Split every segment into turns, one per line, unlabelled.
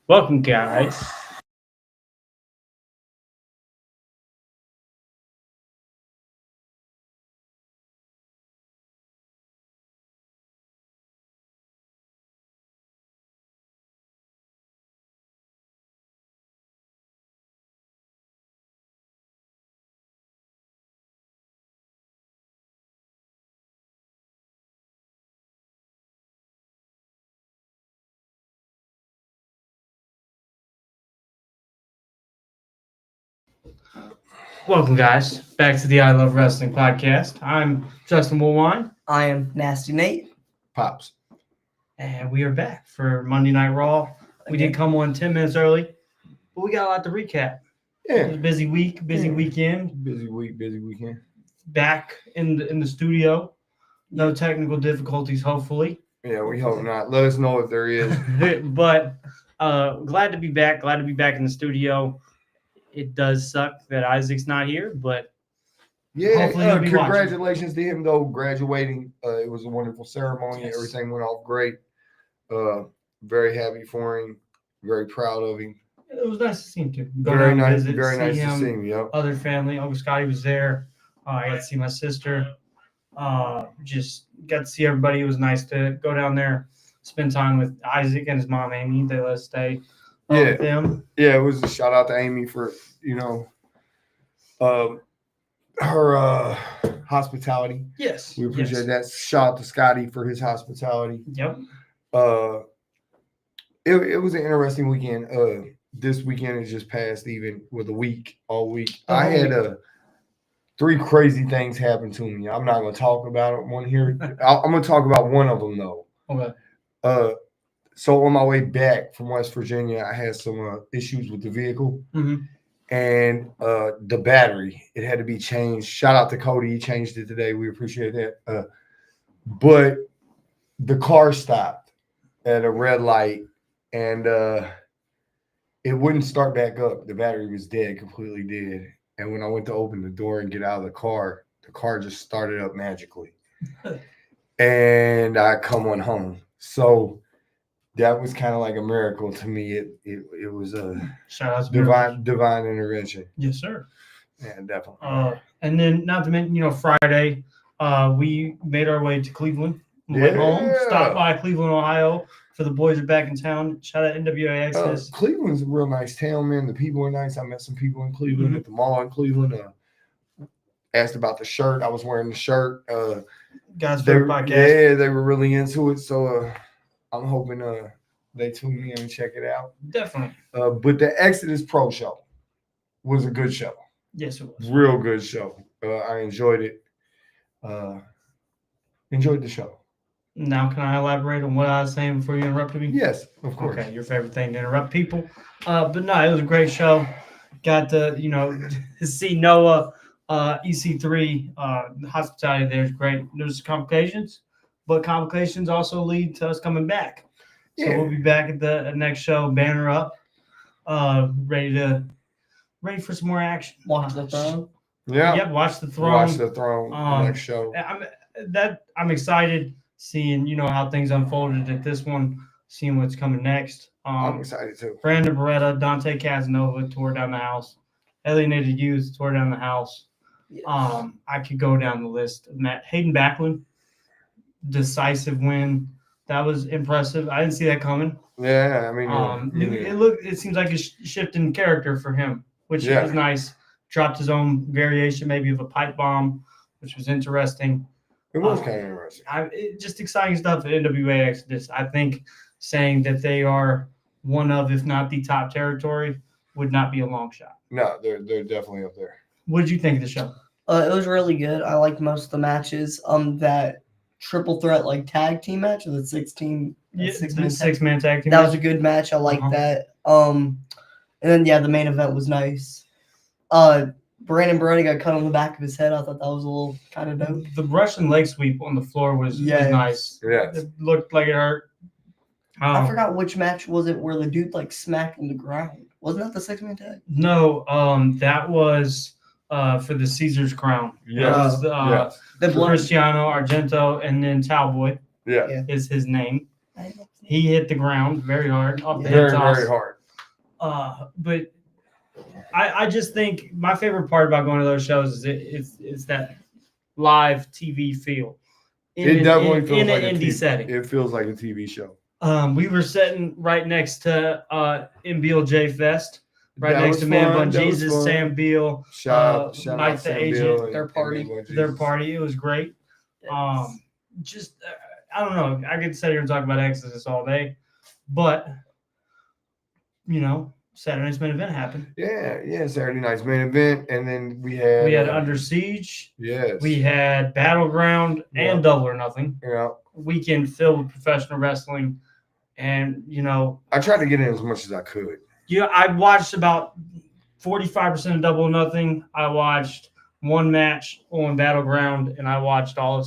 Welcome, guys. Welcome, guys, back to the I Love Wrestling podcast. I'm Justin Woolwine.
I am Nasty Nate.
Pops.
And we are back for Monday Night Raw. We did come on 10 minutes early, but we got a lot to recap. It was a busy week, weekend.
Busy week, busy weekend.
Back in the studio. No technical difficulties, hopefully.
Yeah, we hope not. Let us know if there is.
But glad to be back. Glad to be back in the studio. It does suck that Isaac's not here, but
yeah,
hopefully he'll be
congratulations to him, though, graduating. It was a wonderful ceremony.
Yes.
Everything went off great. Very happy for him. Very proud of him.
It was nice to see him, too.
Very nice to see him. Yep.
Other family. Uncle Scotty was there. I got to see my sister. Just got to see everybody. It was nice to go down there, spend time with Isaac and his mom, Amy. They let us stay with them.
Yeah, it was a shout out to Amy for, her hospitality.
Yes.
We appreciate that. Shout out to Scotty for his hospitality.
Yep.
It was an interesting weekend. This weekend is just passed even with a week, all week. I had 3 crazy things happen to me. I'm not going to talk about it one here. I'm going to talk about one of them, though.
Okay.
So on my way back from West Virginia, I had some issues with the vehicle.
Mm-hmm.
And the battery, it had to be changed. Shout out to Cody. He changed it today. We appreciate that. But the car stopped at a red light, and it wouldn't start back up. The battery was dead, completely dead. And when I went to open the door and get out of the car just started up magically. And I come on home. So that was kind of like a miracle to me. It was a
shout out to
divine intervention.
Yes, sir.
Yeah, definitely.
And then not to mention, Friday, we made our way to Cleveland. Went home, stopped by Cleveland, Ohio. For the boys are back in town. Shout out NWA Access.
Cleveland's a real nice town, man. The people are nice. I met some people in Cleveland at the mall in Cleveland. Asked about the shirt. I was wearing the shirt.
Guys, podcast.
Yeah, they were really into it. So I'm hoping they tune in and check it out.
Definitely.
But the Exodus Pro show was a good show.
Yes, it was.
Real good show. I enjoyed it. Enjoyed the show.
Now, can I elaborate on what I was saying before you interrupted me?
Yes, of course.
Okay, your favorite thing to interrupt people. But no, it was a great show. Got to, see Noah, EC3. The hospitality there is great. There's complications, but complications also lead to us coming back. So we'll be back at the next show, banner up, ready for some more action.
Watch the throne.
Yeah.
Yep, watch the throne.
Watch the throne. Next show.
I'm excited seeing how things unfolded at this one, seeing what's coming next.
I'm excited too.
Brandon Beretta, Dante Casanova tore down the house. Alienated Youth tore down the house.
Yes.
I could go down the list. Hayden Backlund, decisive win. That was impressive. I didn't see that coming.
Yeah, I mean,
it seems like a shift in character for him, which was nice. Dropped his own variation, maybe of a pipe bomb, which was interesting.
It was kind of interesting.
Just exciting stuff at NWA Exodus. I think saying that they are one of, if not the top territory, would not be a long shot.
No, they're definitely up there.
What did you think of the show?
It was really good. I liked most of the matches. That triple threat tag team match or the 6-man
tag team.
That was a good match. I liked that. And then the main event was nice. Brandon got cut on the back of his head. I thought that was a little kind of dope.
The Russian leg sweep on the floor was nice.
Yeah,
it looked like it hurt.
I forgot which match was it where the dude smacked on the ground. Wasn't that the 6-man tag?
No, that was for the Caesar's Crown.
Yeah,
the Cristiano Argento and then Cowboy.
Yeah,
is his name. He hit the ground very hard, up the
Very,
head toss.
very hard.
But I just think my favorite part about going to those shows is it's that live TV feel.
It definitely feels
in
like
an
a
indie
TV,
setting.
It feels like a TV show.
We were sitting right next to MBLJ Fest, right
That
next
was
to Man
fun,
Bun
that was
Jesus,
fun.
Sam Beal,
Shout
Mike
out
the
Sam
Agent,
Beal and-
their
and
party.
Big One
their
Jesus.
party. It was great. Just I don't know. I could sit here and talk about Exodus all day, but Saturday's main event happened.
Yeah, Saturday night's main event, and then we had
Under Siege.
Yes.
We had Battleground
Yeah.
and Double or Nothing.
Yeah.
Weekend filled with professional wrestling, and
I tried to get in as much as I could.
I watched about 45% of Double or Nothing. I watched one match on Battleground, and I watched all of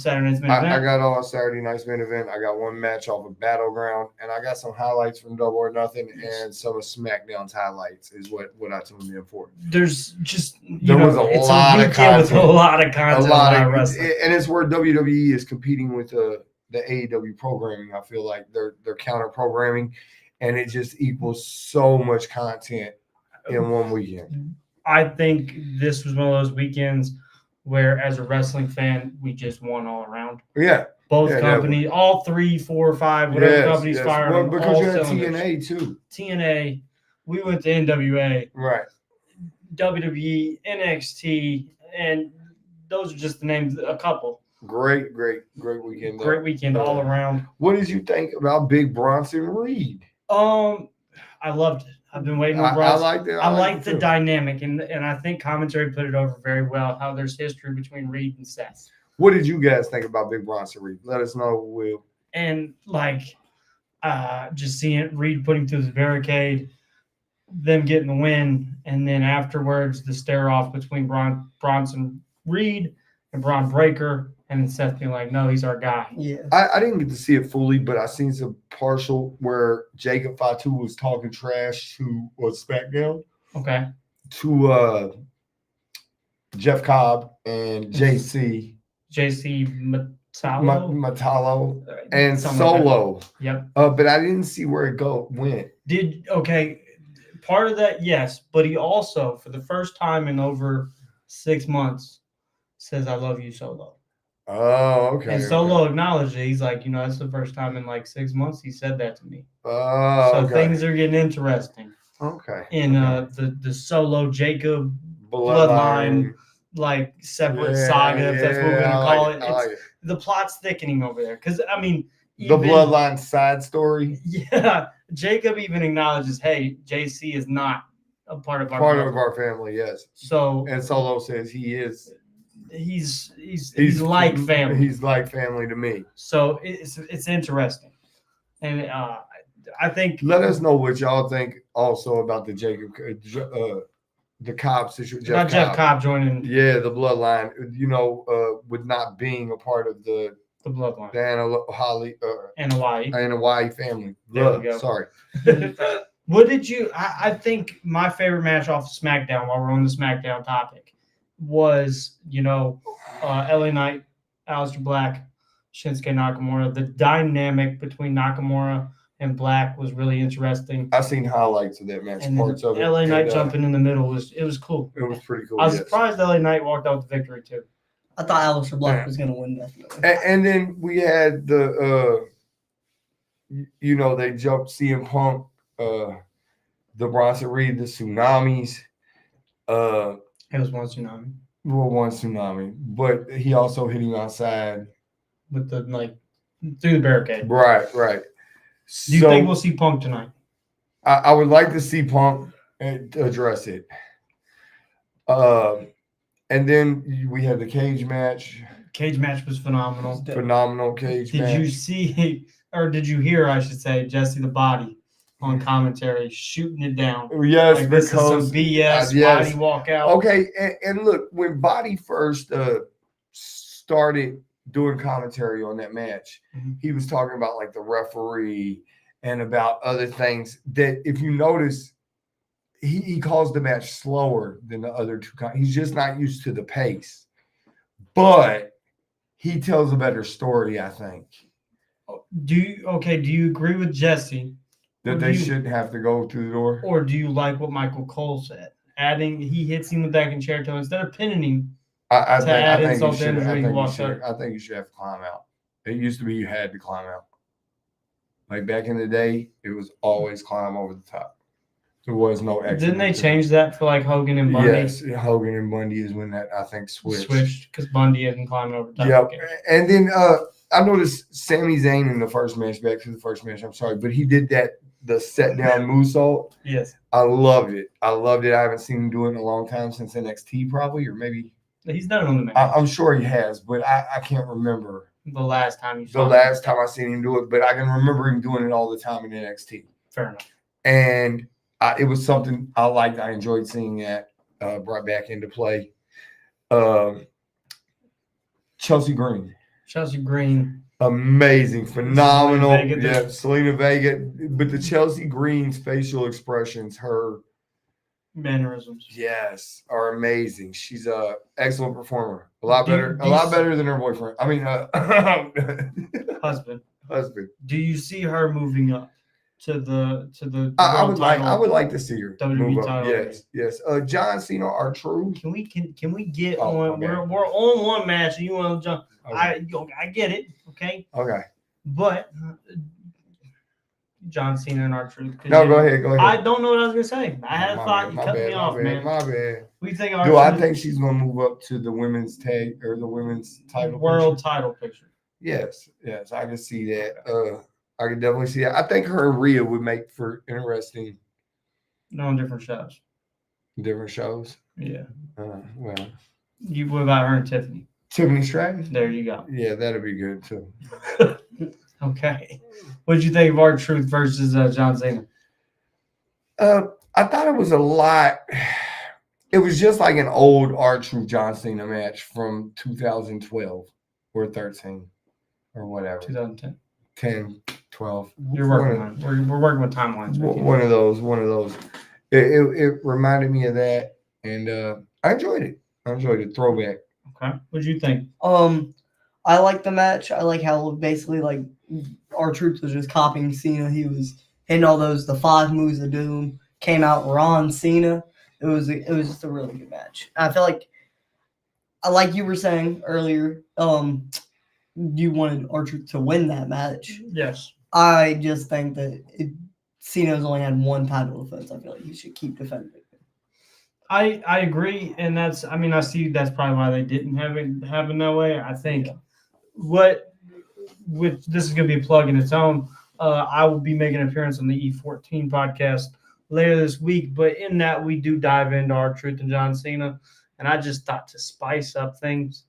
Saturday's main event.
I got all Saturday night's main event. I got one match off of Battleground, and I got some highlights from Double or Nothing, and some of SmackDown's highlights is what I tuned in for.
There's just
There was a
it's
lot of
weekend with a
content.
lot of content,
A lot of
wrestling.
and it's where WWE is competing with the AEW programming. I feel like they're counter programming, and it just equals so much content in one weekend.
I think this was one of those weekends where, as a wrestling fan, we just won all around.
Yeah.
Both
Yeah,
companies, all 3, 4, 5, whatever companies firing.
Well,
on
because
all
you had
cylinders.
TNA too.
TNA, we went to NWA,
Right.
WWE, NXT, and those are just the names, a couple.
Great weekend.
Great weekend all around.
What did you think about Big Bronson Reed?
I loved it. I've been waiting on
I
Bronson.
liked it.
I like the dynamic, and I think commentary put it over very well, how there's history between Reed and Seth.
What did you guys think about Big Bronson Reed? Let us know, Will.
And just seeing Reed putting through the barricade, them getting the win, and then afterwards the stare off between Bronson Reed and Braun Breaker, and then Seth being like, "No, he's our guy."
Yeah.
I didn't get to see it fully, but I seen some partial where Jacob Fatu was talking trash to SmackDown
Okay.
to Jeff Cobb and JC
JC Matalo.
Matalo and
Something like that.
Solo.
Yep.
But I didn't see where it went.
Part of that, yes, but he also, for the first time in over 6 months, says, "I love you, Solo."
Oh, okay.
And Solo acknowledged it. He's like, that's the first time in 6 months he said that to me.
Oh,
So
okay.
things are getting interesting
Okay.
in the Solo Jacob bloodline, separate saga, if that's what we're gonna call it.
I like it.
The plot's thickening over there because
The bloodline side story.
Yeah, Jacob even acknowledges, "Hey, JC is not a part of our
Part of our family, yes.
So
And Solo says he is.
he's like family.
He's like family to me.
So it's interesting, and I think
Let us know what y'all think also about the Jacob, the Cobb situation.
about Jeff Cobb joining
Yeah, the bloodline. With not being a part of the
the bloodline
Anna Holly
and Hawaii.
and Hawaii family.
There we go.
Sorry.
What did you? I think my favorite match off of SmackDown, while we're on the SmackDown topic, was LA Knight, Aleister Black, Shinsuke Nakamura. The dynamic between Nakamura and Black was really interesting.
I seen highlights of that match,
And
parts of it.
LA Knight
and,
jumping in the middle was cool.
It was pretty cool.
I was
yes.
surprised LA Knight walked out with the victory too.
I thought Aleister Black was going to win definitely.
And then we had the they jumped CM Punk, the Bronson Reed, the Tsunamis.
It was one tsunami
One Tsunami, but he also hit him outside.
with the through the barricade.
Right.
Do you think we'll see Punk tonight?
I would like to see Punk address it. And then we had the cage match.
Cage match was phenomenal.
Phenomenal cage match.
Did you see, or did you hear, I should say, Jesse the Body on commentary shooting it down?
Yes,
This is some
because
BS
yes.
Body walkout.
Okay, and look, when Body first started doing commentary on that match, he was talking about the referee and about other things that, if you notice, he calls the match slower than the other two. He's just not used to the pace, but he tells a better story, I think.
Do you agree with Jesse
That they shouldn't have to go through the door.
or do you like what Michael Cole said? He hits him with that concerto instead of pinning him.
I
add
think
insult
you
to
should.
injury,
I
he
think you
walks
should.
out.
I think you should have to climb out. It used to be you had to climb out. Like back in the day, it was always climb over the top. There was no extra.
Didn't they change that for like Hogan and Bundy?
Yes, Hogan and Bundy is when that I think switched.
Because Bundy isn't climbing over top.
Yep.
Okay.
And then I noticed Sami Zayn in the first match. Back to the first match. I'm sorry, but he did the set down moonsault.
Yes.
I loved it. I haven't seen him do it in a long time, since NXT probably, or maybe
He's done it on the match.
I'm sure he has, but I can't remember
The last time you
the
saw him.
last time I seen him do it. But I can remember him doing it all the time in NXT.
Fair enough.
And it was something I liked. I enjoyed seeing that brought back into play. Chelsea Green.
Chelsea Green.
Amazing, phenomenal.
Selena Vega,
Yeah, Selena Vega. But the Chelsea Green's facial expressions, her
Mannerisms.
yes, are amazing. She's a excellent performer. A lot
Do-
better,
do
a
you
lot
s-
better than her boyfriend. I mean,
Husband.
husband.
Do you see her moving up to the
I
world
would
title?
like to see her
WWE
move up.
title.
Yes. John Cena, R-Truth.
Can we get
Oh,
on?
okay.
We're on one match, and you want to jump?
Okay.
I get it, okay,
Okay.
but John Cena and R-Truth.
No, go ahead.
I don't know what I was gonna say. I had a
My
thought.
bad,
You
my
cut
bad,
me off, man.
My bad.
We think
Do I
R-Truth
think she's gonna move up to the women's tag or the women's title?
world
picture?
title picture?
Yes, I can see that. I can definitely see that. I think her and Rhea would make for interesting
No, on different shows.
different shows.
Yeah.
Well,
What about her and Tiffany?
Tiffany Stratton.
There you go.
Yeah, that'd be good too.
Okay. What'd you think of R-Truth versus John Cena?
I thought it was a lot. It was just like an old R-Truth John Cena match from 2012 or 13 or whatever.
2010.
10, 12.
You're working on. We're working with timelines. with you.
One of those. It reminded me of that, and I enjoyed it. Throwback.
Okay. What'd you think?
I like the match. I like how basically like R-Truth was just copying Cena. He was hitting all the 5 moves of doom. Came out Ron Cena. It was just a really good match. I feel like you were saying earlier, you wanted R-Truth to win that match.
Yes.
I just think that Cena's only had one title defense. I feel like he should keep defending it.
I agree, and I see that's probably why they didn't have it happen that way. I think this is going to be a plug in its own. I will be making an appearance on the E14 podcast later this week, but in that we do dive into R-Truth and John Cena, and I just thought to spice up things,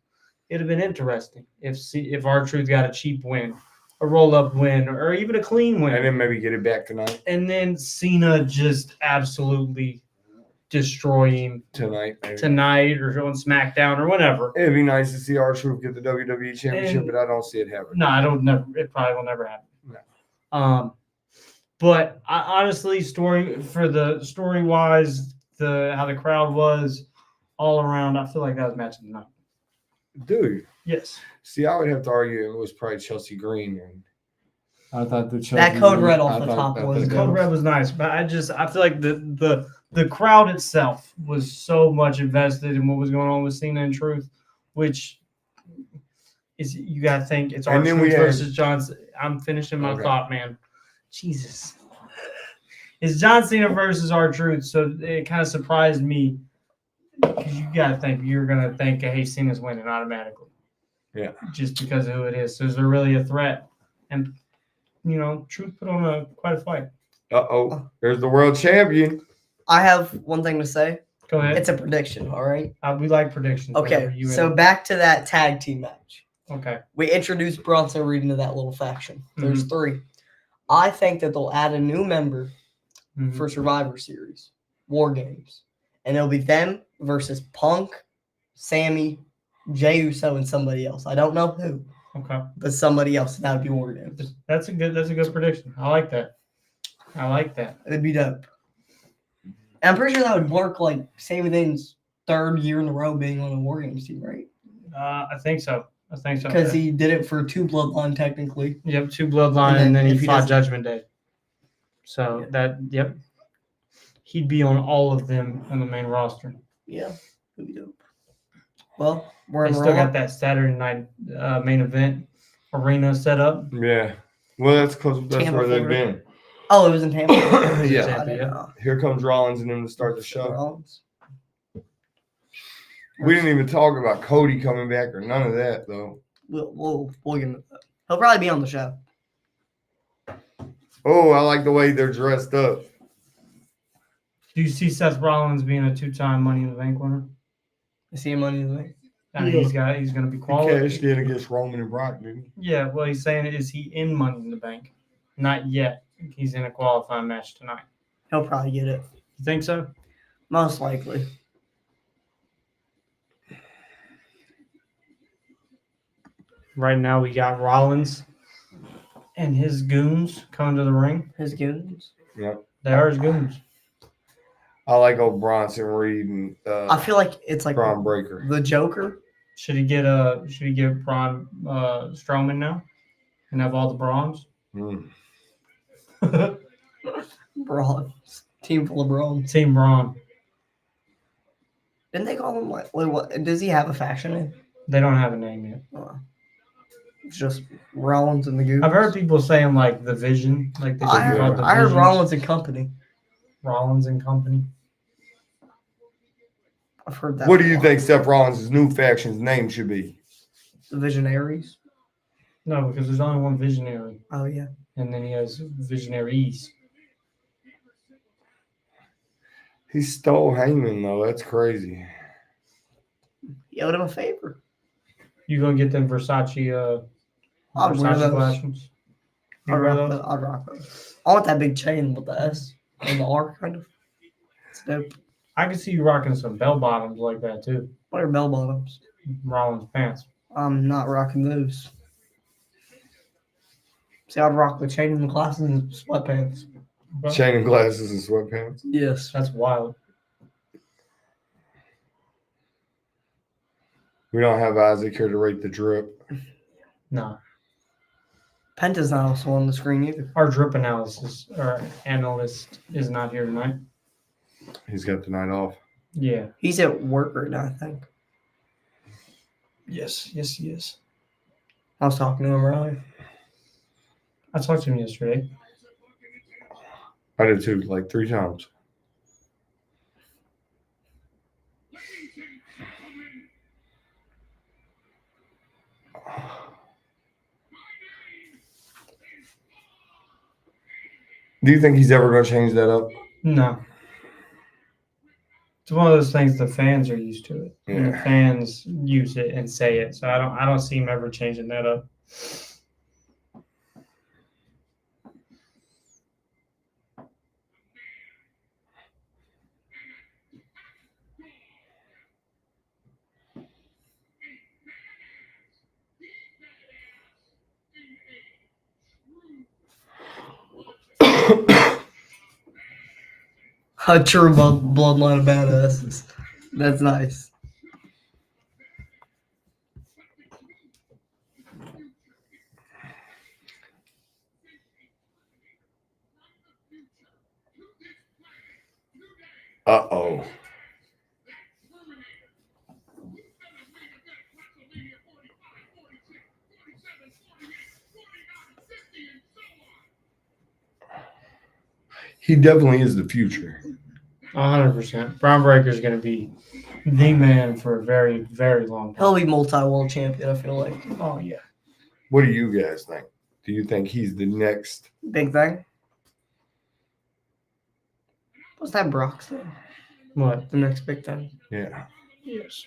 it'd have been interesting if R-Truth got a cheap win, a roll-up win, or even a clean win,
And then maybe get it back tonight.
and then Cena just absolutely destroy him
Tonight, maybe.
tonight or on SmackDown or whatever.
It'd be nice to see R-Truth get the WWE Championship, but I don't see it happening.
No, I don't. It probably will never happen.
No.
But I honestly, story wise, how the crowd was all around, I feel like that was match of the night.
Dude,
Yes.
see, I would have to argue it was probably Chelsea Green, and I thought the Chelsea
That code
Green-
red
I
off the
thought-
top
I
was
thought
The
that
Code Red was nice, but I feel like the crowd itself was so much invested in what was going on with Cena and Truth, which is you got to think it's
And then
R-Truth
we had-
versus John. I'm finishing my
Okay.
thought, man. Jesus, it's John Cena versus R-Truth, so it kind of surprised me because you got to think you're gonna think, hey, Cena's winning automatically,
Yeah.
just because of who it is. So is there really a threat? And Truth put on quite a fight.
Uh-oh. There's the world champion.
I have one thing to say.
Go ahead.
It's a prediction, all right?
We like predictions.
Okay,
whatever you
so back to that tag team match.
okay.
We introduced Bronson Reed into that little faction. There's
Mm-hmm.
3. I think that they'll add a new member
Mhm.
for Survivor Series, War Games. And it'll be them versus Punk, Sammy, Jey Uso, and somebody else. I don't know who,
Okay.
but somebody else. That would be War Games.
That's a good prediction. I like that.
It'd be dope. And I'm pretty sure that would work like Sami Zayn's 3rd year in a row being on a War Games team, right?
I think so. I think so.
because he did it for 2 bloodline technically.
Yep, 2 bloodline,
And
and
then
then he
if he
fought
doesn't-
Judgment Day. So yep, he'd be on all of them on the main roster.
Yeah. It'd be dope. Well, we're
They
in
still
Raw.
got that Saturday night main event arena set up.
Yeah. Well, that's because that's
Tampa,
where they've
Florida.
been.
Oh, it was in Tampa.
Yeah.
I didn't know.
Here comes Rollins and them to start the show.
Rollins.
We didn't even talk about Cody coming back or none of that, though.
We'll get into that. He'll probably be on the show.
Oh, I like the way they're dressed up.
Do you see Seth Rollins being a 2-time Money in the Bank winner?
Is he Money in the Bank?
I mean, he's going to be
He
qualified.
cashed in against Roman and Brock, didn't he?
Yeah, well, he's saying, is he in Money in the Bank? Not yet. He's in a qualifying match tonight.
He'll probably get it.
You think so?
Most likely.
Right now, we got Rollins and his goons coming to the ring.
His goons.
Yep.
They are his goons.
I like old Bronson Reed and
I feel like it's like
Braun Breaker.
the Joker.
Should he get Braun Strowman now and have all the bronze?
Mm.
Braun. Team full of Braun.
Team Braun.
Didn't they call him like, wait, what? Does he have a faction name?
They don't have a name yet.
It's just Rollins and the Goons.
I've heard people saying like the Vision, like they should
I
be called
heard,
the
I heard
Vision.
Rollins and Company.
Rollins and Company.
I've heard that.
What do
a
you
lot.
think Seth Rollins' new faction's name should be?
The Visionaries.
No, because there's only one Visionary,
Oh yeah.
and then he has Visionaries.
He stole Heyman, though. That's crazy.
He owed him a favor.
You gonna get them Versace
I'd wear
Versace
those.
glasses? You
I'd
wear
rock,
those?
I'd rock those. I want that big chain with the S and the R kind of. It's dope.
I can see you rocking some bell bottoms like that too.
What are bell bottoms?
Rollins pants.
I'm not rocking those. See, I'd rock the chain and the glasses and sweatpants.
But
Chain and glasses and sweatpants.
Yes.
that's wild.
We don't have Isaac here to rate the drip.
No,
Penta's not also on the screen either.
our drip analysis or analyst is not here tonight.
He's got the night off.
Yeah.
He's at work right now, I think.
Yes, he is.
I was talking to him earlier.
I talked to him yesterday.
I did too, like 3 times. Do you think he's ever going to change that up?
No. It's one of those things the fans are used to it. And the
Yeah.
fans use it and say it. So I don't see him ever changing that up.
A true bloodline of badasses. That's nice.
Uh-oh. He definitely is the future.
100%. Braun Breaker is going to be the man for a very, very long
He'll
time.
be multi-world champion, I feel like.
Oh, yeah.
What do you guys think? Do you think he's the next?
Big thing. What's that Brock's thing?
What?
The next big thing.
Yeah.
Yes.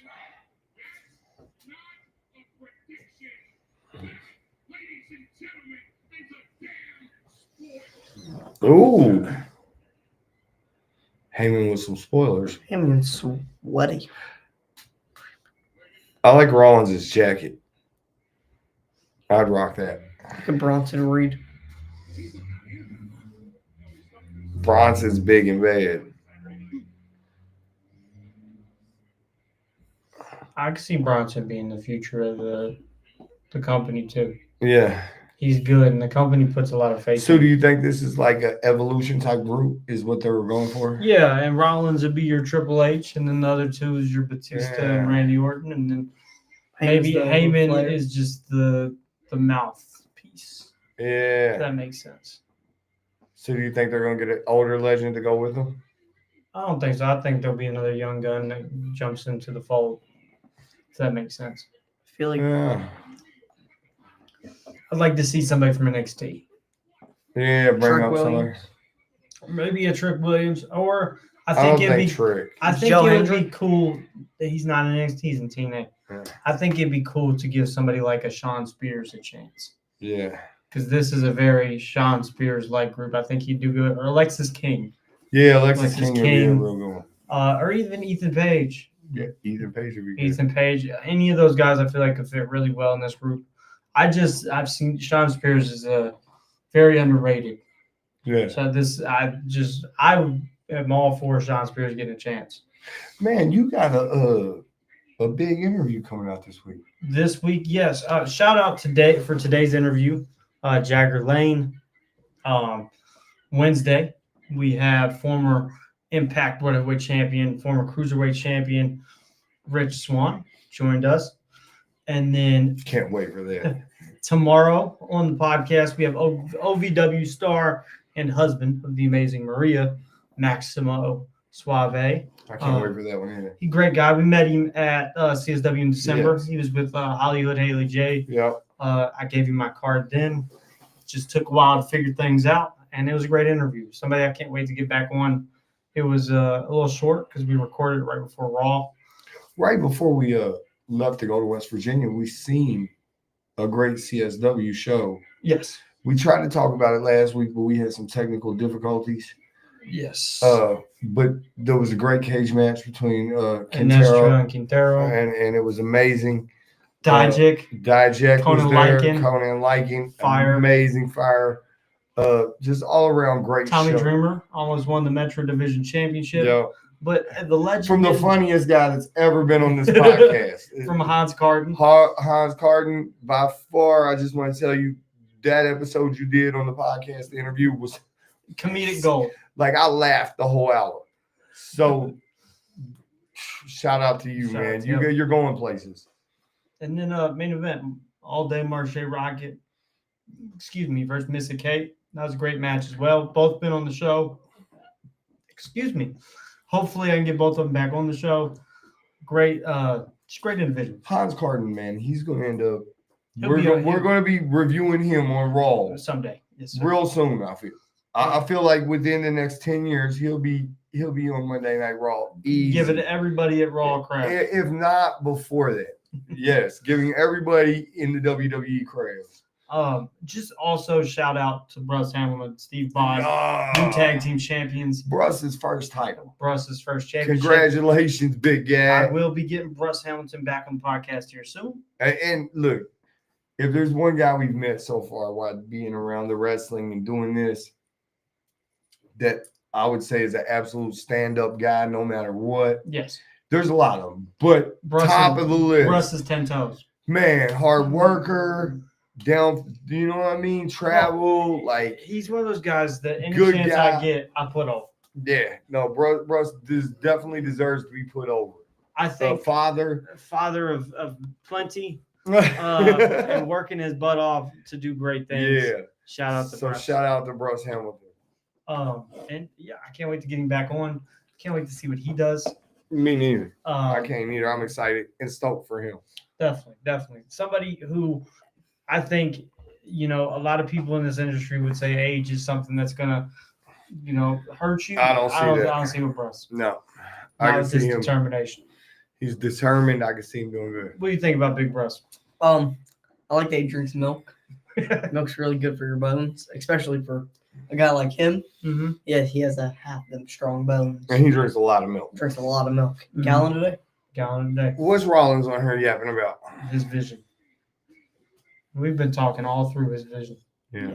Ooh. Heyman with some spoilers.
Him and sweaty.
I like Rollins' jacket. I'd rock that.
Look at Bronson Reed.
Bronson's big and bad.
I could see Bronson being the future of the the company too.
Yeah.
He's good, and the company puts a lot of faith.
So
in
do
him.
you think this is like an evolution type group? Is what they were going for?
Yeah, and Rollins would be your Triple H, and then the other two is your Batista and
Yeah.
Randy Orton, and then
Heyman's
maybe
the
Heyman
player.
is just the mouthpiece. If
Yeah.
that makes sense.
So do you think they're gonna get an older legend to go with them?
I don't think so. I think there'll be another young gun that jumps into the fold. If that makes sense.
I feel like
Yeah.
I'd like to see somebody from NXT.
Yeah. Bring
Trick
up somebody.
Williams.
Maybe a Trick Williams, or I
I
think
don't
it'd
think
be.
Trick.
I think
Joe
it would be
Hendrick?
cool that he's not in NXT, he's in TNA.
Yeah.
I think it'd be cool to give somebody like a Shawn Spears a chance.
Yeah.
Because this is a very Shawn Spears-like group. I think he'd do good. Or Alexis King.
Yeah. Alexis
Alexis
King would be a
King.
real good one.
Or even Ethan Page.
Yeah. Ethan Page would be good.
Ethan Page. Any of those guys I feel like could fit really well in this group. I've seen Shawn Spears is a very underrated.
Yeah.
So I am all for Shawn Spears getting a chance.
Man, you got a big interview coming out this week.
This week, yes. Shout out for today's interview, Jagger Lane. Wednesday, we have former Impact Welterweight champion, former Cruiserweight champion, Rich Swann joined us. And then
Can't wait for that.
tomorrow on the podcast, we have OVW star and husband of the amazing Maria, Maximo Suave.
I can't wait for that one either.
He's a great guy. We met him at CSW in December.
Yes.
He was with Hollywood Haley J.
Yep.
I gave him my card then. Just took a while to figure things out, and it was a great interview. Somebody I can't wait to get back on. It was a little short because we recorded it right before Raw.
Right before we left to go to West Virginia, we seen a great CSW show.
Yes.
We tried to talk about it last week, but we had some technical difficulties.
Yes.
But there was a great cage match between
and that's true
Quintero
on Quintero.
and it was amazing.
Dijak.
Dijak
Conan
was there.
Lycan.
Conan Lycan.
Fire.
Amazing fire. Just all around great
Tommy
show.
Dreamer almost won the Metro Division Championship.
Yeah.
But the legend
From the
is-
funniest guy that's ever been on this podcast.
from Hans Carden.
Hans Carden, by far, I just want to tell you, that episode you did on the podcast, the interview was
Comedic gold.
like I laughed the whole hour. So shout out to you,
Shout
man.
out to you.
You're going places.
And then main event, All Day Marche Rocket, versus Missy Kate. That was a great match as well. Both been on the show. Hopefully I can get both of them back on the show. Great, just great individuals.
Hans Carden, man, he's going to end up.
He'll be on-
We're going to be reviewing him on Raw
Someday. Yes, sir.
real soon. I feel. I feel like within the next 10 years, he'll be on Monday Night Raw. Easy.
Give it to everybody at Raw crap.
If not before that. Yes, giving everybody in the WWE crowds.
Just also shout out to Bruce Hamilton, Steve Boz, new tag team champions.
Bruce's first title.
Bruce's first championship.
Congratulations, big guy.
I will be getting Bruce Hamilton back on the podcast here soon.
And look, if there's one guy we've met so far while being around the wrestling and doing this, that I would say is an absolute stand-up guy no matter what.
Yes.
There's a lot of them, but
Bruce
top
is-
of the list.
Bruce is 10 toes.
Man, hard worker, down, you know what I mean? Travel, like,
He's one of those guys that any
Good
chance
guy.
I get, I put over.
yeah, no, Bruce definitely deserves to be put over.
I think
Father.
father of plenty and working his butt off to do great things.
Yeah.
Shout out to
So
Bruce.
shout out to Bruce Hamilton.
And yeah, I can't wait to get him back on. Can't wait to see what he does.
Me neither. I
Um,
can't either. I'm excited and stoked for him.
Definitely. Somebody who I think, a lot of people in this industry would say age is something that's gonna, hurt you.
I don't see that.
I don't see with Bruce.
No, I
Not
can
with
see
his
him.
determination.
He's determined. I can see him doing good.
What do you think about Big Bruce?
I like that he drinks milk. Milk's really good for your bones, especially for a guy like him.
Mm-hmm.
Yeah, he has a half them strong bones.
And he drinks a lot of milk.
Drinks a lot of milk.
Mhm.
Gallon a day.
Gallon a day.
What's Rollins on here yapping about?
His vision. We've been talking all through his vision.
Yeah.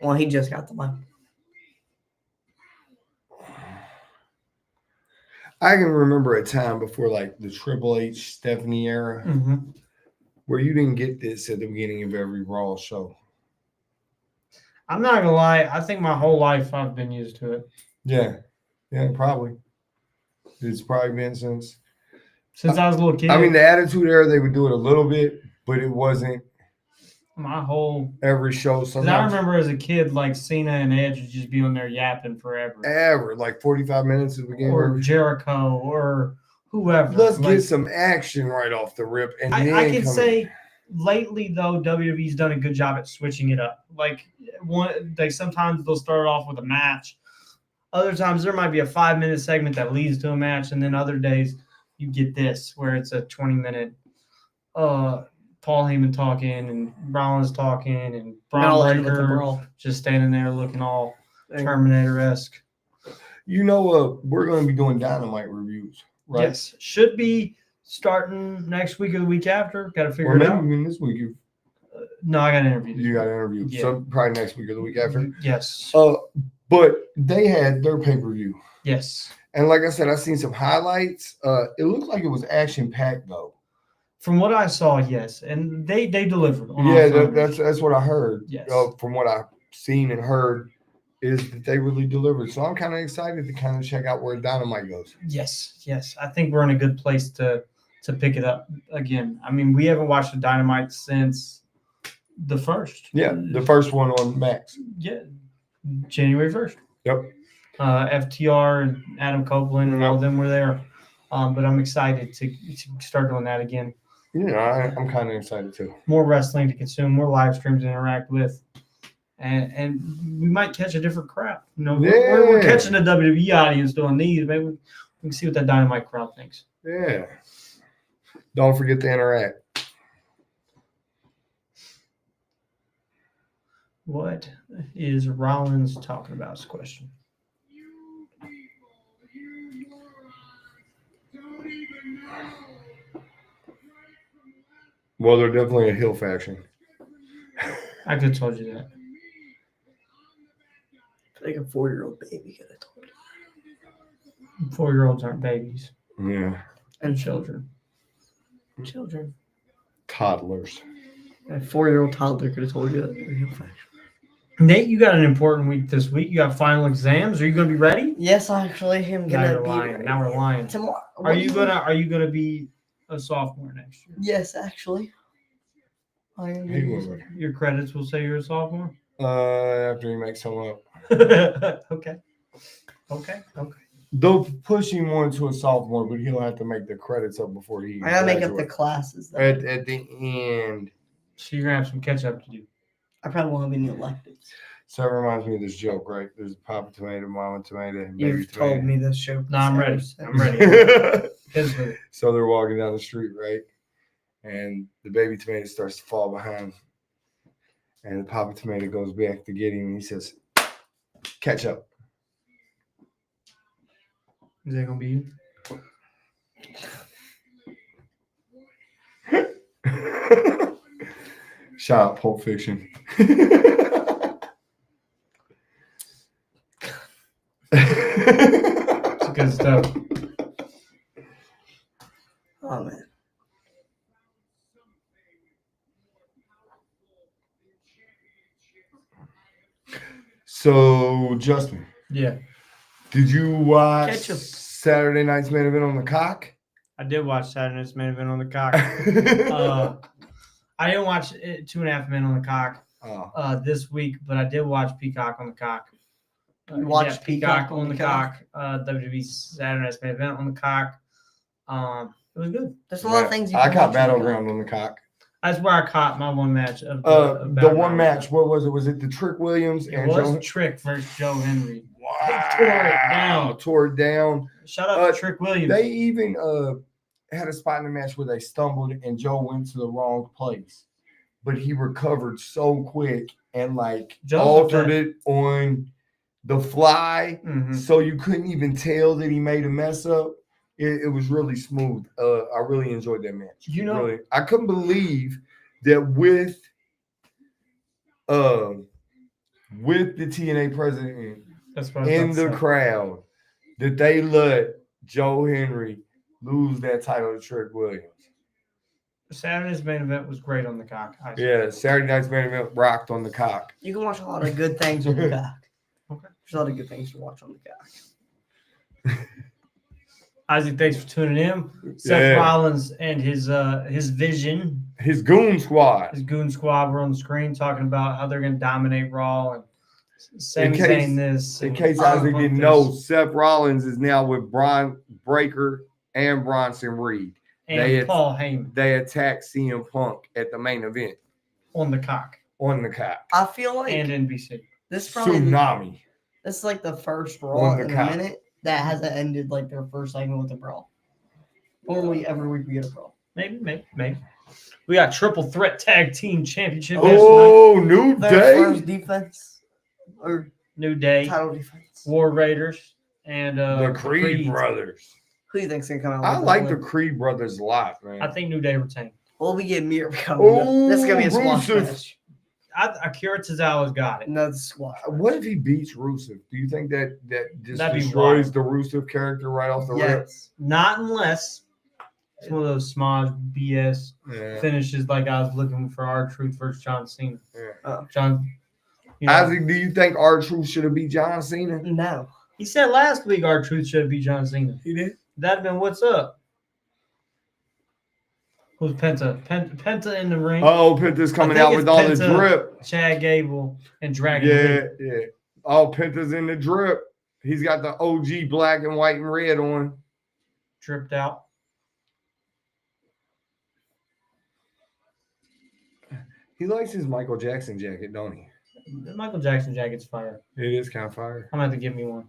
Well, he just got the mic.
I can remember a time before like the Triple H Stephanie era
Mm-hmm.
where you didn't get this at the beginning of every Raw show.
I'm not gonna lie. I think my whole life I've been used to it.
Yeah, probably. It's probably been since
I was a little kid.
I mean, the Attitude Era, they would do it a little bit, but it wasn't
my whole.
every show.
Because I
Sometimes
remember as a kid, like Cena and Edge would just be on there yapping forever.
ever, like 45 minutes at the beginning.
Or
of every show.
Jericho or whoever.
Let's
Like,
get some action right off the rip. And then
I could
come
say lately though, WWE's done a good job at switching it up. Like sometimes they'll start off with a match. Other times there might be a 5-minute segment that leads to a match, and then other days you get this where it's a 20-minute Paul Heyman talking and Rollins talking and Braun Breaker just standing there looking all Terminator-esque.
You know, we're going to be doing Dynamite reviews, right?
Yes, should be starting next week or the week after. Got to figure it out.
Maybe this week.
No, I got an interview.
You got an interview.
Yeah.
So probably next week or the week after.
Yes.
But they had their pay-per-view.
Yes.
And like I said, I seen some highlights. It looked like it was action-packed, though.
From what I saw, yes. And they delivered.
That's what I heard.
Yes.
From what I've seen and heard, is that they really delivered. So I'm kind of excited to kind of check out where Dynamite goes.
Yes. I think we're in a good place to pick it up again. I mean, we haven't watched the Dynamite since the first.
Yeah, the first one on Max.
Yeah, January 1st.
Yep.
FTR and Adam Copeland and all of them were there. But I'm excited to start doing that again.
Yeah, I'm kind of excited too.
More wrestling to consume, more live streams to interact with. And we might catch a different crowd. You know, we're catching a WWE audience doing these. Maybe we can see what that Dynamite crowd thinks.
Yeah. Don't forget to interact.
What is Rollins talking about? Is the question.
Well, they're definitely a heel faction.
I could have told you that.
I think a 4-year-old baby could have told you.
4-year-olds aren't babies.
Yeah.
And children.
Toddlers.
A 4-year-old toddler could have told you that they're a heel faction.
Nate, you got an important week this week. You got final exams. Are you going to be ready?
Yes, actually, I'm gonna be ready.
Now we're lying.
Tomorrow.
Are you gonna be a sophomore next year?
Yes, actually. I am.
Your credits will say you're a sophomore.
After he makes some up.
Okay.
They'll push him on to a sophomore, but he'll have to make the credits up before he.
I gotta make up the classes. Though.
At the end.
So you're gonna have some catch up to do.
I probably won't have any electives.
So it reminds me of this joke, right? There's Papa Tomato, Mama Tomato, and Baby
You've
Tomato.
told me this show.
No, I'm ready. I'm ready.
So they're walking down the street, right? And the Baby Tomato starts to fall behind. And the Papa Tomato goes back to get him, and he says, "Catch up."
Is that gonna be you?
Shout out Pulp Fiction.
It's good stuff.
Oh man.
So, Justin.
Yeah.
Did you watch
Catch 'em.
Saturday night's main event on the cock?
I did watch Saturday's main event on the cock. I didn't watch 2.5 Men on the cock this week, but I did watch Peacock on the cock.
You watched Peacock on the cock?
WWE Saturday night's main event on the cock. It was good.
There's a lot of things you
I
can
caught
watch
Battleground on the cock.
That's where I caught my one match of
The one match, what was it? Was it the Trick Williams
It
and
was
Joe?
Trick versus Joe Henry.
Wow. Tore it down.
Shout out to Trick Williams.
They even had a spot in the match where they stumbled and Joe went to the wrong place. But he recovered so quick and altered it on the fly.
Mm-hmm.
So you couldn't even tell that he made a mess up. It was really smooth. I really enjoyed that match. I couldn't believe that with the TNA president in the crowd, that they let Joe Henry lose that title to Trick Williams.
Saturday's main event was great on the cock.
Yeah, Saturday night's main event rocked on the cock.
You can watch a lot of good things on the cock.
Okay.
There's a lot of good things to watch on the cock.
Isaac, thanks for tuning in. Seth Rollins and his vision,
his goon squad.
his goon squad were on the screen talking about how they're going to dominate Raw and Sami Zayn this.
In case Isaac didn't know, Seth Rollins is now with Braun Breaker and Bronson Reed.
And Paul Heyman.
They attacked CM Punk at the main event.
On the cock.
On the cock.
I feel like
and NBC.
This is probably
Tsunami.
This is like the first Raw in a
cock.
minute that hasn't ended like their first segment with a brawl. Normally every week we get a brawl.
Maybe. We got triple threat tag team championship.
Oh, New
Their
Day.
first defense or
New Day.
title defense.
War Raiders. And
The Creed brothers.
Who do you think's gonna come out?
I
with
like
that
the
win?
Creed brothers a lot, man.
I think New Day retained.
Well, we get Mir coming up. This is gonna be a squash
Rusev.
match.
Akira Tozawa's got it.
Another squash.
What if he beats Rusev? Do you think that just
That'd be
destroys
wild.
the Rusev character right off the rip?
Yes.
Not unless it's one of those smodge BS
Yeah.
finishes like I was looking for R-Truth versus John Cena.
Yeah.
John, you know,
Isaac, do you think R-Truth should have beat John Cena?
No.
he said last week R-Truth should be John Cena.
He did.
That'd been what's up. Who's Penta? Penta in the ring.
Oh, Penta's coming
I think
out with
it's
all the
Penta,
drip.
Chad Gable and Dragon Lee
Yeah. Oh, Penta's in the drip. He's got the OG black and white and red on.
dripped out.
He likes his Michael Jackson jacket, don't he?
The Michael Jackson jacket's fire.
It is kind of fire.
I'm gonna have to give me one.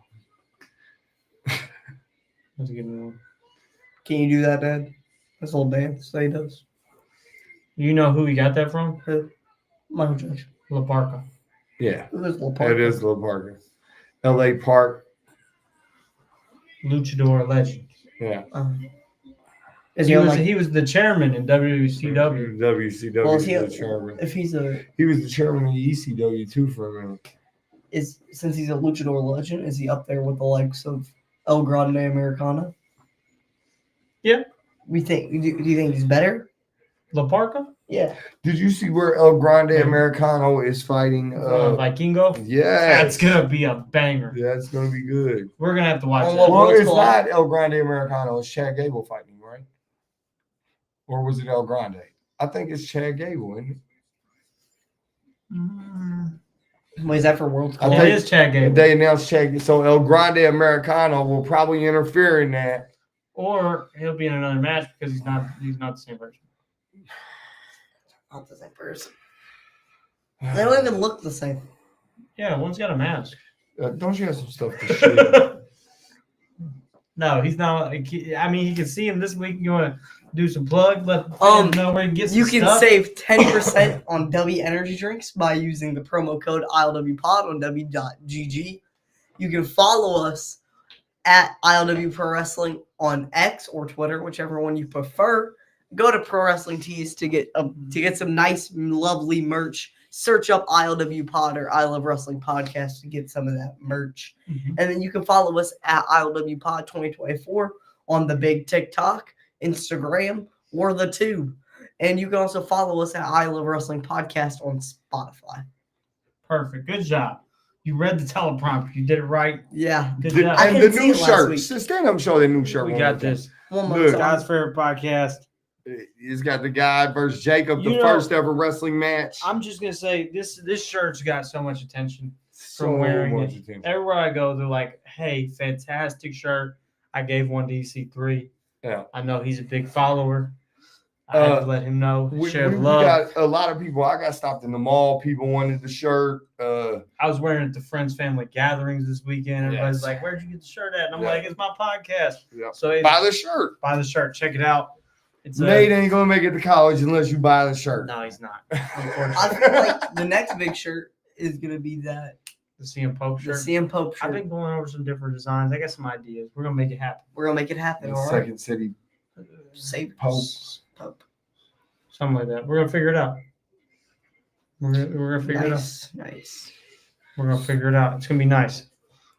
Have to give me one.
Can you do that, Dad? This little dance that he does.
You know who he got that from?
Who? Michael Jackson.
La Parka.
Yeah,
Who is little part?
it is Little Parker. L.A. Park.
Luchador legend.
Yeah.
Is
He
he on,
was
like,
he was the chairman in WCW.
WCW.
well,
is
is he,
the chairman.
if he's a
He was the chairman of the ECW too for a minute.
since he's a luchador legend, is he up there with the likes of El Grande Americana?
Yeah.
Do you think he's better?
La Parka?
Yeah.
Did you see where El Grande Americano is fighting?
Vikingo?
Yeah,
That's gonna be a banger.
That's gonna be good.
We're gonna have to watch
Oh,
that.
Well,
what's
it's
called?
not El Grande Americano. It's Chad Gable fighting, right? Or was it El Grande? I think it's Chad Gable, isn't it?
Wait, is that for World
I
Cup?
Yeah,
think
it is Chad Gable.
They announced Chad. So El Grande Americano will probably interfere in that.
Or he'll be in another match because he's not the same person.
Not the same person. They don't even look the same.
Yeah, one's got a mask.
Don't you have some stuff to share?
No, he's not. I mean, you can see him this week. You want to do some plug? Let fans know where he gets
You
some
can
stuff?
save 10% on W Energy drinks by using the promo code ILWPOD on W.GG. You can follow us at ILW Pro Wrestling on X or Twitter, whichever one you prefer. Go to Pro Wrestling Tees to get some nice, lovely merch. Search up ILW Pod or I Love Wrestling Podcast to get some of that merch.
Mhm.
And then you can follow us at ILW Pod 2024 on the big TikTok, Instagram, or the Tube. And you can also follow us at I Love Wrestling Podcast on Spotify.
Perfect. Good job. You read the teleprompter. You did it right.
Yeah.
Good
And
job.
I
the
couldn't see
new
it last
shirt.
week.
Stand up and show that new shirt.
We
one
got
more time.
this.
One more
Look.
time.
God's favorite podcast.
It's got the guy versus Jacob,
You
the
know,
first ever wrestling match.
I'm just gonna say this shirt's got so much attention
So
from wearing
much
it.
attention.
Everywhere I go, they're like, "Hey, fantastic shirt." I gave one to EC3.
Yeah.
I know he's a big follower. I had to let him know.
We
Share the love.
got a lot of people. I got stopped in the mall. People wanted the shirt.
I was wearing it at the Friends Family gatherings this weekend. Everybody's
Yes.
like, "Where'd you get the shirt at?" And I'm
Yeah.
like, "It's my podcast."
Yeah.
So it's,
Buy the shirt.
buy the shirt. Check it out. It's
Nate ain't gonna make it to college unless you buy the shirt.
No, he's not.
I
Unfortunately,
feel like the next big shirt is going to be that
the CM Pope
the
shirt.
CM Pope
I've
shirt.
been going over some different designs. I got some ideas. We're gonna make it happen.
We're going to make it happen.
The
All right.
Second City
Save
Pope.
Pope.
Something like that. We're gonna figure it out. We're gonna figure it out.
Nice.
We're gonna figure it out. It's gonna be nice.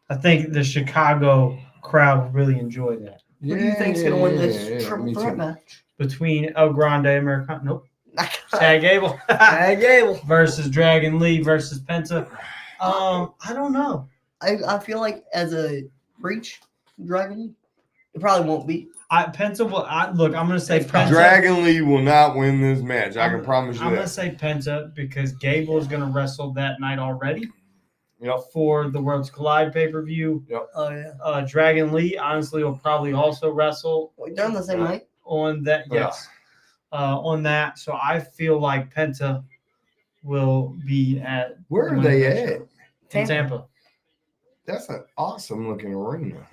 I think the Chicago crowd will really enjoy that.
Who do you think's going to win
me
this triple threat
too.
match?
between El Grande Americano. Nope. Chad Gable.
Chad Gable.
versus Dragon Lee versus Penta. I don't know.
I feel like as a reach Dragon, it probably won't be.
Penta will. Look, I'm gonna say
It's probably-
Penta.
Dragon Lee will not win this match. I can promise you
I'm gonna
that.
say Penta because Gable is gonna wrestle that night already
Yep.
for the Worlds Collide pay-per-view.
Oh yeah.
Dragon Lee honestly will probably also wrestle
Wait, they're on the same night.
on that. Yes, on that. So I feel like Penta will be at.
Where are
winning
they
that
at?
show. In Tampa.
That's an awesome looking arena.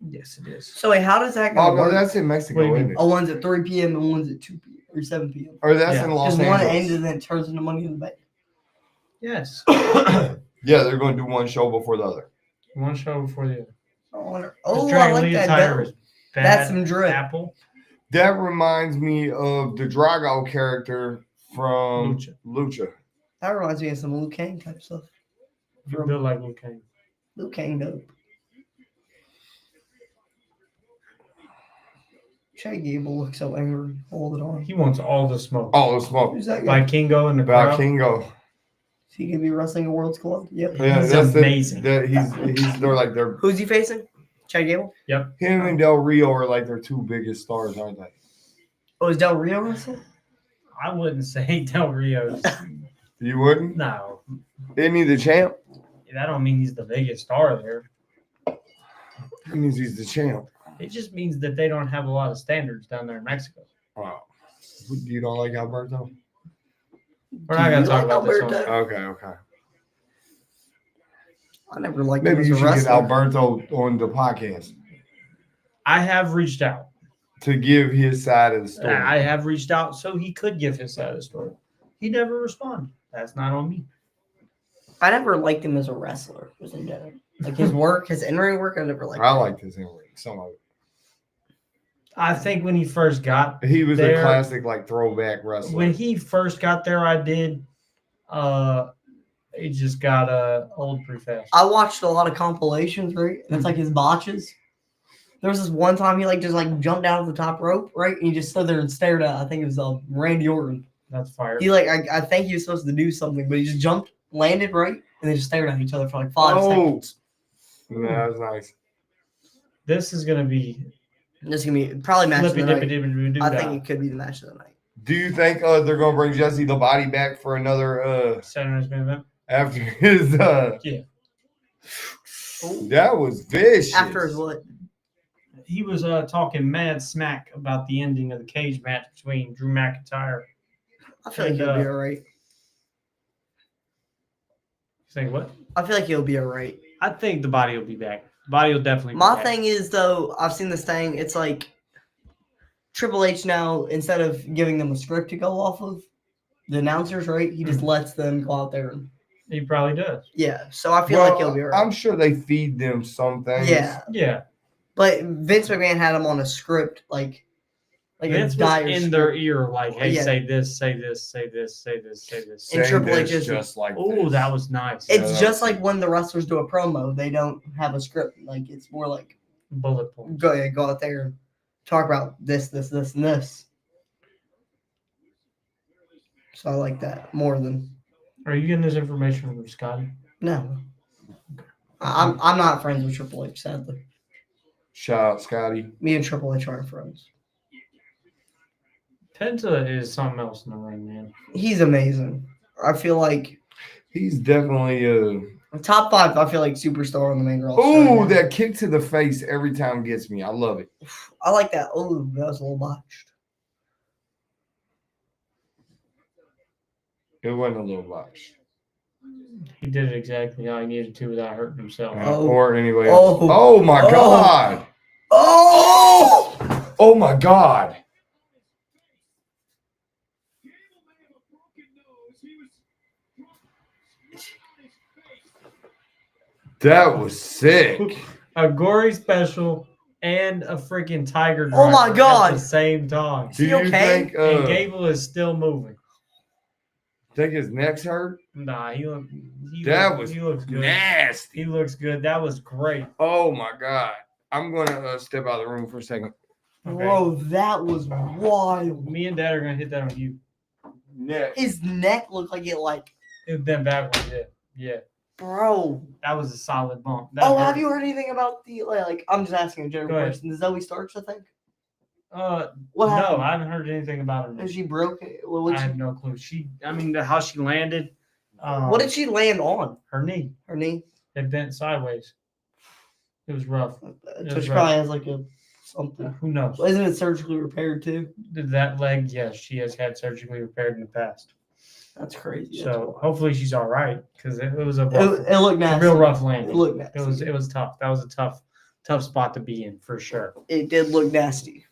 Yes, it is.
So wait, how does that go?
Oh no, that's in Mexico,
What do you
isn't
mean?
it?
Oh, one's at 3 p.m. and one's at 2 p.m. or 7 p.m.
Or that's
Yeah.
in Los
Because one ends
Angeles.
and then turns into Money in the Bank.
Yes.
Yeah, they're going to do one show before the other.
One show before the other.
I wonder.
This
Oh, I
Dragon
like
Lee
that.
attire is bad
That's some drip.
apple.
That reminds me of the Drago character from
Lucha.
Lucha.
That reminds me of some Liu Kang type stuff.
You build like Liu Kang.
Liu Kang dope. Chad Gable looks so angry all the time.
He wants all the smoke.
Oh, the smoke.
Who's that guy?
By Kingo in the crowd.
Kingo.
Is he gonna be wrestling a World's Club? Yep.
Yeah,
He's
that's
amazing.
They're
Who's he facing? Chad Gable?
him and Del Rio are like their two biggest stars, aren't they?
Oh, is Del Rio wrestling?
I wouldn't say Del Rio's.
You wouldn't?
No.
Isn't he the champ?
That don't mean he's the biggest star there.
That means he's the champ.
It just means that they don't have a lot of standards down there in Mexico.
Wow. You don't like Alberto?
We're not going to talk about this
Alberto?
one.
Okay.
I never liked him
Maybe
as
you
a
should get
wrestler.
Alberto on the podcast
I have reached out.
to give his side of the story.
I have reached out so he could give his side of the story. He never responded. That's not on me.
I never liked him as a wrestler. Just in general. Like his work, his in-ring work, I never liked.
I like this anyway. Some of
I think when he first got
it. He was a
There-
classic, like throwback wrestler.
when he first got there, I did. It just got old pretty fast.
I watched a lot of compilations, right? And it's like his botches. There was this one time he just jumped down off the top rope, right? And he just stood there and stared at. I think it was Randy Orton.
That's fire.
He I think he was supposed to do something, but he just jumped, landed right, and they just stared at each other for like 5 seconds.
Yeah, that was nice.
This is gonna be
This is gonna be probably match of
flippy
the
dippy
night.
dippy doo.
I think it could be the match of the night.
Do you think they're gonna bring Jesse the Body back for another
Saturday's main event.
after his
Yeah.
That was vicious.
After his what?
He was talking mad smack about the ending of the cage match between Drew McIntyre.
I feel like
And,
he'll be alright.
Saying what?
I feel like he'll be alright.
I think the body will be back. The body will definitely be
My
back.
thing is though, I've seen this thing. It's like Triple H now, instead of giving them a script to go off of, the announcers, right? He just lets them go out there and
He probably does.
yeah. So I feel like he'll be alright.
I'm sure they feed them some things.
Yeah,
Yeah.
but Vince McMahon had him on a script like
Vince
a
was
dire
in
script.
their ear like, hey,
Yeah.
say this, say this, say this, say this, say this.
And
Say
Triple H
this
is-
just like
Oh,
this.
that was nice.
It's
Yeah,
just like when the wrestlers do a promo, they don't have a script. Like it's more like
Bullet points.
go out there and talk about this, and this. So I like that more than
Are you getting this information from Scotty?
no. I'm not friends with Triple H, sadly.
Shout out Scotty.
Me and Triple H aren't friends.
Penta is something else in the ring, man.
He's amazing. I feel like
He's definitely
top 5. I feel like superstar on the main roster.
Oh,
right now.
that kick to the face every time gets me. I love it.
I like that. Oh, that was a little botched.
It wasn't a little much.
He did it exactly how he needed to without hurting himself.
Oh.
Or anyway.
Oh.
Oh my
Oh.
God.
Oh!
Oh my God. That was sick.
A gory special and a freaking tiger
Oh my
driver
God.
at the same time.
Is he
Do you
okay?
think
And Gable is still moving.
think his neck's hurt?
Nah, he looks good.
Nasty.
He looks good. That was great.
Oh my God. I'm gonna step out of the room for a second.
Okay.
Bro, that was wild.
Me and Dad are gonna hit that on you.
Next.
His neck looked like
It bent backwards. Yeah.
bro.
That was a solid bump. That
Oh,
hurt.
have you heard anything about the I'm just asking a general
Go ahead.
question. The Zoe Starks, I think. What
No,
happened?
I haven't heard anything about her.
Is she broke it?
I have no clue. How she landed.
What did she land on?
Her knee.
Her knee.
It bent sideways. It was rough.
So she probably has like a something.
Who knows?
Isn't it surgically repaired too?
That leg, yes, she has had surgically repaired in the past.
That's crazy.
So hopefully she's all right because it was a
it looked nasty.
real rough landing.
It looked nasty.
It was tough. That was a tough spot to be in for sure.
It did look nasty.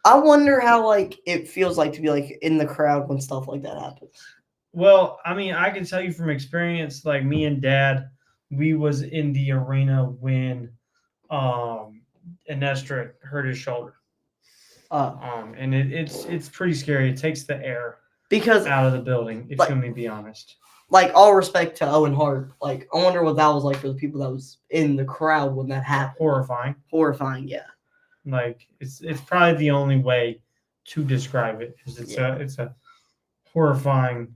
I wonder how it feels like to be in the crowd when stuff like that happens.
Well, I mean, I can tell you from experience, like me and Dad, we was in the arena when Inestra hurt his shoulder. And it's pretty scary. It takes the air
Because
out of the building, if you want me to be honest.
all respect to Owen Hart, I wonder what that was like for the people that was in the crowd when that happened. Horrifying, yeah.
Like it's probably the only way to describe it because it's a horrifying.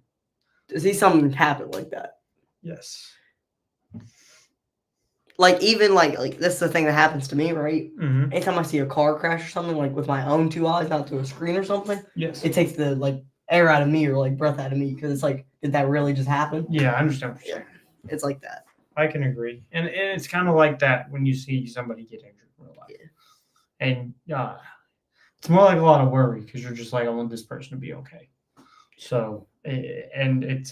To see something happen like that.
Yes.
Even this is the thing that happens to me, right?
Mm-hmm.
Anytime I see a car crash or something, with my own two eyes, not through a screen or something,
Yes.
it takes the air out of me or breath out of me because it's did that really just happen?
Yeah, I understand what you're saying.
It's like that.
I can agree, and it's kind of like that when you see somebody get injured in real life, and it's more like a lot of worry because you're just like, I want this person to be okay. So, and it's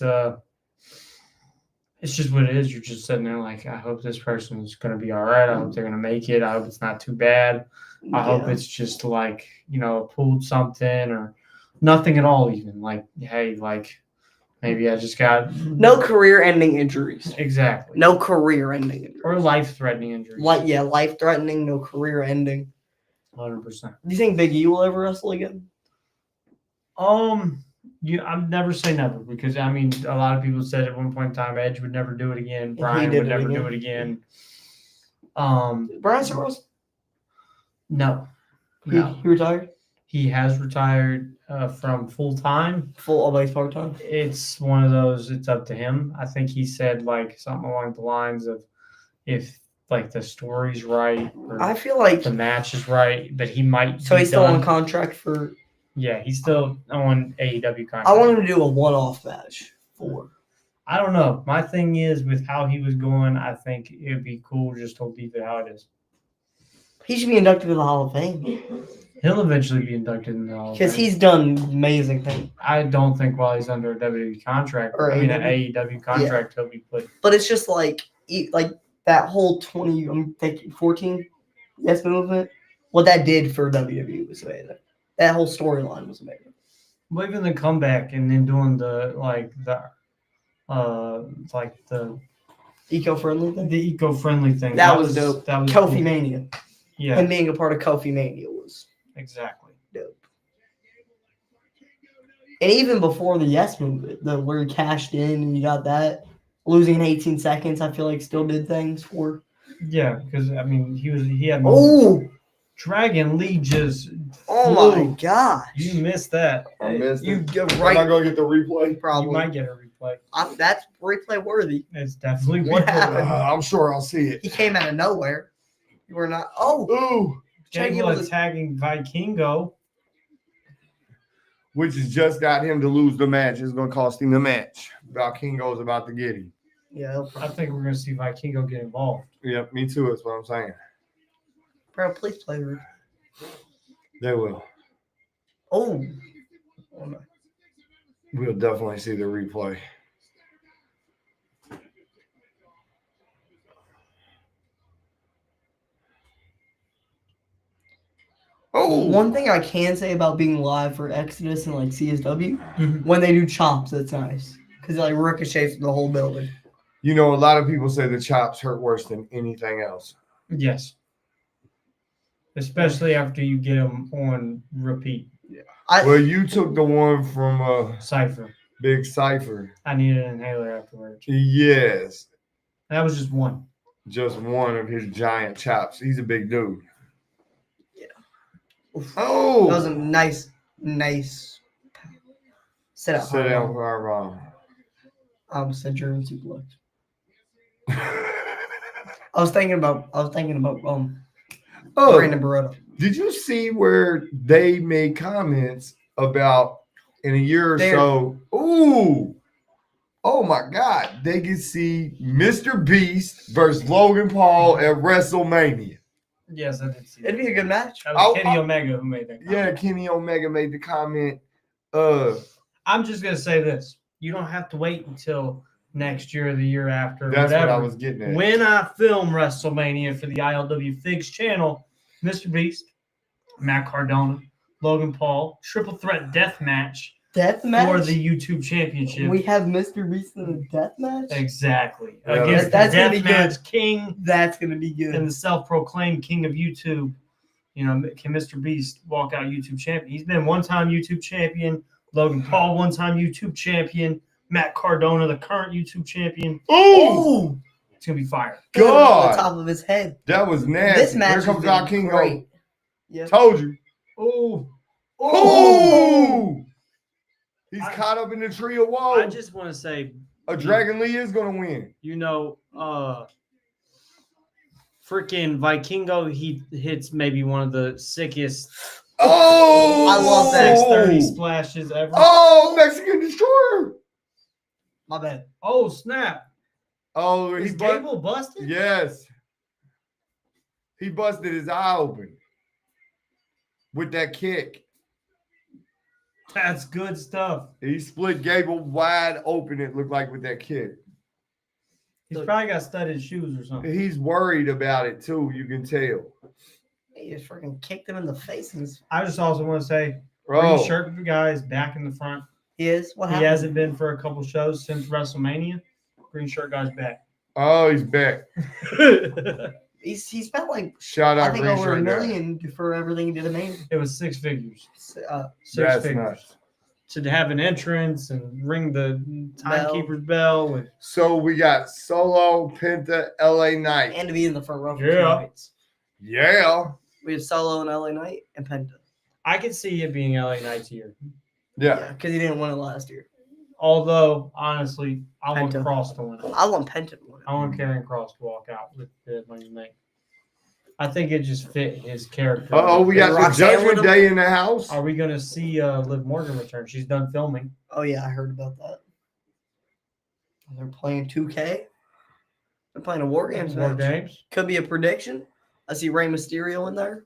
just what it is. You're just sitting there like, I hope this person is going to be all right. I hope they're going to make it. I hope it's not too bad. I hope it's just pulled something or nothing at all. Even hey, maybe I just got
no career-ending injuries.
Exactly.
No career-ending injuries.
Or life-threatening injuries.
Life-threatening, no career-ending.
100%.
Do you think Big E will ever wrestle again?
I'd never say never because a lot of people said at one point in time Edge would never do it again. Brian would never do it again.
Brian Soro's?
No.
He retired?
He has retired from full time.
Full part-time?
It's one of those, it's up to him. I think he said something along the lines of if the story's right or
I feel like
the match is right, but he might
So he's still on contract for
Yeah, he's still on AEW contract.
I want him to do a one-off match for.
I don't know. My thing is with how he was going, I think it would be cool just to leave it how it is.
He should be inducted to the Hall of Fame.
He'll eventually be inducted in the Hall of Fame.
Because he's done amazing things.
I don't think while he's under a WWE contract, an AEW contract, he'll be put.
But it's just that whole 14 Yes movement, what that did for WWE was amazing. That whole storyline was amazing.
Well, even the comeback and then doing the
eco-friendly thing.
The eco-friendly thing.
That was dope.
That was
Kofi
cool.
Mania.
Yeah.
And being a part of Kofi Mania was
exactly
dope. And even before the Yes movement, where he cashed in and you got that, losing in 18 seconds, I feel like still did things for.
Yeah, because he had.
Oh.
Dragon Lee just.
Oh my gosh!
You missed that.
I missed it.
You get
Am
right.
I gonna get the replay?
Probably.
You might get a replay.
That's replay worthy.
It's definitely
What happened?
I'm sure I'll see it.
He came out of nowhere. You were not. Oh,
Ooh,
Gable attacking Vikingo,
which has just got him to lose the match. It's gonna cost him the match. Vikingo's about to get him.
yeah.
I think we're gonna see Vikingo get involved.
Yep, me too. That's what I'm saying.
Bro, please play Rude.
They will.
Oh.
We'll definitely see the replay. Oh,
One thing I can say about being live for Exodus and CSW, when they do chops, that's nice because it ricochets through the whole building.
You know, a lot of people say the chops hurt worse than anything else.
Yes. Especially after you get them on repeat.
Yeah. Well, you took the one from
Cypher.
Big Cypher.
I needed an inhaler afterwards.
Yes.
That was just one.
Just one of his giant chops. He's a big dude.
Yeah. Oof.
Oh,
That was a nice sit out.
sit down for our wrong.
I almost said German suplex. I was thinking about Brandon Barreto.
Did you see where they made comments about in a year or so? Ooh, oh my God, they could see Mr. Beast versus Logan Paul at WrestleMania.
Yes, I did see that.
It'd be a good match.
That was Kenny Omega who made that comment.
Yeah, Kenny Omega made the comment.
I'm just gonna say this: you don't have to wait until next year or the year after.
That's
whatever.
what I was getting at.
When I film WrestleMania for the ILW Figs channel, Mr. Beast, Matt Cardona, Logan Paul, triple threat death match for the YouTube Championship.
We have Mr. Beast in a death match?
Exactly.
Yeah,
Against
that's
the
gonna be
Deathmatch King
That's going to be good.
and the self-proclaimed King of YouTube. You know, can Mr. Beast walk out YouTube champion? He's been one-time YouTube champion. Logan Paul, one-time YouTube champion. Matt Cardona, the current YouTube champion.
Oh,
It's going to be fire.
God.
On the top of his head.
that was nasty.
This match
Here comes our
is
King.
great. Yeah.
Told you.
Oh.
Oh, he's
I-
caught up in the tree of woe.
I just want to say,
A Dragon Lee is gonna win.
you know, freaking Vikingo, he hits maybe one of the sickest
Oh,
I love that.
630 splashes ever.
Oh, Mexican Destroyer.
My bad.
Oh, snap.
Oh,
Is
he
Gable busted?
Yes, he busted his eye open with that kick.
That's good stuff.
He split Gable wide open. It looked like with that kick.
He's probably got studded shoes or something.
He's worried about it too. You can tell.
He just freaking kicked him in the face. And
I just also want to say,
Bro,
green shirt guy is back in the front.
he is. What
He
happened?
hasn't been for a couple shows since WrestleMania. Green shirt guy's back.
oh, he's back.
He spent like
Shout out
I think
Green
over
Shirt
$1
guy.
million for everything he did. Amazing.
It was six figures. Six
That's
figures.
nuts.
To have an entrance and ring the timekeeper's bell. And
So we got Solo, Penta, LA Knight.
And to be in the front row for
Yeah.
2 nights.
Yeah.
We have Solo and LA Knight and Penta.
I could see it being LA Knight's year.
Yeah.
Because he didn't win it last year.
Although, honestly, I want
Penta.
Cross to win it.
I want Penta to win it.
I want Karrion Cross to walk out with the Money in the Bank. I think it just fit his character.
Oh, we got the
Roxanne with
Judgment
him?
Day in the house.
Are we going to see Liv Morgan return? She's done filming.
Oh, yeah, I heard about that. They're playing 2K. They're playing a War Games
More
match.
games.
Could be a prediction. I see Rey Mysterio in there.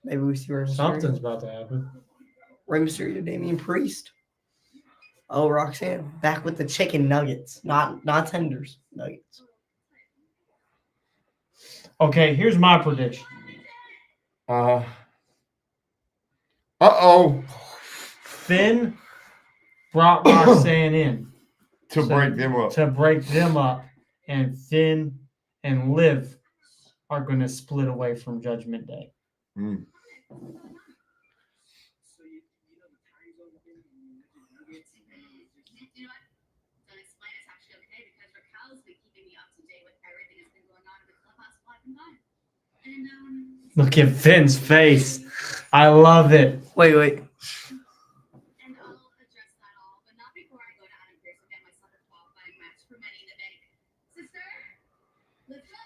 Maybe we see Rey Mysterio.
Something's about to happen.
Rey Mysterio, Damian Priest. Oh, Roxanne. Back with the chicken nuggets. Not tenders. Nuggets.
Okay, here's my prediction.
Uh-oh.
Finn brought Roxanne in
To break them up.
and Finn and Liv are going to split away from Judgment Day.
Mm.
Look at Finn's face. I love it.
Wait.
And I'll address that all, but not before I go to Adam Pearce and get my summer qualifying match for Money in the Bank. Sister, let's go.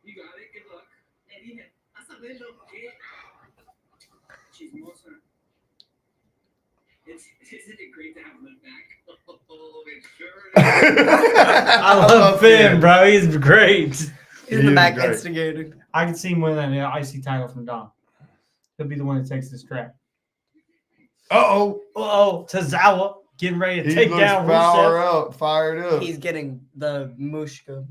You got it. Good luck. Eddie, haz a verlo. ¿Qué? Chismosa. Isn't it great to have Liv back? Oh, it sure is.
I love Finn, bro. He's great.
He's in the
is
back
great.
instigator.
I can see him win that IC title from Dom. He'll be the one that takes this crap.
Uh-oh.
Oh, Tozawa getting ready to
He
take
looks
down Rusev.
fired up.
He's getting the Moshka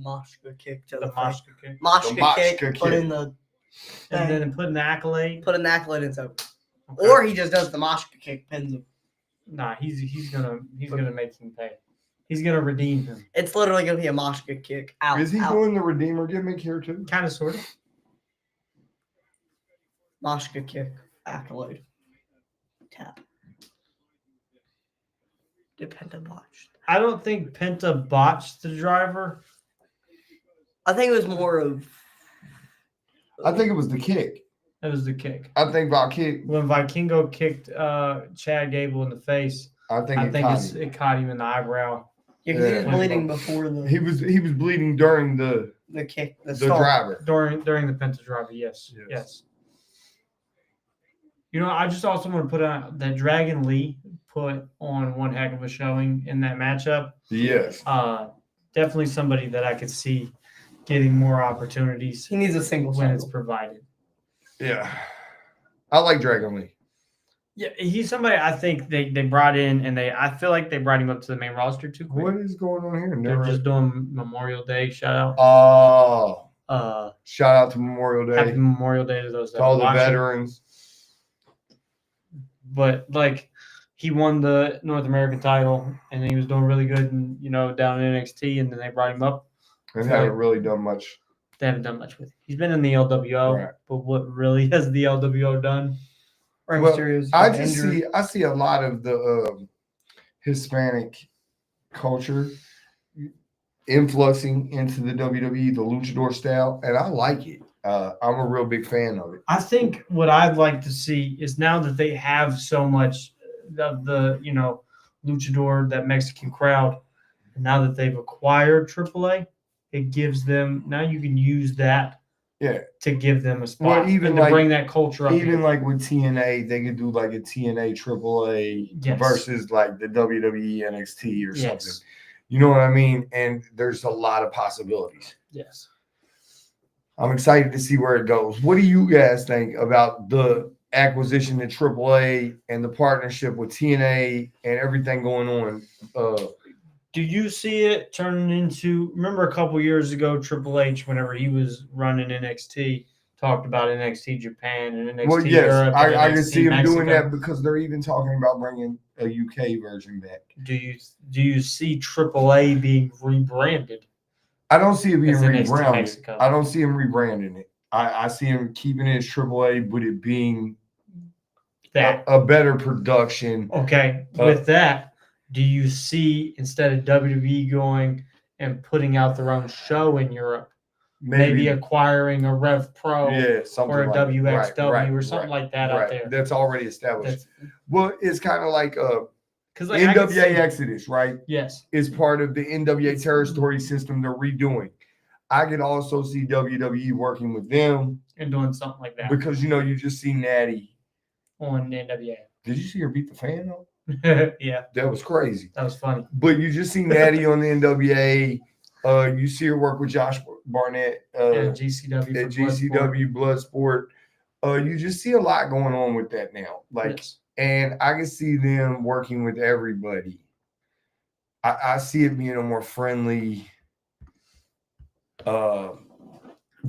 kick to
The
the face.
Moshka kick.
Moshka
The Moshka
kick.
kick.
Put in the
And then put an accolade.
put an accolade into it.
Okay.
Or he just does the Moshka kick, pins him.
Nah, he's gonna make him pay. He's gonna redeem him.
It's literally gonna be a Moshka kick. Out.
Is he
out.
doing the Redeemer gimmick here too?
Kind of, sort of.
Moshka kick. Accolade. Tap. Did Penta botch?
I don't think Penta botched the driver.
I think it was more of
I think it was the kick.
It was the kick.
I think Valkyrie.
When Vikingo kicked Chad Gable in the face,
I think
it caught him in the eyebrow.
Yeah, because he was
Yeah.
bleeding before
he was bleeding during the
kick, the
driver.
During the Penta driver, yes. You know, I just also want to put out that Dragon Lee put on one heck of a showing in that matchup.
Yes.
Definitely somebody that I could see getting more opportunities
He needs a single
when it's
title.
provided.
Yeah. I like Dragon Lee.
Yeah, he's somebody I think they brought in, and I feel like they brought him up to the main roster too quick.
What is going on here?
They're just doing Memorial Day shout out.
Oh. Shout out to Memorial Day.
Happy Memorial Day to those that
To all
are
the
watching.
veterans.
But like, he won the North American title, and he was doing really good, and down in NXT, and then they brought him up.
And haven't really done much.
They haven't done much with him. He's been in the LWO,
Right.
but what really has the LWO done?
Rey
Well,
Mysterio's
I see a lot of the Hispanic culture influxing into the WWE, the luchador style, and I like it. I'm a real big fan of it.
I think what I'd like to see is now that they have so much of the luchador, that Mexican crowd, and now that they've acquired AAA, it gives them, now you can use that to give them a spot,
Well, even
and to
like-
bring that culture up.
Even
here.
like with TNA, they could do like a TNA AAA
Yes.
versus like the WWE NXT or
Yes.
something. You know what I mean? And there's a lot of possibilities.
Yes.
I'm excited to see where it goes. What do you guys think about the acquisition of AAA and the partnership with TNA and everything going on?
Do you see it turning into? Remember a couple years ago, Triple H, whenever he was running NXT, talked about NXT Japan and NXT
Well, yes,
Europe. and
I can
NXT
see him doing
Mexico.
that because they're even talking about bringing a UK version back.
Do you see AAA being rebranded?
I don't see it being
As NXT
rebranded.
Mexico.
I don't see him rebranding it. I see him keeping it as AAA, but it being
That
a better production.
okay. With that, do you see, instead of WWE going and putting out their own show in Europe, maybe acquiring a Rev Pro
something
or a
like
WXW or something like that out there?
That's already established. Well, it's kind of like
Because like, I can
NWA
see-
Exodus, right?
Yes.
Is part of the NWA territory system they're redoing. I could also see WWE working with them
And doing something like that
because you just see Natty.
on NWA.
Did you see her beat the fan though?
Yeah,
That was crazy.
that was funny.
But you just see Natty on the NWA. You see her work with Josh Barnett
And GCW.
at
for
GCW Bloodsport. You just see a lot going on with that now.
Bloodsport.
Like,
Yes.
and I can see them working with everybody. I see it being a more friendly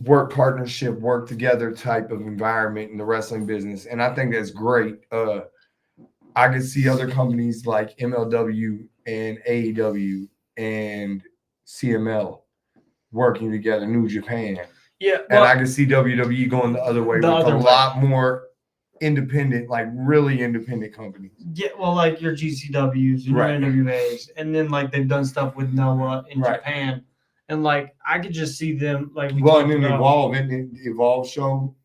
work partnership, work together type of environment in the wrestling business. And I think that's great. I could see other companies like MLW and AEW and CML working together, New Japan.
Yeah,
And
well,
I can see WWE going the other way with a lot more independent, like really independent companies.
yeah, well, like your GCWs and your
Right.
NWAs, and then like they've done stuff with Noah in
Right.
Japan, and like I could just see them like we
Well,
talked
and then
about.
Evolve, the Evolve show.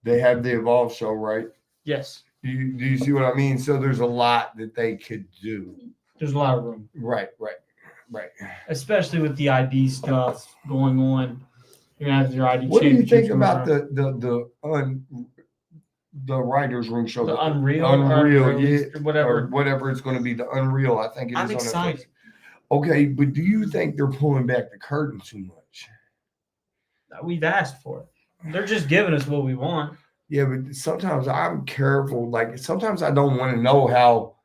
They have the Evolve show, right?
Yes,
Do you see what I mean? So there's a lot that they could do.
there's a lot of room,
Right.
especially with the ID stuff going on. You're gonna have your ID.
What do you think
championships
about
going
the Writers' Room show?
on. The Unreal,
Unreal,
or
yeah,
whatever.
or whatever it's going to be. The Unreal, I think it is.
I'm
on Netflix.
excited.
Okay, but do you think they're pulling back the curtain too much?
We've asked for it. They're just giving us what we want.
Yeah, but sometimes I'm careful. Like sometimes I don't want to know how.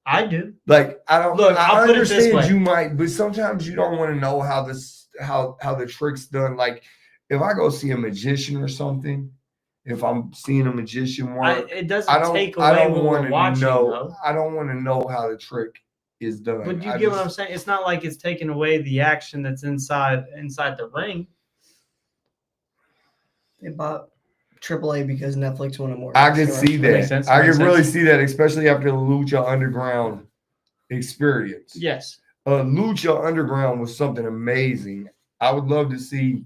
I do.
Like I don't.
Look,
I
I'll put it this
understand
way.
you might, but sometimes you don't want to know how the trick's done. Like if I go see a magician or something, if I'm seeing a magician work,
It doesn't
I don't.
take
I
away
don't
what
want
we're
to
watching,
know.
though.
I don't want to know how the trick is done.
But you
I
get what I'm saying? It's not like it's taking away the action that's inside the ring.
They bought AAA because Netflix wanted more.
I can see
That makes
that.
sense.
I
Makes
can really
sense.
see that, especially after the Lucha Underground experience.
Yes.
Lucha Underground was something amazing. I would love to see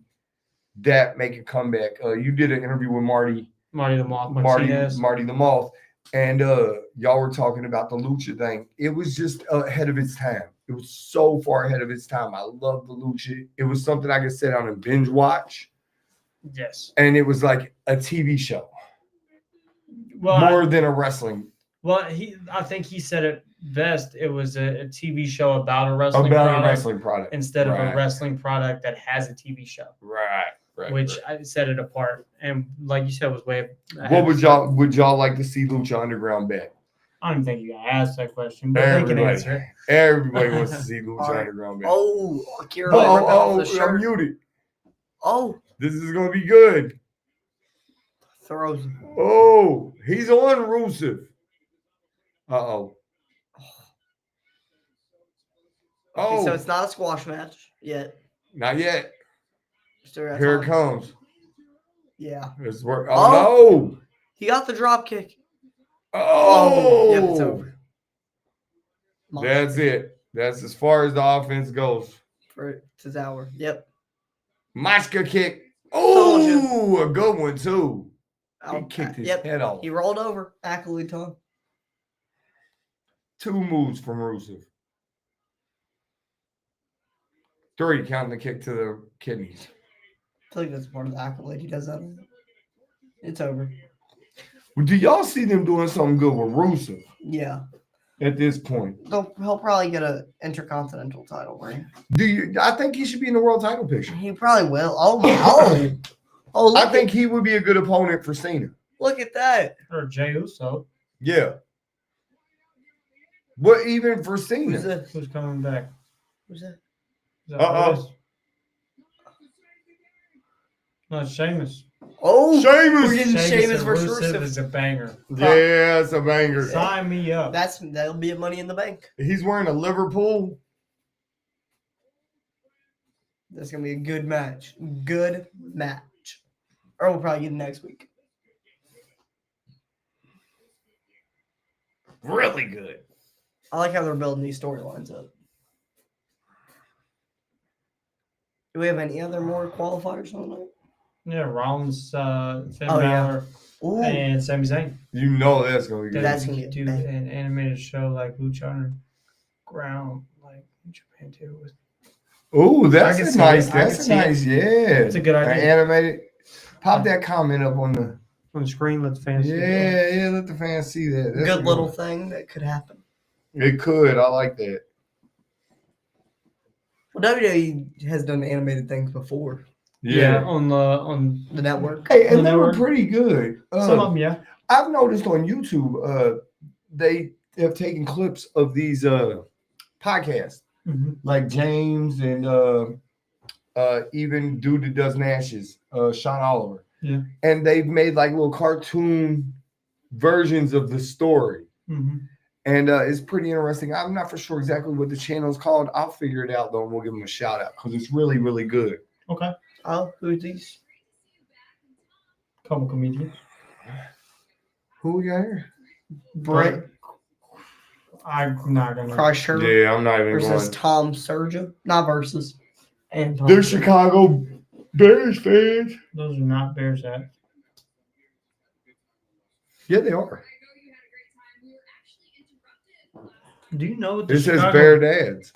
that make a comeback. You did an interview with Marty
the Moth Martinez.
Marty the Moth, and y'all were talking about the lucha thing. It was just ahead of its time. It was so far ahead of its time. I love the lucha. It was something I could sit down and binge watch.
Yes.
And it was like a TV show.
Well,
More than a wrestling.
Well, I think he said it best. It was a TV show about a wrestling product instead of a wrestling product that has a TV show.
Right.
Which I set it apart, and like you said, was way.
What would y'all like to see Lucha Underground back?
I don't even think you gotta ask that question, but they can answer it.
Everybody wants to see Lucha Underground back.
Oh, Akira.
I'm muted.
Oh,
this is gonna be good.
Throws.
Oh, he's on Rusev. Oh.
Okay, so it's not a squash match yet.
Not yet.
Here
it comes.
Yeah.
It's work. Oh, no.
He got the drop kick.
Oh.
Yep, it's over.
That's it. That's as far as the offense goes.
For Tozawa. Yep.
Mashka kick. Oh, a good one, too. He kicked his head off.
He rolled over. Accolade time.
2 moves from Rusev. 3, counting the kick to the kidneys.
I feel like that's part of the accolade. He does that. It's over.
Well, do y'all see them doing something good with Rusev?
Yeah.
At this point,
he'll probably get an intercontinental title ring.
I think he should be in the world title picture.
He probably will. Oh my! Oh,
I think he would be a good opponent for Cena.
Look at that.
Or Jey Uso.
Yeah. But even for Cena,
who's coming back?
Who's that?
No, it's Sheamus.
Oh,
Sheamus.
We're getting Sheamus versus
Rusev
Rusev.
is a banger.
Yeah, it's a banger.
Sign me up.
That'll be a Money in the Bank.
He's wearing a Liverpool.
That's gonna be a good match. Good match. Or we'll probably get it next week.
Really good.
I like how they're building these storylines up. Do we have any other more qualifiers on that?
Yeah, Rollins, Finn Balor, and Sami Zayn.
You know that's gonna be good.
That's gonna
do an animated show like Lucha Underground, like Japan too.
Oh, that's a nice.
Yeah.
It's
a good idea.
Animated. Pop that comment up on the
screen. Let the fans.
Yeah. Let the fans see that. That's
good little thing that could happen.
It could. I like that.
Well, WWE has done animated things before.
Yeah, on the
network.
Hey, and they were pretty good.
Some of them, yeah.
I've noticed on YouTube, they have taken clips of these podcasts, like James and even dude that does Nash's, Sean Oliver.
Yeah.
And they've made like little cartoon versions of the story. And it's pretty interesting. I'm not for sure exactly what the channel is called. I'll figure it out, though, and we'll give them a shout out because it's really, really good.
Okay.
Oh, who's these?
Couple comedians.
Who we got here?
Brett.
I'm not gonna.
Crusher.
Yeah, I'm not even
versus
going.
Tom Surgeon. Not versus. And Tom
They're
Surgeon.
Chicago Bears fans.
Those are not Bears hats.
Yeah, they are.
Do you know what
It says Bear Dads.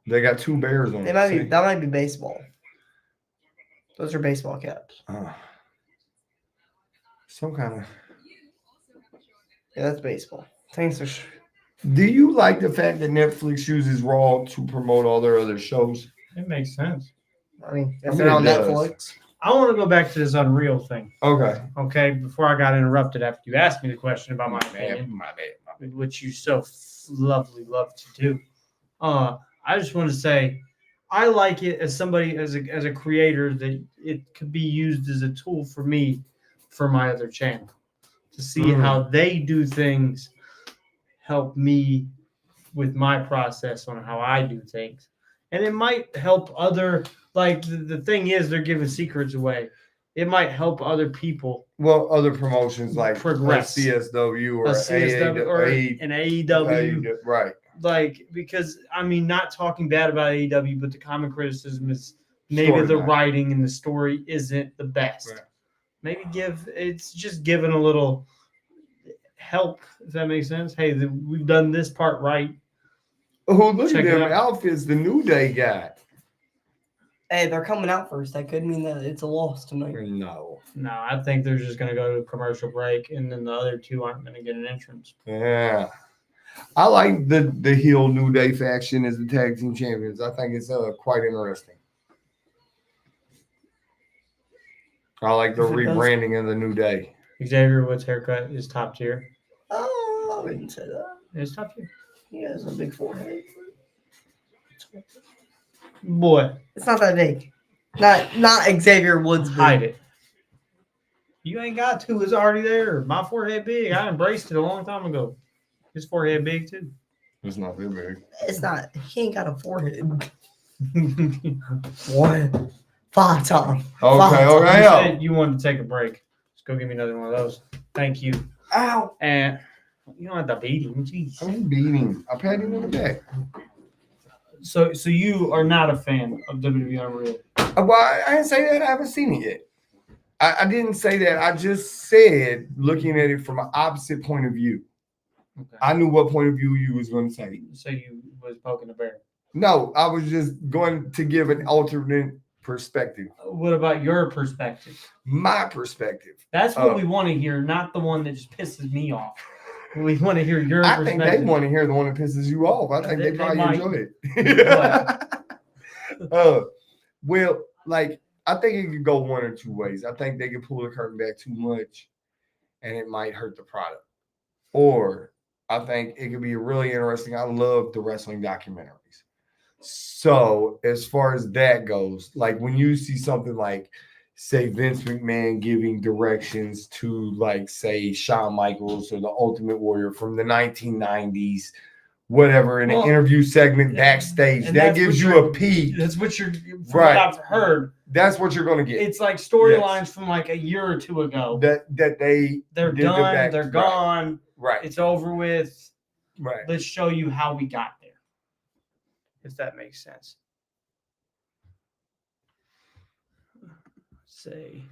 They got 2 bears on
That might be baseball. Those are baseball caps.
Some kind of.
Yeah, that's baseball. Thanks for.
Do you like the fact that Netflix uses Raw to promote all their other shows?
It makes sense.
I mean, if they're on Netflix.
I want to go back to this Unreal thing.
Okay.
Okay, before I got interrupted after you asked me the question about my opinion, which you so lovely love to do. I just want to say, I like it as somebody, as a creator, that it could be used as a tool for me, for my other channel, to see how they do things, help me with my process on how I do things. And it might help other, like the thing is they're giving secrets away. It might help other people.
Well, other promotions like
progress.
CSW or
CSW or an AEW.
Right.
Like, because, I mean, not talking bad about AEW, but the common criticism is maybe the
Storyline.
writing and the story isn't the best.
Right.
Maybe it's just giving a little help, if that makes sense. Hey, we've done this part right.
Oh, look
Check
at
it
them
out.
outfits the New Day got.
Hey, they're coming out first. That could mean that it's a loss tonight.
No.
No, I think they're just going to go to a commercial break, and then the other two aren't going to get an entrance.
Yeah. I like the heel New Day faction as the tag team champions. I think it's quite interesting. I like the
If it does-
rebranding of the New Day.
Xavier Woods' haircut is top tier.
Oh, I wouldn't say that.
It's top tier.
He has a big forehead.
Boy,
It's not that big. Not Xavier Woods big.
hide it. You ain't got to. It's already there. My forehead big. I embraced it a long time ago. His forehead big too.
It's not that big.
It's not. He ain't got a forehead. 1, 5 times.
Okay,
You
okay.
said you wanted to take a break. Let's go give me another one of those. Thank you.
Ow.
And you don't have to beat him. Jeez.
I ain't beating. I pat him on the back.
So you are not a fan of WWE Unreal.
Well, I didn't say that. I haven't seen it yet. I didn't say that. I just said, looking at it from an opposite point of view.
Okay.
I knew what point of view you was going to say.
So you was poking the bear.
No, I was just going to give an alternate perspective.
What about your perspective?
My perspective.
That's what
Oh.
we want to hear, not the one that just pisses me off. We want to hear your
I think
perspective.
they want to hear the one that pisses you off. I think
They
they probably
might.
enjoy it. Well, like, I think it could go one or two ways. I think they could pull the curtain back too much and it might hurt the product. Or I think it could be really interesting. I love the wrestling documentaries. So as far as that goes, like when you see something like, say, Vince McMahon giving directions to, like, say, Shawn Michaels or the Ultimate Warrior from the 1990s, whatever, in an
Well,
interview segment backstage,
and
that
that's
gives
what
you a
you're-
peek.
That's what you're, from
Right.
what I've heard,
That's what you're going to get.
it's like storylines from like a year or two ago.
That they
They're
did the
done.
back-
They're
right.
gone.
Right.
It's over with.
Right.
Let's show you how we got there. If that makes sense. Let's see.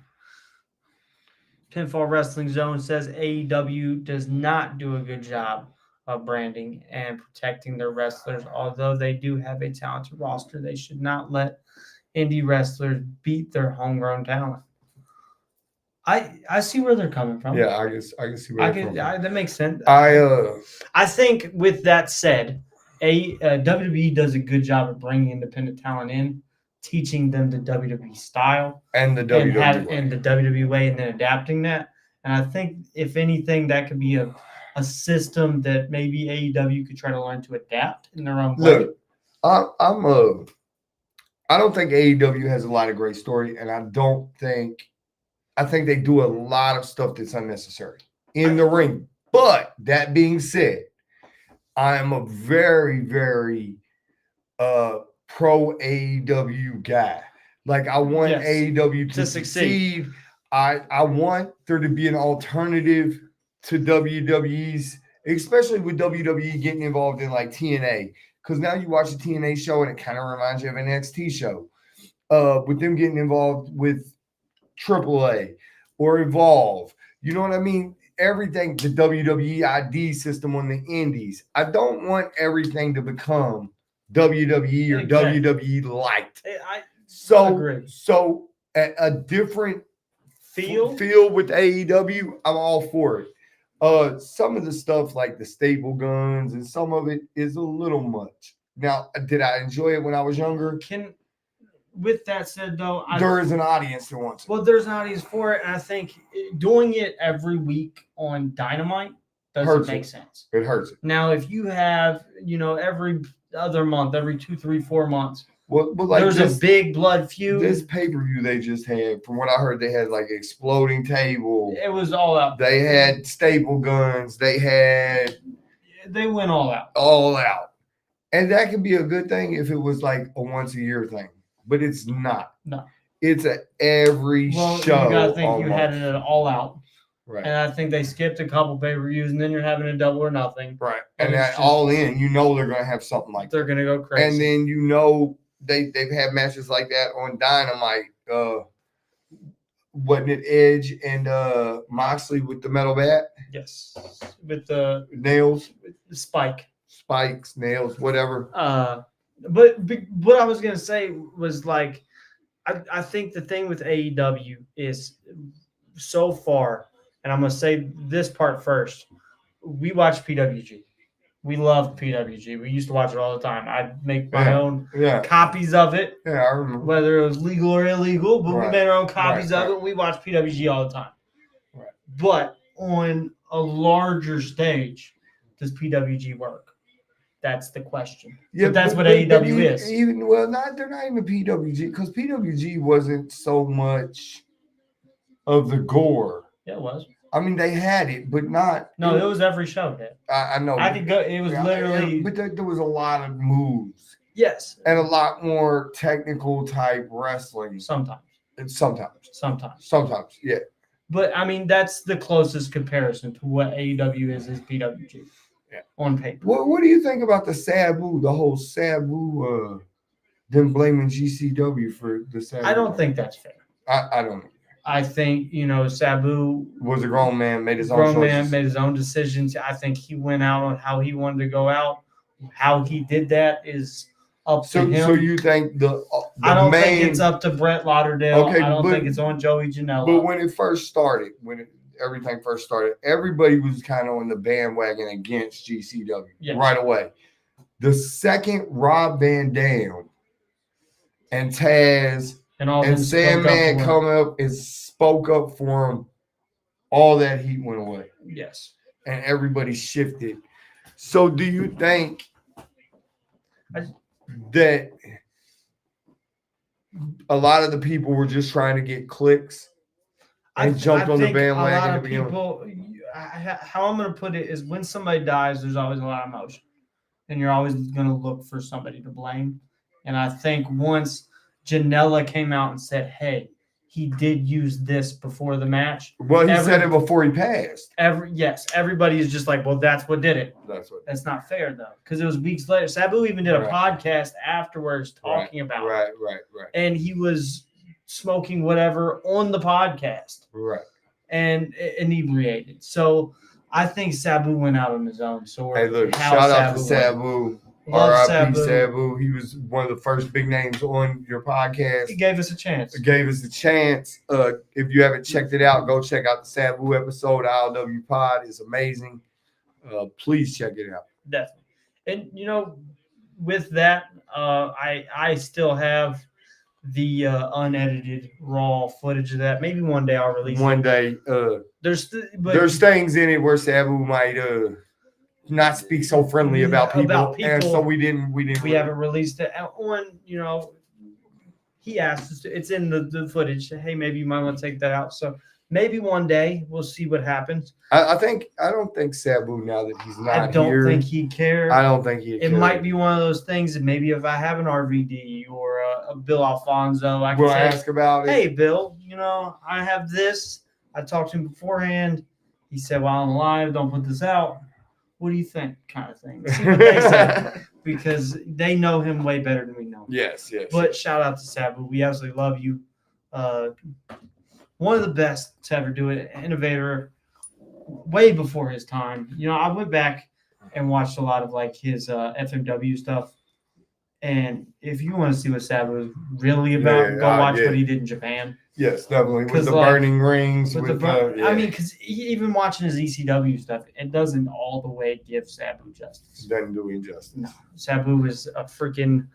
Pinfall Wrestling Zone says AEW does not do a good job of branding and protecting their wrestlers. Although they do have a talented roster, they should not let indie wrestlers beat their homegrown talent. I see where they're coming from.
Yeah, I can see where they're from.
That makes sense.
I
think with that said, WWE does a good job of bringing independent talent in, teaching them the WWE style
and the WWE.
and the WWE way, and then adapting that. And I think if anything, that could be a system that maybe AEW could try to learn to adapt in their own way.
Look, I don't think AEW has a lot of great story, and I think they do a lot of stuff that's unnecessary in the ring. But that being said, I am a very, very pro AEW guy. Like, I want
Yes,
AEW to
to
succeed. I want there to be an alternative to WWE's, especially with WWE getting involved in like TNA. Because now you watch a TNA show and it kind of reminds you of an NXT show. With them getting involved with AAA or Evolve. You know what I mean? Everything, the WWE ID system on the indies. I don't want everything to become WWE or
Exactly.
WWE light.
I
So,
agree.
so a different
feel
with AEW, I'm all for it. Some of the stuff like the staple guns and some of it is a little much. Now, did I enjoy it when I was younger?
With that said, though,
There is an audience that wants it.
well, there's an audience for it, and I think doing it every week on Dynamite doesn't
Hurts
make
it.
sense.
It hurts it.
Now, if you have, every other month, every 2, 3, 4 months,
Well, but like
there's a big blood feud.
This pay-per-view they just had, from what I heard, they had like exploding table.
It was all out.
They had staple guns. They
went all out.
all out. And that could be a good thing if it was like a once-a-year thing. But it's not.
No.
It's a every
Well,
show.
you got to think you
almost.
had it at all out.
Right.
And I think they skipped a couple pay-per-views, and then you're having a double or nothing.
Right.
And
And
it's
that
just-
all in, they're going to have something like that.
They're going to go crazy.
And then they've had matches like that on Dynamite. Wasn't it Edge and Moxley with the metal bat?
Yes, with the
Nails,
spike.
spikes, nails, whatever.
But what I was gonna say was like, I think the thing with AEW is so far, and I'm gonna say this part first. We watch PWG. We love PWG. We used to watch it all the time. I'd make my own copies of it,
Yeah, I remember.
whether it was legal or illegal, but we
Right.
made our own copies
Right,
of it. We watch PWG all the time.
Right.
But on a larger stage, does PWG work? That's the question.
Yeah,
but that's what AEW is.
They're not even PWG because PWG wasn't so much of the gore.
Yeah, it was.
I mean, they had it, but not.
No, it was every show. Dad.
I know.
I could go. It was literally.
But there was a lot of moves.
Yes.
And a lot more technical type wrestling.
Sometimes.
Sometimes, yeah.
But I mean, that's the closest comparison to what AEW is PWG.
Yeah.
On paper.
What do you think about the Sabu? The whole Sabu, them blaming GCW for the Sabu?
I don't think that's fair.
I don't know.
I think, Sabu
was a grown man, made his own choices.
Made his own decisions. I think he went out on how he wanted to go out. How he did that is up to him.
So you think the
I don't think it's up to Brett Lauderdale.
Okay,
I don't think it's on Joey Janela.
But when it first started, everything first started, everybody was kind of on the bandwagon against GCW right away. The second Rob Van Dam and Taz and Sandman come up and spoke up for him, all that heat went away.
Yes.
And everybody shifted. So do you think that a lot of the people were just trying to get clicks and jumped on the bandwagon?
A lot of people, how I'm going to put it is when somebody dies, there's always a lot of emotion. And you're always going to look for somebody to blame. And I think once Janela came out and said, hey, he did use this before the match.
Well, he said it before he passed.
Everybody is just like, well, that's what did it. That's not fair, though, because it was weeks later. Sabu even did a podcast afterwards talking about it.
Right.
And he was smoking whatever on the podcast.
Right.
And inebriated. So I think Sabu went out on his own. So
hey, look, shout out to Sabu. R.I.P. Sabu. He was one of the first big names on your podcast.
He gave us a chance.
If you haven't checked it out, go check out the Sabu episode. ILW Pod is amazing. Please check it out.
Definitely. And, with that, I still have the unedited raw footage of that. Maybe one day I'll release
One day.
There's
things in it where Sabu might not speak so friendly about people, and so we haven't
released it on. He asked us to, it's in the footage. Hey, maybe you might want to take that out. So maybe one day we'll see what happens.
I don't think Sabu, now that he's not here,
I don't think he'd care.
I don't think he'd care.
It might be one of those things that maybe if I have an RVD or a Bill Alfonso, I can
ask about it.
Hey, Bill, I have this. I talked to him beforehand. He said, while I'm live, don't put this out. What do you think? Kind of thing. See what they say, because they know him way better than we know him.
Yes.
But shout out to Sabu. We absolutely love you. One of the best to ever do it. Innovator, way before his time. I went back and watched a lot of like his FMW stuff. And if you want to see what Sabu is really about, go watch what he did in Japan.
Yes, definitely. With the burning rings.
Because even watching his ECW stuff, it doesn't all the way give Sabu justice.
It doesn't do him justice.
No, Sabu is a freaking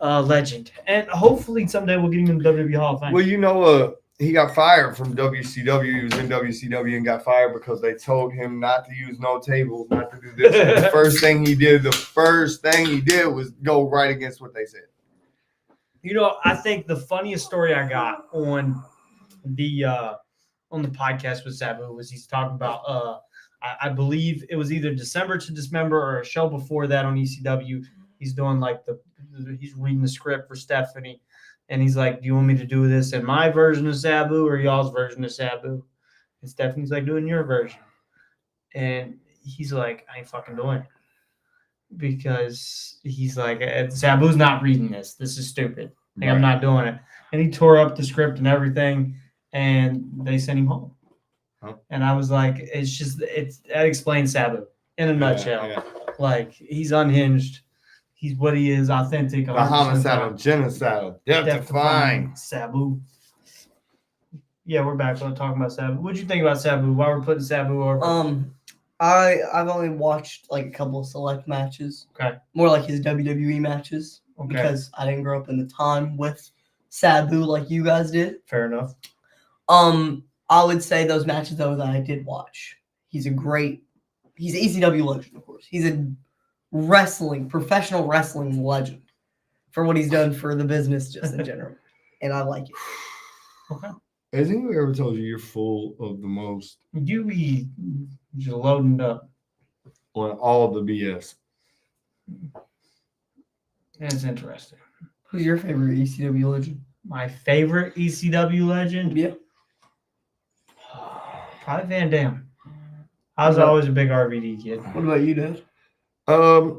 legend. And hopefully someday we'll get him in the WWE Hall of Fame.
Well, he got fired from WCW. He was in WCW and got fired because they told him not to use no tables, not to do this. And the first thing he did was go right against what they said.
I think the funniest story I got on the podcast with Sabu was he's talking about I believe it was either December to Dismember or a show before that on ECW. He's doing he's reading the script for Stephanie, and he's like, "Do you want me to do this in my version of Sabu or y'all's version of Sabu?" And Stephanie's like, "Doing your version," and he's like, "I ain't fucking doing it." because he's like, Sabu's not reading this. This is stupid. Like, I'm
Right.
not doing it. And he tore up the script and everything, and they sent him home.
Huh.
And I was like, that explains Sabu in a nutshell.
Yeah.
Like, he's unhinged. He's what he is, authentic.
The
100%
homicidal, genocidal, death-defying.
Sabu. Yeah, we're back on talking about Sabu. What'd you think about Sabu? Why we're putting Sabu over?
I've only watched like a couple of select matches.
Okay.
More like his WWE matches
Okay.
because I didn't grow up in the time with Sabu like you guys did.
Fair enough.
I would say those matches though that I did watch. He's an ECW legend, of course. He's a professional wrestling legend for what he's done for the business just in general. And I like it.
Okay.
Has anyone ever told you you're full of the most
You be just loading up.
on all the BS?
It's interesting.
Who's your favorite ECW legend?
My favorite ECW legend?
Yeah.
Probably Van Dam. I was
What about-
always a big RVD kid.
What about you, Dad?
I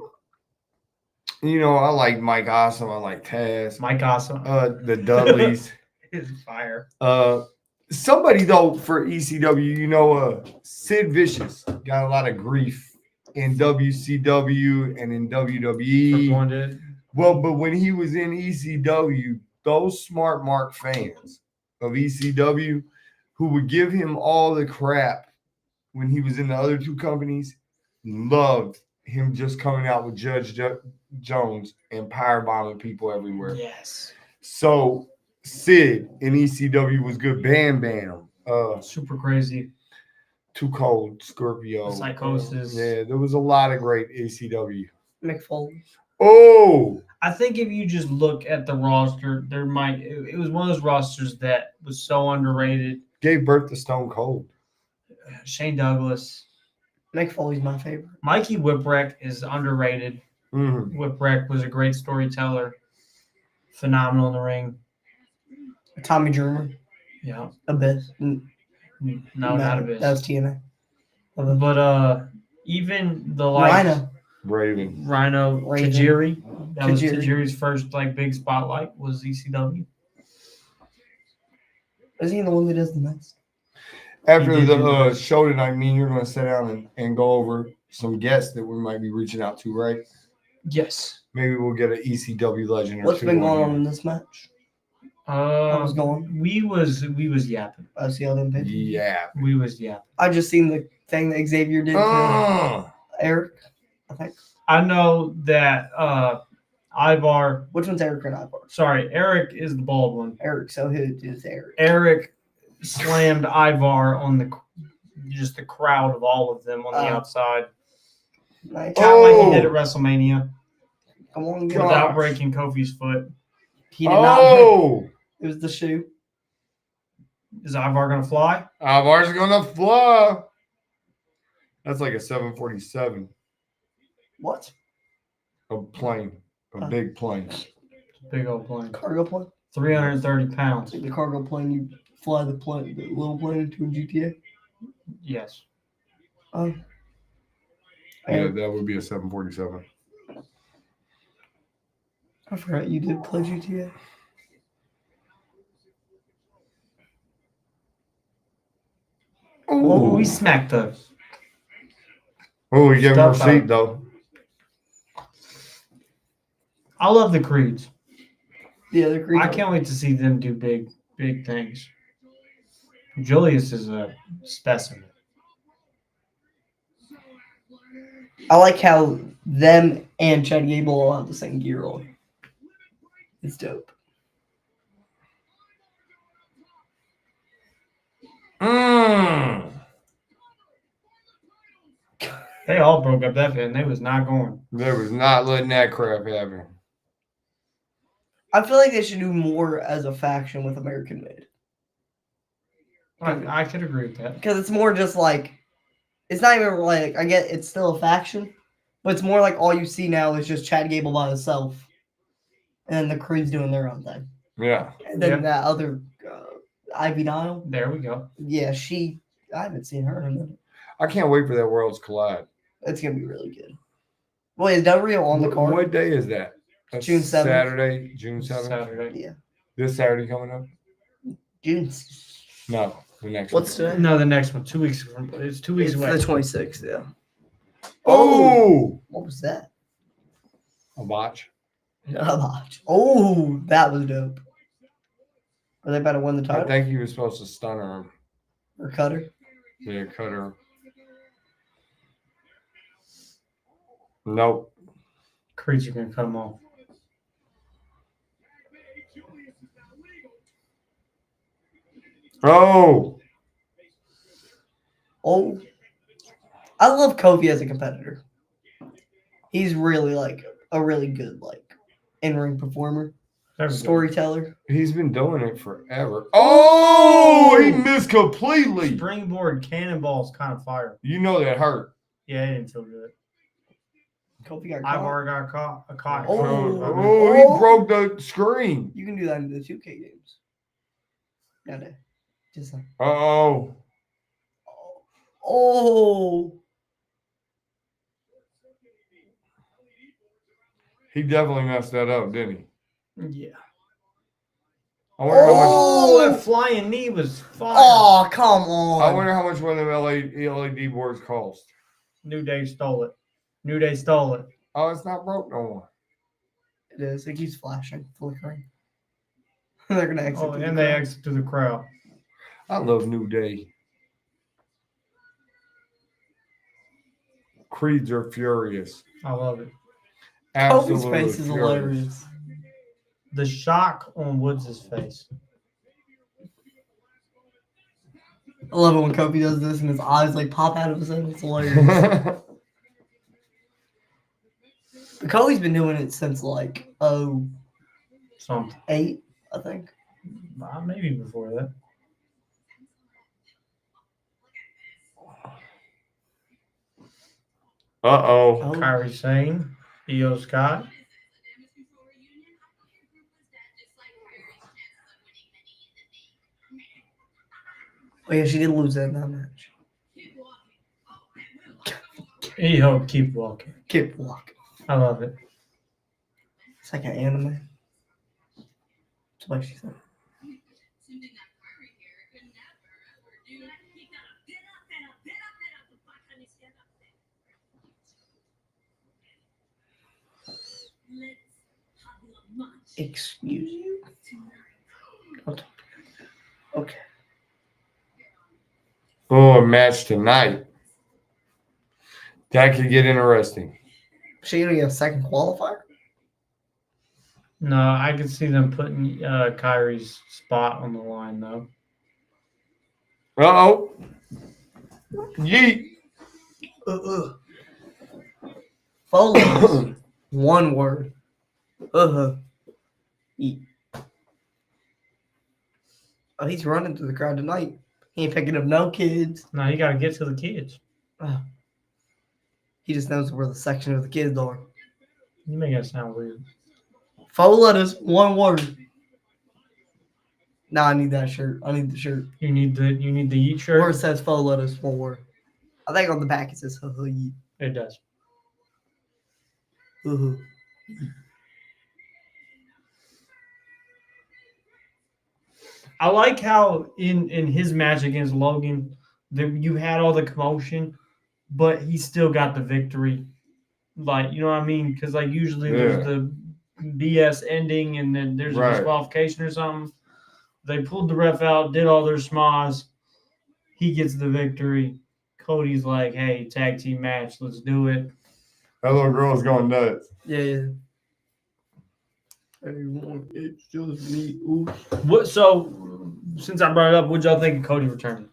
like Mike Awesome. I like Taz.
Mike Awesome.
The Dudleys.
Is fire.
Somebody though for ECW, Sid Vicious got a lot of grief in WCW and in WWE.
One did.
Well, but when he was in ECW, those smart mark fans of ECW who would give him all the crap when he was in the other two companies loved him just coming out with Judge Jones and powerbombing people everywhere.
Yes.
So Sid in ECW was good. Bam Bam.
Super crazy.
Too Cold, Scorpio.
Psychosis.
Yeah, there was a lot of great ECW.
Mick Foley.
Oh,
I think if you just look at the roster, it was one of those rosters that was so underrated.
gave birth to Stone Cold.
Shane Douglas.
Mick Foley's my favorite.
Mikey Whipwreck is underrated.
Mm-hmm.
Whipwreck was a great storyteller. Phenomenal in the ring.
Tommy Dreamer.
Yeah.
Abyss.
No, not a bit.
That was TNA.
But even the
Rhino.
Raven.
Raven.
Tajiri. That was
Tajiri.
Tajiri's first big spotlight was ECW.
Is he the one that does the most?
After
He did do
the
that.
show tonight, me and you're going to sit down and go over some guests that we might be reaching out to, right?
Yes.
Maybe we'll get an ECW legend or
What's
two.
been going on in this match? How was going?
We was yapping.
I see how them pay.
Yeah.
We was yapping.
I just seen the thing that Xavier did to Eric. I think.
I know that Ivar.
Which one's Eric and Ivar?
Sorry, Eric is the bald one.
Eric. So who is Eric?
Eric slammed Ivar on the crowd of all of them on the outside.
Nice.
Kind of like he did at WrestleMania
Come on,
God.
without breaking Kofi's foot.
He did not.
Oh,
It was the shoe.
Is Ivar gonna fly?
Ivar's going to fly. That's like a 747,
What?
a plane, a big plane.
Big old plane.
Cargo plane?
330 pounds.
Like the cargo plane, you fly the little plane into a GTA?
Yes.
Oh.
Yeah, that would be a 747.
I forgot you did play GTA.
Well, we smacked the.
Oh, we gave him a
Stuff
receipt,
out.
though.
I love the Creeds.
Yeah, the Creed.
I can't wait to see them do big things. Julius is a specimen.
I like how them and Chad Gable all have the same gear on. It's dope.
They all broke up that bit and they was not going.
They was not letting that crap happen.
I feel like they should do more as a faction with American Made.
I could agree with that.
Because it's more just like, it's not even like, I get it's still a faction, but it's more like all you see now is just Chad Gable by himself. And the Creed's doing their own thing.
Yeah.
And then
Yeah.
that other Ivy Nile,
There we go.
yeah, I haven't seen her in a minute.
I can't wait for that Worlds Collide.
It's going to be really good. Well, is Del Rio on the card?
What day is that? That's
June 7th.
Saturday, June 7th.
Saturday.
Yeah.
This Saturday coming up?
June.
No, the next
What's
one.
today?
No, the next one. 2 weeks from. It's 2 weeks
It's
away.
the 26th. Yeah.
Oh!
What was that?
A botch.
Oh, that was dope. Are they about to win the
I
title
think he was supposed to stun her.
or Cutter?
Yeah, cut her. Nope.
Creature can cut him off.
Oh!
Oh, I love Kofi as a competitor. He's really like a really good like in-ring performer, storyteller.
He's been doing it forever. Oh! He missed completely.
Springboard cannonball is kind of fire.
You know that hurt.
Yeah, it didn't feel good.
Kofi got
I've
caught.
already got caught. A caught.
Oh, he broke the screen.
You can do that in the 2K games. Nowadays. Just like,
Uh-oh.
oh,
He definitely messed that up, didn't he?
Yeah.
I wonder how much.
Oh, that flying knee was fire.
oh, come
I
on.
wonder how much one of them LED boards cost.
New Day stole it. New Day stole it.
Oh, it's not broke no more.
It is. It keeps flashing, flickering. They're gonna exit.
Oh,
through the
and they
crowd.
exit to the crowd.
I love New Day. Creeds are furious.
I love it.
Kofi's
Absolutely
face is
furious.
hilarious.
The shock on Woods' face.
I love it when Kofi does this and his eyes like pop out of his head. It's hilarious. But Kofi's been doing it since like
Something.
08, I think.
Maybe before that.
Uh-oh.
Oh,
Kyrie Sane. Io Scott.
oh yeah, she did lose that in that match.
Io, keep walking.
Keep walking.
I love it.
It's like an anime. That's what she said. Excuse you? Okay.
Oh, a match tonight. That could get interesting.
She gonna get a second qualifier?
No, I could see them putting Kyrie's spot on the line, though.
Uh-oh. Yeet.
Follows. One word. Eat. Oh, he's running through the crowd tonight. He ain't picking up no kids.
No, you got to get to the kids.
He just knows where the section of the kids are.
You make that sound weird.
4 letters, one word. Nah, I need that shirt. I need the shirt.
You need the Yeet
Where
shirt.
it says 4 letters, one word. I think on the back it says yeet.
It does. I like how in his match against Logan, you had all the commotion, but he still got the victory. Like, you know what I mean? Because like usually there's the BS ending and then there's a disqualification or something. They pulled the ref out, did all their smas. He gets the victory. Cody's like, "Hey, tag team match, let's do it."
That little girl's going nuts.
Yeah. Everyone, it's just me. Ooh.
What? So, since I brought it up, what y'all think of Cody returning?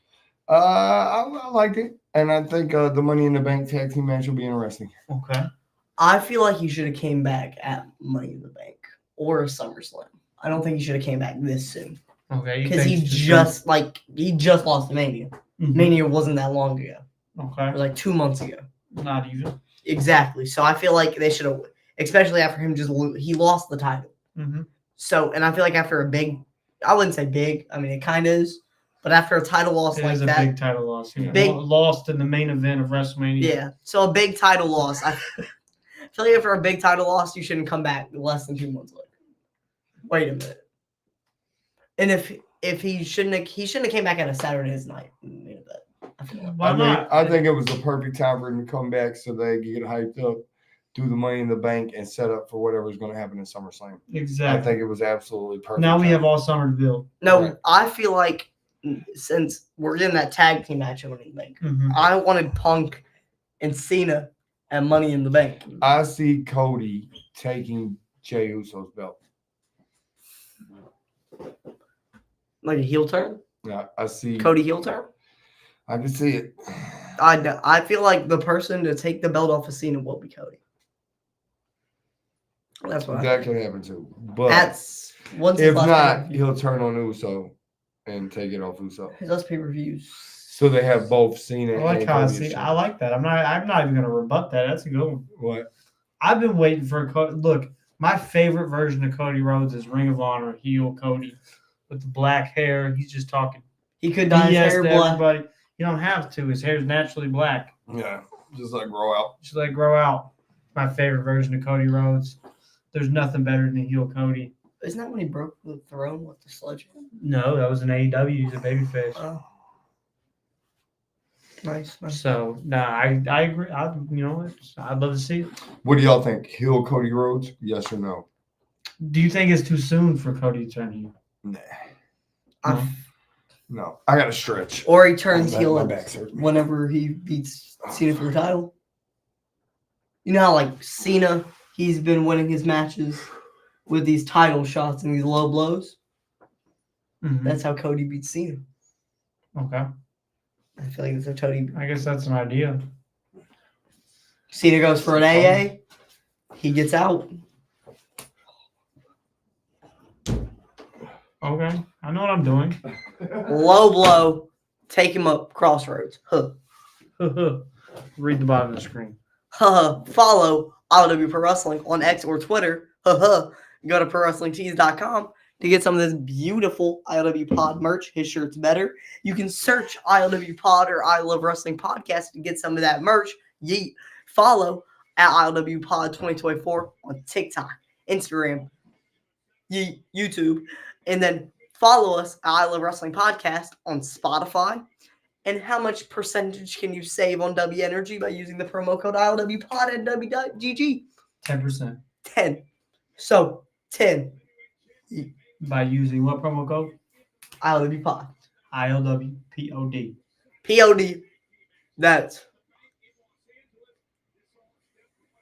I liked it. And I think the Money in the Bank tag team match will be interesting.
Okay.
I feel like he should have came back at Money in the Bank or a SummerSlam. I don't think he should have came back this soon.
Okay.
Because he just lost to Mania.
Mhm.
Mania wasn't that long ago. It
Okay.
was like 2 months ago.
Not even.
Exactly. So I feel like they should have, especially after him he lost the title.
Mm-hmm.
So, and I feel like after a big, I wouldn't say big, I mean, it kind of is, but after a title loss
It
like
is a
that,
big title loss. He
Big-
lost in the main event of WrestleMania.
yeah. So a big title loss, I feel like after a big title loss, you shouldn't come back less than 2 months later. Wait a minute. And if he shouldn't have came back at a Saturday's night main event. I feel like.
Why not?
I think it was the perfect time for him to come back so they could get hyped up, do the Money in the Bank, and set up for whatever's going to happen in SummerSlam.
Exactly.
I think it was absolutely perfect.
Now we
time.
have all summer to build.
No,
Right.
I feel like since we're getting that tag team match at Money in the Bank,
Mhm.
I wanted Punk and Cena and Money in the Bank.
I see Cody taking Jey Uso's belt.
Like a heel turn?
Yeah, I see.
Cody heel turn?
I can see it.
I feel like the person to take the belt off of Cena will be Cody. That's what I
That
think.
could happen too. But
That's once his
if
last
not,
pay-per-view.
he'll turn on Uso and take it off Uso.
He does pay-per-views.
So they have both Cena
I like
and
how I
Cody.
see.
as
I like that. I'm not even gonna rebut that. That's a good one.
What?
I've been waiting for look. My favorite version of Cody Rhodes is Ring of Honor heel Cody with the black hair. He's just talking
He could dye his
BS
hair
to
black.
everybody. You don't have to. His hair's naturally black.
Yeah, just like grow out.
Just let it grow out. My favorite version of Cody Rhodes. There's nothing better than heel Cody.
Isn't that when he broke the throne with the sledgehammer?
No, that was an AEW. He's a babyface.
Oh. Nice.
So I agree. I'd love to see it.
What do y'all think? Heel Cody Rhodes? Yes or no?
Do you think it's too soon for Cody to turn heel?
Nah.
I-
No. I got to stretch.
Or he turns
My
heel
back hurts me.
whenever he beats Cena for the title. You know how like Cena, he's been winning his matches with these title shots and these low blows.
Mhm.
That's how Cody beats Cena.
Okay.
I feel like that's how Cody.
I guess that's an idea.
Cena goes for an AA. He gets out.
Okay. I know what I'm doing.
Low blow. Take him up crossroads. Huh.
Read the bottom of the screen.
Follow ILW Pro Wrestling on X or Twitter. Go to ProWrestlingTees.com to get some of this beautiful ILW Pod merch. His shirt's better. You can search ILW Pod or I Love Wrestling Podcast to get some of that merch. Yeet. Follow at ILW Pod 2024 on TikTok, Instagram, Yeet, YouTube, and then follow us at I Love Wrestling Podcast on Spotify. And how much percentage can you save on W Energy by using the promo code ILWPod at W.GG?
10%.
10. So, 10.
By using what promo code?
ILWPod.
ILWPOD.
POD. That's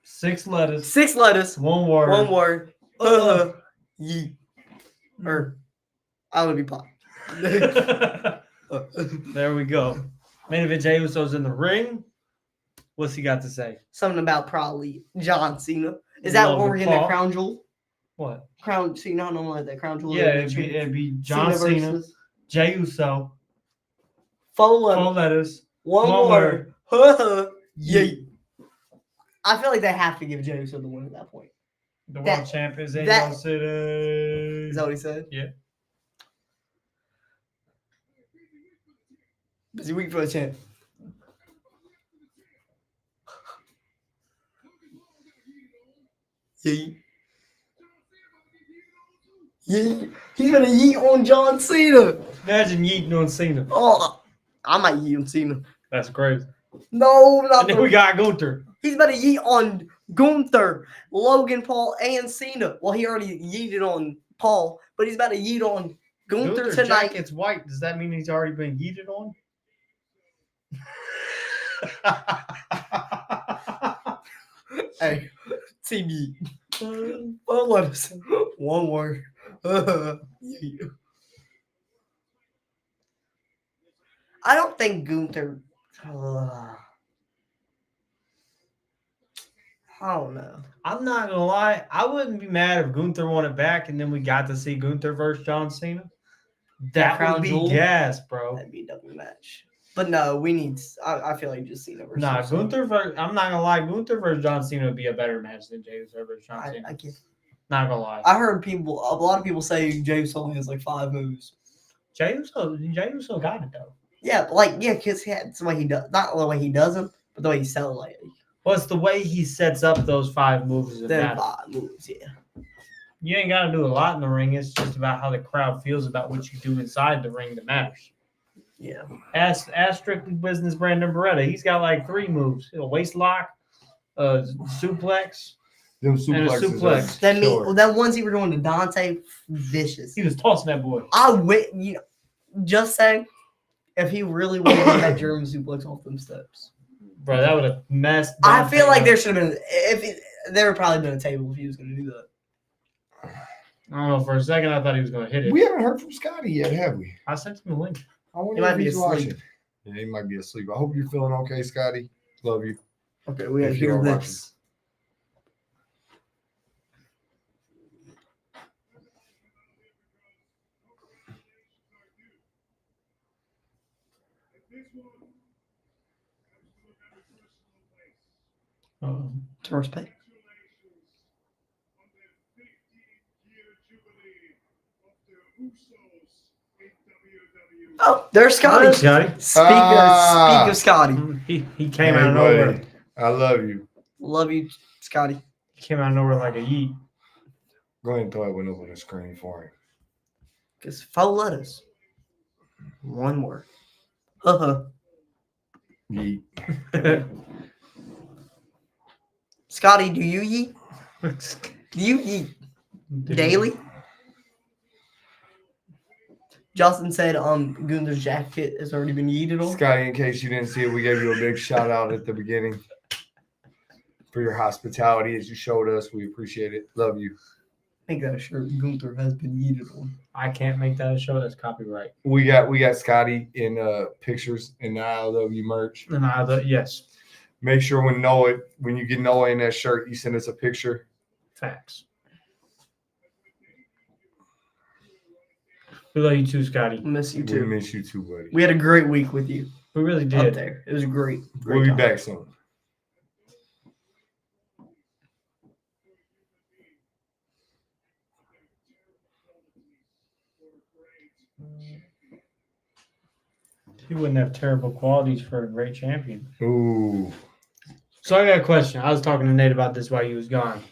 6 letters.
6 letters.
One word.
One word. Yeet. Or ILWPod.
There we go. Main event Jey Uso's in the ring. What's he got to say?
Something about probably John Cena. Is that
Love
where
the
we're getting that
Paul.
crown jewel?
What?
Crown Cena, I don't know like that crown jewel.
Yeah, it'd be John Cena,
versus
Jey Uso,
4 letters.
4 letters.
One
One
word. Yeet. I feel like they have to give Jey Uso the win at that point.
The
That-
world champ is in
that-
your city.
Is that what he said?
Yeah.
Busy week for the champ. Yeet. Yeet. He's gonna yeet on John Cena.
Imagine yeeting on Cena.
Oh, I might yeet on Cena.
That's crazy.
No, not
And then we got Gunther.
He's about to yeet on Gunther, Logan Paul, and Cena. Well, he already yeeted on Paul, but he's about to yeet on Gunther
Gunther
tonight.
jacket's white. Does that mean he's already been yeeted on?
Hey, team yeet. Oh, let us. One word. Yeet. I don't think Gunther. I don't know.
I'm not gonna lie. I wouldn't be mad if Gunther won it back, and then we got to see Gunther versus John Cena. That
Crown
would be
jewel?
gas, bro.
That'd be a double match. But no, we need. I feel like just Cena versus.
Nah,
Cena.
Gunther versus. I'm not gonna lie. Gunther versus John Cena would be a better match than Jey Uso versus John Cena.
I get.
Not gonna lie.
I heard a lot of people say Jey Uso only has like 5 moves.
Jey Uso got it though.
Yeah, but like, yeah, because that's the way he does. Not the way he does them, but the way he sells it.
Well, it's the way he sets up those 5 moves that
Then
matter.
5 moves, yeah.
You ain't got to do a lot in the ring. It's just about how the crowd feels about what you do inside the ring that matters.
Yeah.
Ask Strictly Business Brandon Beretta. He's got like 3 moves: a waist lock, a suplex,
Them
and a
suplexes.
suplex.
That ones he were doing to Dante, vicious.
He was tossing that boy.
Just saying, if he really would have done that German suplex off them steps.
Bro, that would have messed.
I
Dante
feel like
up.
there should have been, there would probably been a table if he was going to do that.
I don't know. For a second, I thought he was going to hit it.
We haven't heard from Scotty yet, have we?
I sent him a link.
I wonder
He might
if
be
he's
asleep.
watching. Yeah, he might be asleep. I hope you're feeling okay, Scotty. Love you.
Okay, we gotta
If you
hear
are
this. To respect. Oh, there's Scotty.
Scotty.
Speak of Scotty.
He came
Hey,
out of nowhere.
buddy. I love you.
Love you, Scotty.
He came out of nowhere like a yeet.
Go ahead and throw it one up on the screen for him.
Because 4 letters. 1 word. Uh-huh.
Yeet.
Scotty, do you yeet? Do you yeet daily? Justin said Gunther's jacket has already been yeeted on.
Scotty, in case you didn't see it, we gave you a big shout out at the beginning for your hospitality as you showed us. We appreciate it. Love you.
I think that shirt Gunther has been yeeted on.
I can't make that a show. That's copyright.
We got Scotty in pictures in the ILW merch.
And yes,
Make sure when you get Noah in that shirt, you send us a picture.
facts. We love you too, Scotty.
Miss you
We
too.
miss you too, buddy.
We had a great week with you
We really
up
did.
there. It was great.
We'll be
time.
back soon.
He wouldn't have terrible qualities for a great champion.
Ooh.
So I got a question. I was talking to Nate about this while he was gone.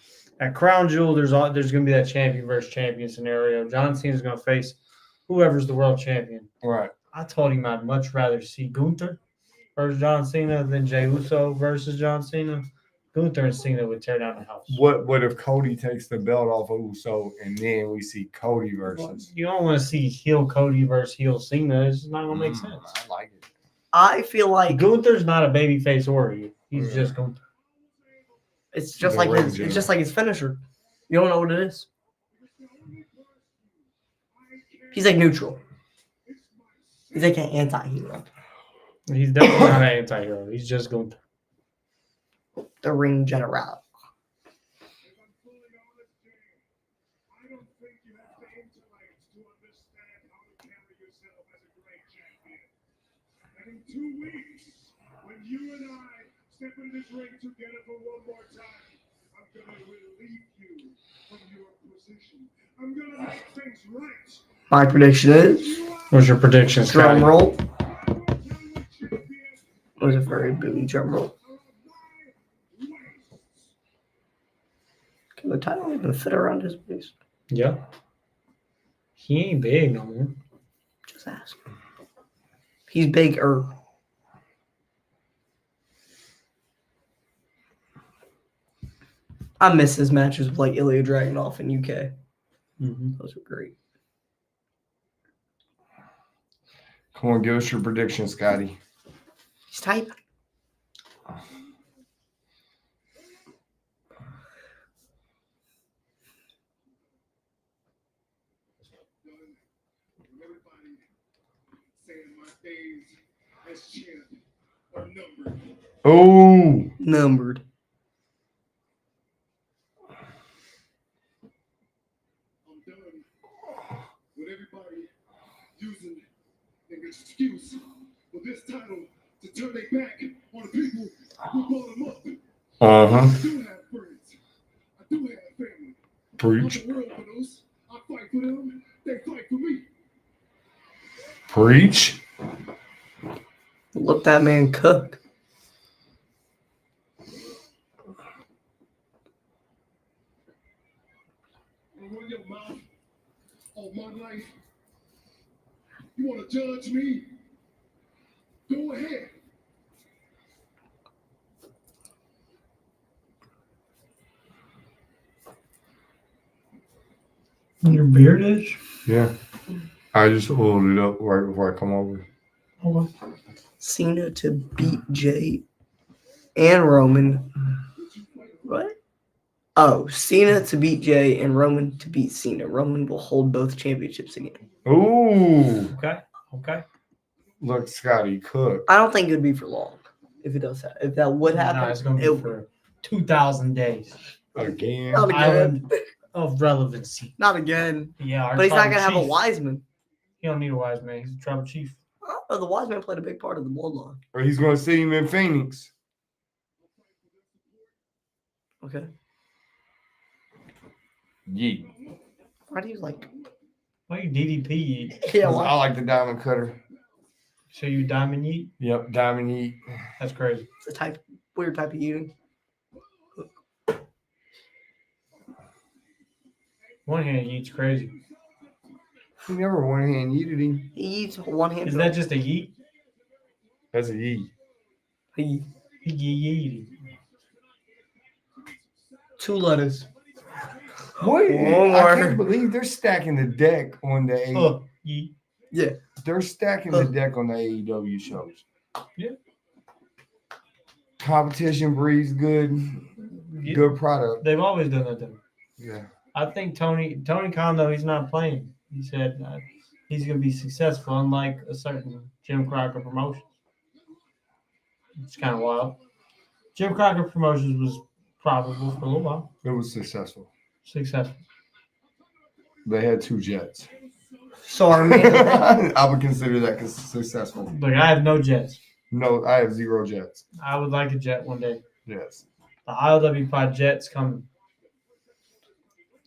At Crown Jewel, there's going to be that champion versus champion scenario. John Cena's going to face whoever's the world champion.
Right.
I told him I'd much rather see Gunther versus John Cena than Jey Uso versus John Cena. Gunther and Cena would tear down the house.
What if Cody takes the belt off of Uso and then we see Cody versus?
You don't want to see heel Cody versus heel Cena. It's not going to make sense.
I like it.
I feel like
Gunther's not a babyface warrior. He's
Yeah.
just Gunther.
it's just
The
like
ring
his.
general.
It's just like his finisher. You don't know what it is. He's like neutral. He's like an anti-hero.
He's definitely not an anti-hero. He's just Gunther.
The ring general.
In 2 weeks, when you and I step in this ring together for one more time, I'm gonna relieve you from your position. I'm gonna make things right.
My prediction is
What's your prediction,
drum
Scotty?
roll.
Champion
It was a very booty drum roll.
of my waist.
Can the title even fit around his waist?
Yeah. He ain't big no more.
Just ask. He's bigger. I miss his matches with like Ilya Dragunov in UK.
Mm-hmm.
Those were great.
Come on, give us your prediction, Scotty.
He's typing.
Everybody saying my days as champ are numbered.
Oh,
Numbered.
I'm done with everybody using an excuse for this title to turn their back on the people who brought them up. I do have friends. I do have family.
preach,
I'm the world for those. I fight for them. They fight for me.
preach.
Look that man cook.
and run your mouth on my life? You want to judge me? Go ahead.
Your beard is?
Yeah. I just oiled it up right before I come over.
Okay.
Cena to beat Jay and Roman. What? Oh, Cena to beat Jay and Roman to beat Cena. Roman will hold both championships again.
Ooh.
Okay.
Look, Scotty Cook.
I don't think it would be for long if it does happen. If that would happen,
No, it's going to
it
be for 2,000 days.
Again.
Not again.
Island of relevancy.
Not again.
Yeah, our
But he's not
tribal
gonna have a
chief.
Wiseman.
He don't need a wise man. He's a tribal chief.
Oh, the Wiseman played a big part of the bloodline.
Or he's going to see him in Phoenix.
Okay.
Yeet.
Why do you like?
Why you DDP?
Yeah.
I
Why?
like the diamond cutter.
So you diamond yeet?
Yep, diamond yeet.
That's crazy.
It's a weird type of eating.
One hand yeet's crazy.
He never one hand yeeted him.
He eats one hand.
Is that just a yeet?
That's a yeet.
He
He yeeted.
2 letters.
What?
One
I
more.
can't believe they're stacking the deck on the
Yeet.
Yeah.
They're stacking the deck on the AEW shows.
Yeah.
Competition breeds good.
Yeah.
Good product.
They've always done that though.
Yeah.
I think Tony Khan, though, he's not playing. He said he's going to be successful, unlike a certain Jim Crocker Promotions. It's kind of wild. Jim Crocker Promotions was probable for a little while.
It was successful.
Successful.
They had 2 jets.
Sorry, man.
I would consider that successful.
Look, I have no jets.
No, I have 0 jets.
I would like a jet one day.
Yes.
The ILW Pod jet's coming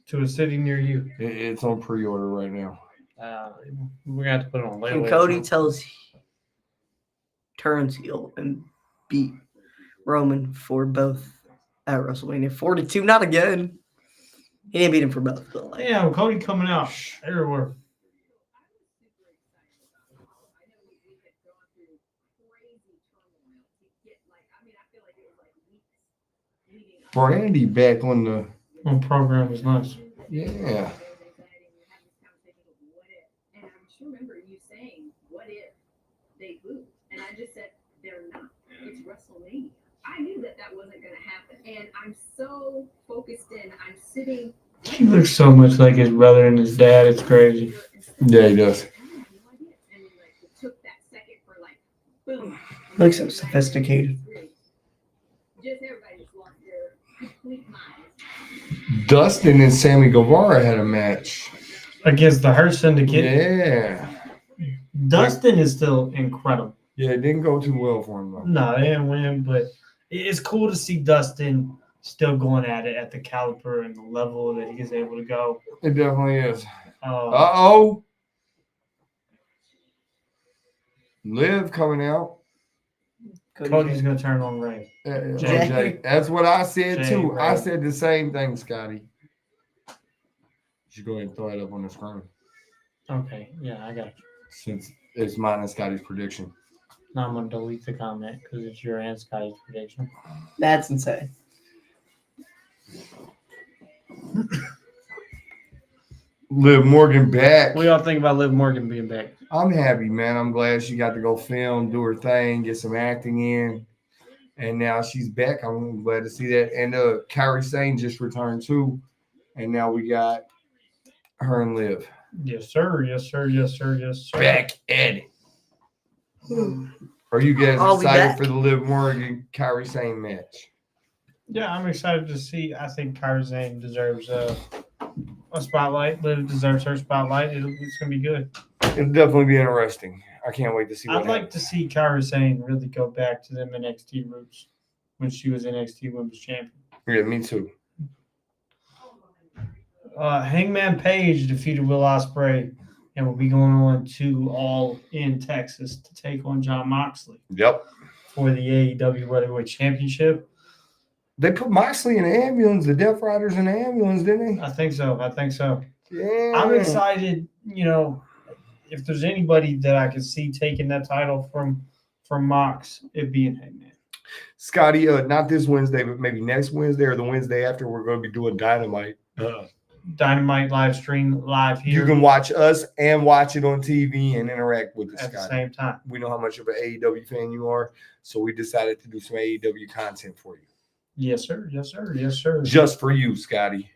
to a city near you.
It's on pre-order right now.
We're going to have to put it on later.
And Cody turns heel and beat Roman for both at WrestleMania 42. Not again. He didn't beat him for both. But like,
Yeah, Cody coming out everywhere.
Brandy back on the
One program was nice.
yeah.
And I just remember you saying, "What if they lose?" And I just said, "They're not. It's WrestleMania." I knew that wasn't going to happen, and I'm so focused in. I'm sitting.
He looks so much like his brother and his dad. It's crazy.
Yeah, he does.
I had no idea. And like it took that second for like, boom.
looks so sophisticated.
Just everybody just lost their complete mind.
Dustin and Sammy Guevara had a match.
Against the Hurt Syndicate.
Yeah.
Dustin is still incredible.
Yeah, it didn't go too well for him though.
No, they didn't win, but it's cool to see Dustin still going at it at the caliber and the level that he is able to go.
It definitely is.
Uh,
Uh-oh. Liv coming out.
Cody's going to turn on Ray.
Jay. That's what I said
Jay,
too. I
right.
said the same thing, Scotty. You should go ahead and throw it up on the screen
Okay, yeah, I got you.
since it's mine and Scotty's prediction.
Now I'm going to delete the comment because it's your and Sky's prediction.
That's insane.
Liv Morgan back.
What do y'all think about Liv Morgan being back?
I'm happy, man. I'm glad she got to go film, do her thing, get some acting in. And now she's back. I'm glad to see that. And Kairi Sane just returned too. And now we got her and Liv.
Yes, sir. Yes, sir. Yes, sir. Yes, sir.
Back at it. Are you guys
I'll be
excited
back.
for the Liv Morgan Kairi Sane match?
Yeah, I'm excited to see. I think Kairi Sane deserves a spotlight. Liv deserves her spotlight. It's going to be good.
It'll definitely be interesting. I can't wait to see what
I'd like to see Kairi Sane really go back to them NXT roots when she was NXT Women's Champion.
Yeah, me too.
Hangman Page defeated Will Ospreay and will be going on to All in Texas to take on Jon Moxley
Yep.
for the AEW Heavyweight Championship.
They put Moxley in the ambulance, the Death Riders in the ambulance, didn't they?
I think so.
Yeah.
I'm excited. If there's anybody that I could see taking that title from Mox, it'd be in Hangman.
Scotty, not this Wednesday, but maybe next Wednesday or the Wednesday after, we're going to be doing Dynamite.
Dynamite live stream live here.
You can watch us and watch it on TV and interact with us,
at the
Scotty.
same time.
We know how much of an AEW fan you are, so we decided to do some AEW content for you.
Yes, sir. Yes, sir. Yes, sir.
Just for you, Scotty.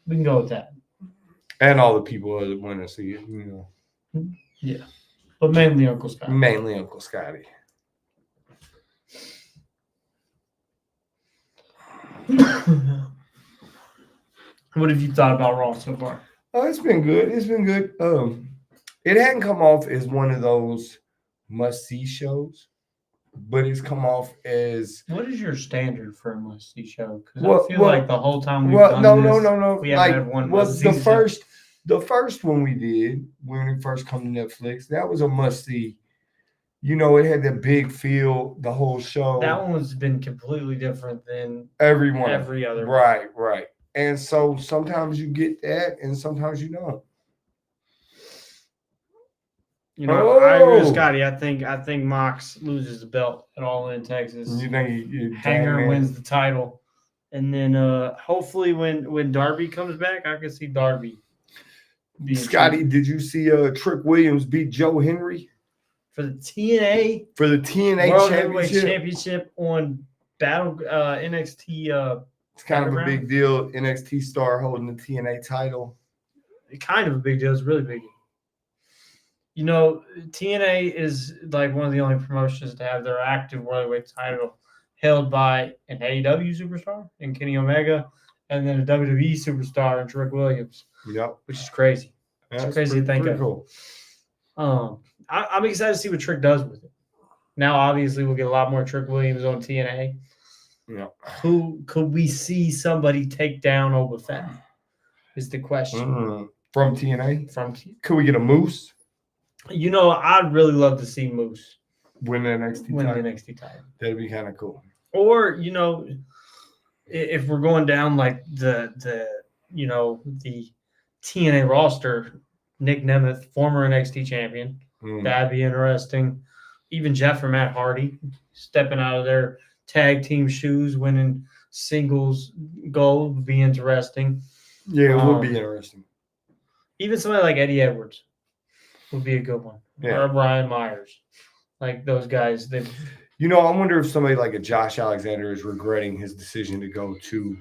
We can go with that.
And all the people that want to see it,
Yeah, but mainly Uncle Scott.
Mainly Uncle Scotty.
What have you thought about Raw so far?
Oh, it's been good. It's been good. It hadn't come off as one of those must-see shows, but it's come off as
What is your standard for a must-see show? Because
Well-
I feel
well-
like the whole time we've
well,
done
no,
this,
no.
we haven't
Like,
had one
well,
must-see
the first one we did when we first come to Netflix, that was a must-see. It had that big feel, the whole show.
That one's been completely different than
Everyone.
every other.
Right. And so sometimes you get that, and sometimes you don't.
I agree with
Oh.
Scotty. I think Mox loses the belt at All In Texas.
You think you
Hanger
damn
wins the title, and then hopefully when Darby comes back, I can see Darby. being
Scotty, did you see Trick Williams beat Joe Henry
for the TNA
for the TNA
World Heavyweight
Championship?
Championship on Battle NXT?
It's kind of a
Battleground?
big deal. NXT star holding the TNA title.
Kind of a big deal. It's really big. TNA is like one of the only promotions to have their active World Heavyweight title held by an AEW superstar in Kenny Omega, and then a WWE superstar in Trick Williams,
Yep.
which is crazy.
That's
crazy to think
pretty
of.
cool.
I'm excited to see what Trick does with it. Now, obviously, we'll get a lot more Trick Williams on TNA.
Yeah.
Who could we see somebody take down over Fett? Is the question.
From TNA?
From
Could we get a Moose
I'd really love to see Moose
win the NXT
win the
title?
NXT title.
That'd be kind of cool.
Or if we're going down like the TNA roster, Nick Nemeth, former NXT champion, that'd be interesting. Even Jeff or Matt Hardy stepping out of their tag team shoes, winning singles gold would be interesting.
Yeah, it would be interesting.
Even somebody like Eddie Edwards would be a good one.
Yeah.
Or Brian Myers. Like those guys.
I wonder if somebody like a Josh Alexander is regretting his decision to go to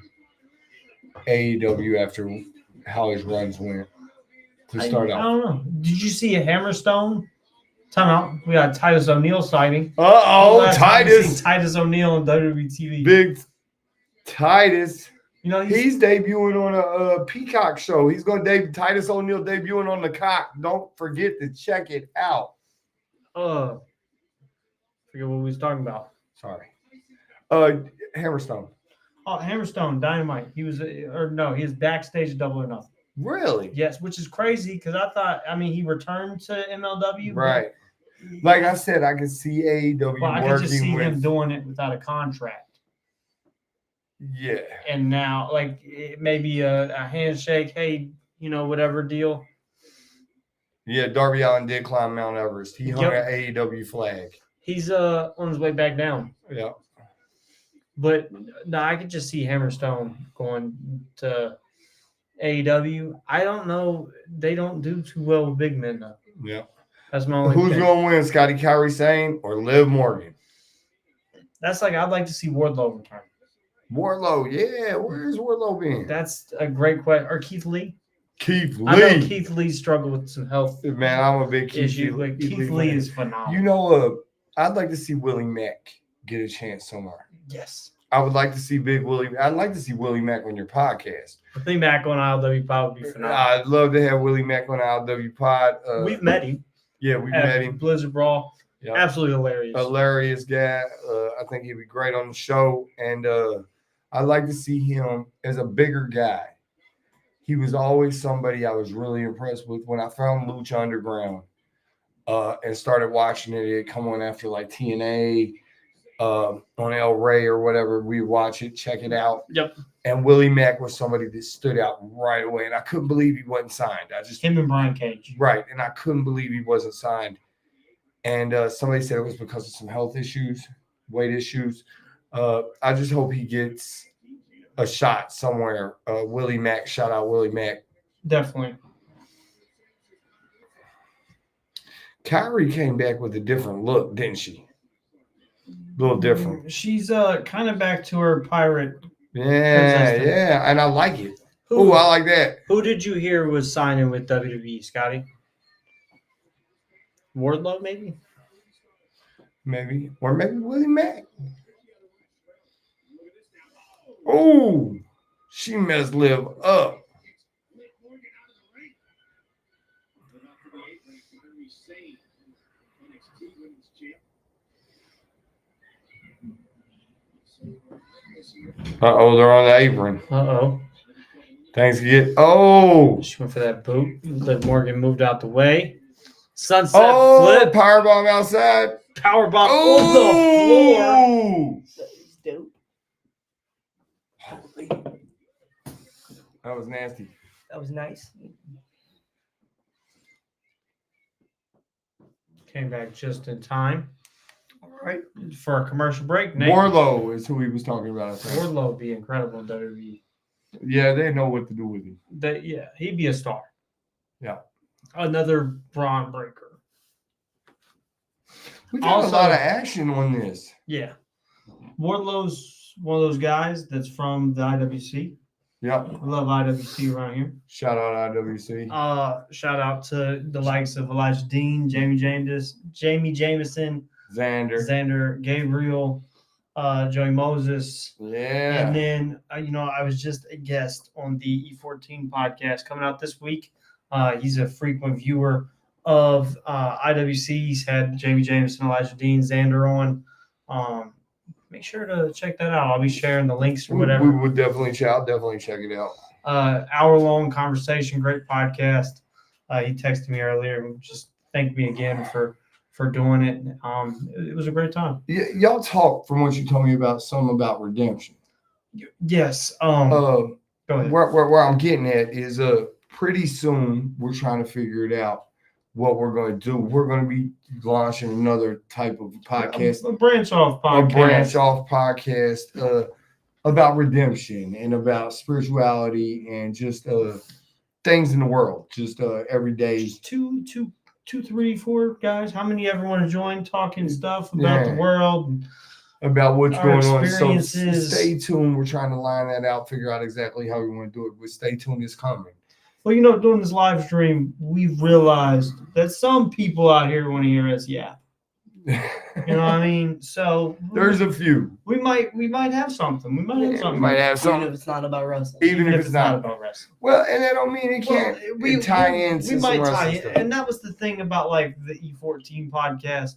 AEW after how his runs went to start
I
out.
don't know. Did you see a Hammerstone? Time out. We got Titus O'Neil sighting.
Uh-oh, Titus.
Titus O'Neil on WWE TV.
Big Titus.
He's
He's debuting on a Peacock show. He's going to Titus O'Neil debuting on the Cock. Don't forget to check it out.
Forget what we was talking about.
Sorry. Hammerstone.
Oh, Hammerstone, Dynamite. He was backstage at Double or Nothing.
Really?
Yes, which is crazy because he returned to MLW.
Right. Like I said, I could see AEW
Well, I could just see
working
him
with.
doing it without a contract.
Yeah.
And now, like, it may be a handshake, hey, whatever deal.
Yeah, Darby Allin did climb Mount Everest. He hung
Yep.
an AEW flag.
He's on his way back down.
Yeah.
But no, I could just see Hammerstone going to AEW. I don't know. They don't do too well with big men, though.
Yeah.
That's my only
Who's
thing.
going to win, Scotty Kyrie Sane or Liv Morgan?
That's like, I'd like to see Wardlow return.
Wardlow, yeah. Where's Wardlow been?
That's a great question. Or Keith Lee.
Keith
I know
Lee.
Keith Lee struggled with some health
Man, I'm a big Keith
issues, but Keith Lee is phenomenal.
I'd like to see Willie Mack get a chance somewhere.
Yes.
I would like to see Big Willie. I'd like to see Willie Mack on your podcast.
Willie Mack on ILW Pod would be phenomenal.
I'd love to have Willie Mack on LW Pod.
We've met him.
Yeah, we've
at
met him.
Blizzard Brawl.
Yeah.
Absolutely hilarious.
Hilarious guy. I think he'd be great on the show. And I'd like to see him as a bigger guy. He was always somebody I was really impressed with. When I found Lucha Underground and started watching it, it come on after like TNA. on El Rey or whatever. We watch it, check it out.
Yep.
And Willie Mack was somebody that stood out right away, and I couldn't believe he wasn't signed.
Him and Brian Cage.
Right, and I couldn't believe he wasn't signed. And somebody said it was because of some health issues, weight issues. I just hope he gets a shot somewhere. Willie Mack, shout out Willie Mack.
Definitely.
Kyrie came back with a different look, didn't she? A little different.
She's kind of back to her pirate.
Yeah,
Princess.
yeah, and I like it. Oh, I like that.
Who did you hear was signing with WWE, Scotty? Wardlow, maybe?
Maybe. Or maybe Willie Mack. Oh, she messed Liv up. Uh-oh, they're on the apron.
Uh-oh.
Thanks, get. Oh.
She went for that boot. Liv Morgan moved out the way. Sunset flip.
Powerbomb outside.
Powerbomb on the floor.
Dope.
Holy. That was nasty.
That was nice.
Came back just in time.
All right.
For a commercial break. Nate.
Warlow is who he was talking about, I think.
Wardlow would be incredible in WWE.
Yeah, they know what to do with him.
He'd be a star.
Yeah.
Another Braun breaker.
We got
Also-
a lot of action on this.
Yeah. Wardlow's one of those guys that's from the IWC.
Yeah.
I love IWC around here.
Shout out IWC.
Shout out to the likes of Elijah Dean, Jamie Jameson, Xander Gabriel, Joey Moses.
Yeah.
And then, I was just a guest on the E14 podcast coming out this week. He's a frequent viewer of IWC. He's had Jamie Jameson, Elijah Dean, Xander on. Make sure to check that out. I'll be sharing the links or whatever.
We would definitely check it out.
Hour-long conversation, great podcast. He texted me earlier and just thanked me again for doing it. It was a great time.
Y'all talk from what you told me about something about redemption.
Yes.
Go
ahead.
Where I'm getting at is pretty soon we're trying to figure it out what we're going to do. We're going to be launching another type of podcast.
A branch off
podcast about redemption and about spirituality and just things in the world, just everyday.
Just two, 3, 4 guys. How many ever want to join talking stuff about the world?
About what's
Our
going on. So
experiences.
stay tuned. We're trying to line that out, figure out exactly how we want to do it. But stay tuned. It's coming.
Well, doing this live stream, we've realized that some people out here want to hear us yap. You know what I mean? So
there's a few.
we might have something. We might have something.
We might have
Even
something.
if it's not about wrestling.
Even if it's not.
about wrestling.
Well, and that don't mean it can't tie in.
We
to
might
some
tie
wrestling
in.
stuff.
And that was the thing about like the E14 podcast.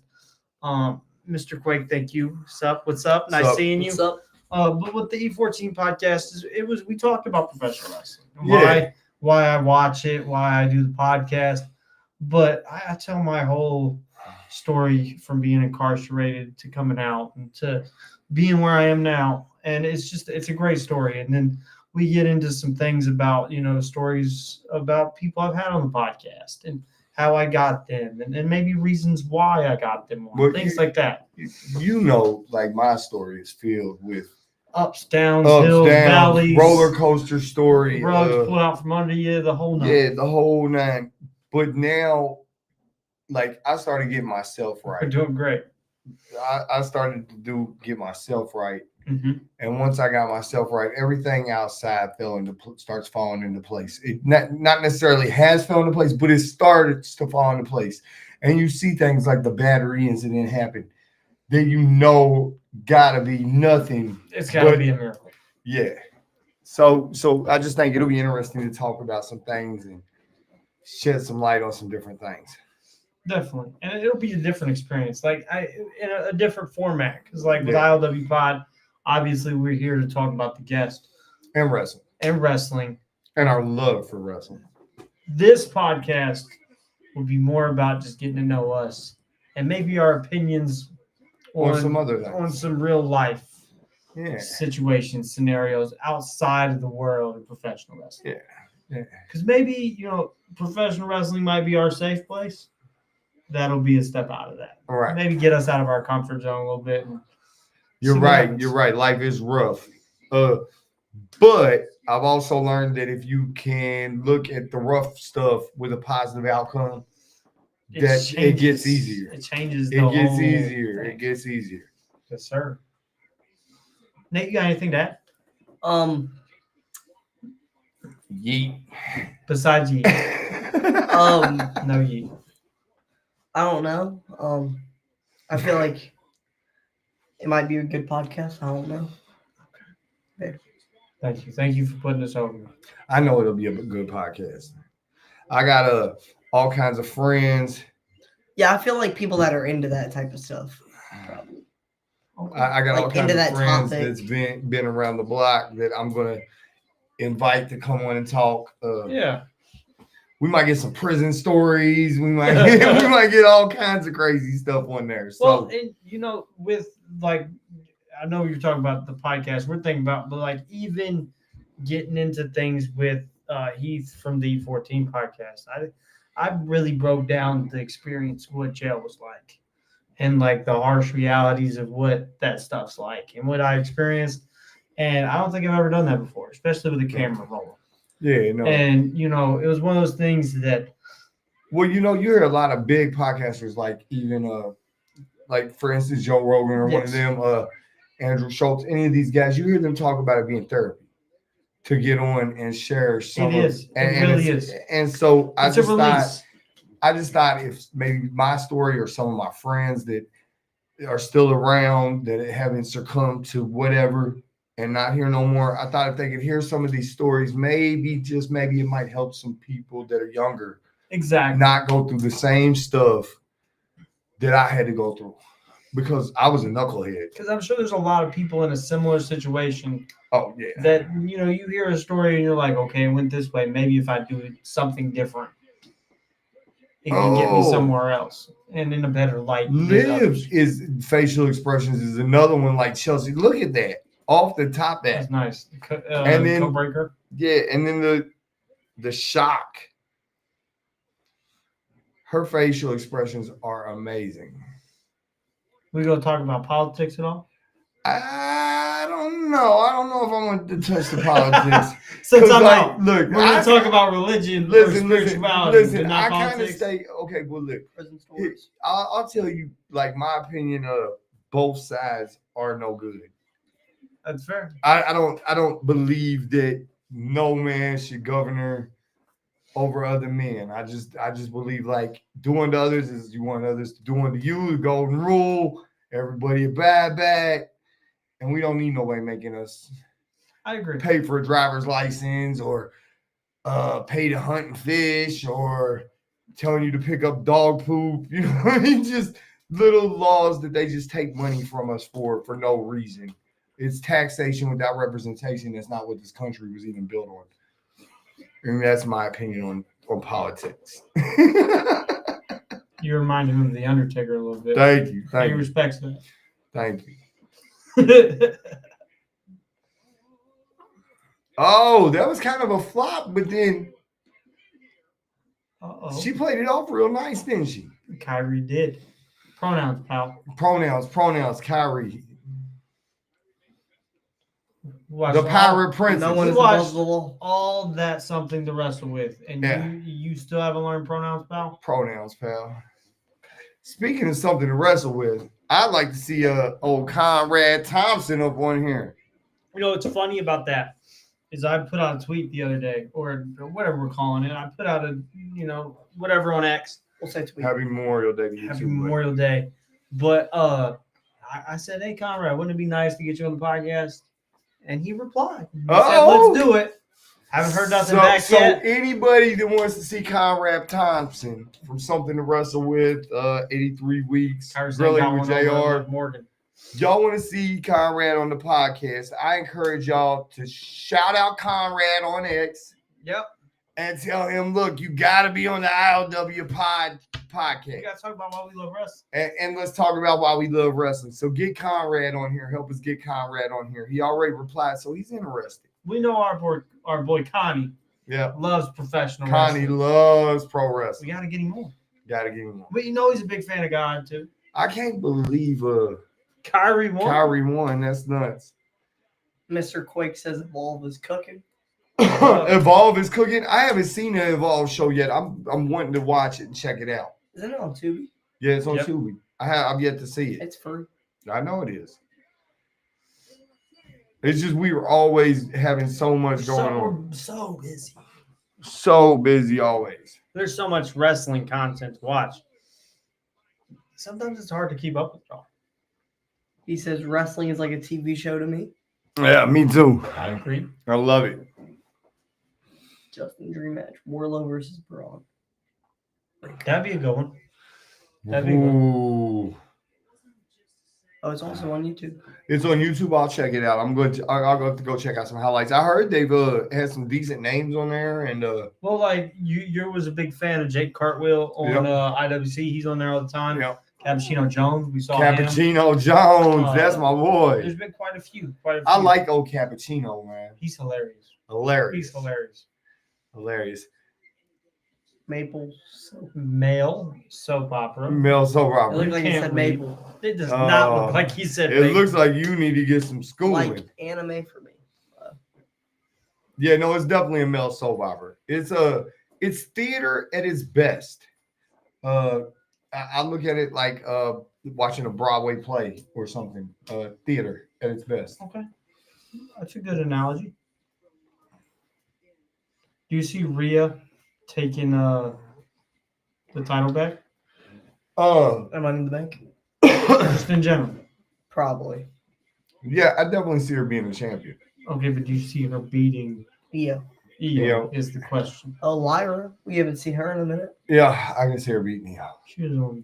Mr. Quake, thank you. What's up? Nice
Sup?
seeing you.
What's up?
But with the E14 podcast, we talked about professional wrestling.
Yeah.
Why I watch it, why I do the podcast. But I tell my whole story from being incarcerated to coming out and to being where I am now. And it's a great story. And then we get into some things about, stories about people I've had on the podcast and how I got them and maybe reasons why I got them on, things like that.
Like my story is filled with
Ups, downs, hills, valleys,
roller coaster story.
rugs pulled out from under you, the whole nine.
Yeah, the whole nine. But now, like, I started getting myself
We're
right.
doing great.
I started to get myself right.
Mm-hmm.
And once I got myself right, everything outside starts falling into place. It not necessarily has fallen into place, but it started to fall into place. And you see things like the battery incident happen that gotta be nothing.
It's got to be a miracle.
Yeah. So I just think it'll be interesting to talk about some things and shed some light on some different things.
Definitely. And it'll be a different experience, like in a different format. Because like with ILW Pod, obviously we're here to talk about the guest
And wrestling. And our love for wrestling.
This podcast will be more about just getting to know us and maybe our opinions
on some other
on
things.
some real life
Yeah.
situations, scenarios outside of the world of professional wrestling.
Yeah.
Because maybe, professional wrestling might be our safe place. That'll be a step out of that.
All right.
Maybe get us out of our comfort zone a little bit. And
You're
see what
right.
happens.
You're right. Life is rough. But I've also learned that if you can look at the rough stuff with a positive outcome, it gets easier.
It changes the
It gets
whole
easier.
thing.
It gets easier.
Yes, sir. Nate, you got anything to add?
Yeet.
Besides yeet. No yeet.
I don't know. I feel like it might be a good podcast. I don't know.
Thank you. Thank you for putting this over me.
I know it'll be a good podcast. I got all kinds of friends.
Yeah, I feel like people that are into that type of stuff. Probably.
I got all
Like,
kinds
into
of
that
friends
topic.
that's been around the block that I'm gonna invite to come on and talk.
Yeah.
We might get some prison stories. We might get all kinds of crazy stuff on there. So
Well, and with I know you're talking about the podcast we're thinking about, but like even getting into things with Heath from the 14 podcast, I really broke down the experience, what jail was like, and like the harsh realities of what that stuff's like and what I experienced. And I don't think I've ever done that before, especially with a camera rolling.
yeah, no.
And it was one of those things that.
Well, you hear a lot of big podcasters, like even like for instance Joe Rogan or one of
Yes.
them, Andrew Schultz, any of these guys. You hear them talk about it being therapy to get on and share some.
It is. It really is.
And so
It's a release.
I just thought if maybe my story or some of my friends that are still around that haven't succumbed to whatever and not here no more, I thought if they could hear some of these stories, maybe it might help some people that are younger
Exactly.
not go through the same stuff that I had to go through because I was a knucklehead.
Because I'm sure there's a lot of people in a similar situation
Oh yeah.
that you hear a story and you're like, okay, it went this way. Maybe if I do something different, it can get me somewhere else and in a better light. than
Liv
others.
is facial expressions is another one like Chelsea. Look at that off the top
That's
that.
nice.
And then-
Code breaker.
Yeah, and then the shock. Her facial expressions are amazing.
We gonna talk about politics at all?
I don't know. I don't know if I want to touch the politics.
Since
'Cause,
I'm
like,
out,
look,
we're gonna talk about religion or spirituality,
listen.
but not
I kind of
politics.
say, okay, well, look,
Prison stories.
I'll tell you, like, my opinion of both sides are no good.
That's fair.
I don't believe that no man should govern over other men. I just believe like doing to others is you want others to do unto you, the golden rule. Everybody abide back, and we don't need nobody making us
I agree.
pay for a driver's license or pay to hunt and fish or telling you to pick up dog poop. You know what I mean? Just little laws that they just take money from us for no reason. It's taxation without representation. That's not what this country was even built on. And that's my opinion on politics.
You remind him of the Undertaker a little bit.
Thank you.
He
Thank you.
respects that.
Thank you. Oh, that was kind of a flop, but then
Uh-oh.
she played it off real nice, didn't she?
Kyrie did. Pronouns, pal.
Pronouns, Kyrie.
Watch
The Pirate Princess.
No one is
Watch.
above the law.
all that something to wrestle with, and
Yeah.
you still haven't learned pronouns, pal?
Pronouns, pal. Speaking of something to wrestle with, I'd like to see old Conrad Thompson up on here.
What's funny about that is I put out a tweet the other day, or whatever we're calling it. I put out a, whatever on X.
We'll say tweet.
Happy Memorial Day to you
Happy
too, buddy.
Memorial Day. But I said, hey, Conrad, wouldn't it be nice to get you on the podcast? And he replied. He said,
Oh!
let's do it. Haven't heard nothing
so,
back
so
yet.
anybody that wants to see Conrad Thompson from Something to Wrestle With, 83 Weeks,
Kyrie
Grilling
got
with
one over
JR.
Morgan.
Y'all want to see Conrad on the podcast, I encourage y'all to shout out Conrad on X
Yep.
and tell him, look, you got to be on the ILW podcast.
We got to talk about why we love wrestling.
And let's talk about why we love wrestling. So get Conrad on here. Help us get Conrad on here. He already replied, so he's interested.
We know our boy Connie
Yeah.
loves professional
Connie
wrestling.
loves pro
We
wrestling.
got to get him on.
Gotta get him on.
But you know he's a big fan of God, too.
I can't believe
Kyrie won.
Kyrie won. That's nuts.
Mr. Quake says Evolve is cooking.
Evolve is cooking. I haven't seen the Evolve show yet. I'm wanting to watch it and check it out.
Isn't it on Tubi?
Yeah, it's on
Yep.
Tubi. I've yet to see it.
It's free.
I know it is. It's just we were always having so much going on.
We're so busy.
So busy always.
There's so much wrestling content to watch. Sometimes it's hard to keep up with it all.
He says wrestling is like a TV show to me.
Yeah, me too.
I agree.
I love it.
Justin Dream match. Warlow versus Braun.
That'd be a good one. That'd be a good one.
Ooh.
Oh, it's also on YouTube.
It's on YouTube. I'll check it out. I'll go to go check out some highlights. I heard they've had some decent names on there, and
Well, like you was a big fan of Jake Cartwheel on IWC. He's on there all the time.
yeah,
Cappuccino Jones, we saw him.
Cappuccino Jones. That's my boy.
There's been quite a few.
I like old Cappuccino, man.
He's hilarious.
Hilarious.
He's hilarious.
Hilarious.
Maple.
Male soap opera.
Mel so
It
Robert.
looked like he
can't
said
read.
Maple.
It does not look like he said.
It
Maple.
looks like you need to get some schooling.
Like anime for me.
Yeah, no, it's definitely a male soap opera. It's theater at its best. I look at it like watching a Broadway play or something. Theater at its best.
Okay, that's a good analogy. Do you see Rhea taking the title back?
Am I in the bank?
Just in general.
Probably.
Yeah, I definitely see her being a champion.
Okay, but do you see her beating
Yeah.
Io? Is the question.
Oh, Lyra. We haven't seen her in a minute.
Yeah, I can see her beating Io.
She was on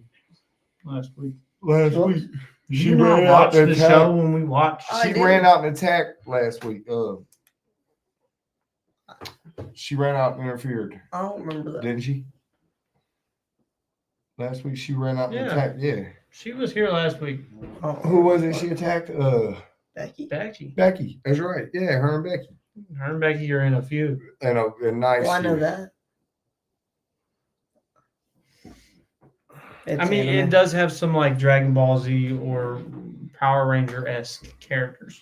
last week.
Last
Well,
week,
Did
she
you not
ran out
watch
and
the
attacked.
show when we watched?
I
She
did.
ran out and attacked last week. She ran out and interfered,
I don't remember that.
didn't she? Last week she ran out and
Yeah.
attacked. Yeah.
She was here last week.
Oh,
Who was it? She attacked
Becky.
Becky.
Becky. That's right. Yeah, her and Becky.
Her and Becky are in a feud.
And a nice.
Well, I know
feud.
that. It's
I mean,
anime.
it does have some like Dragon Ball Z or Power Ranger-esque characters.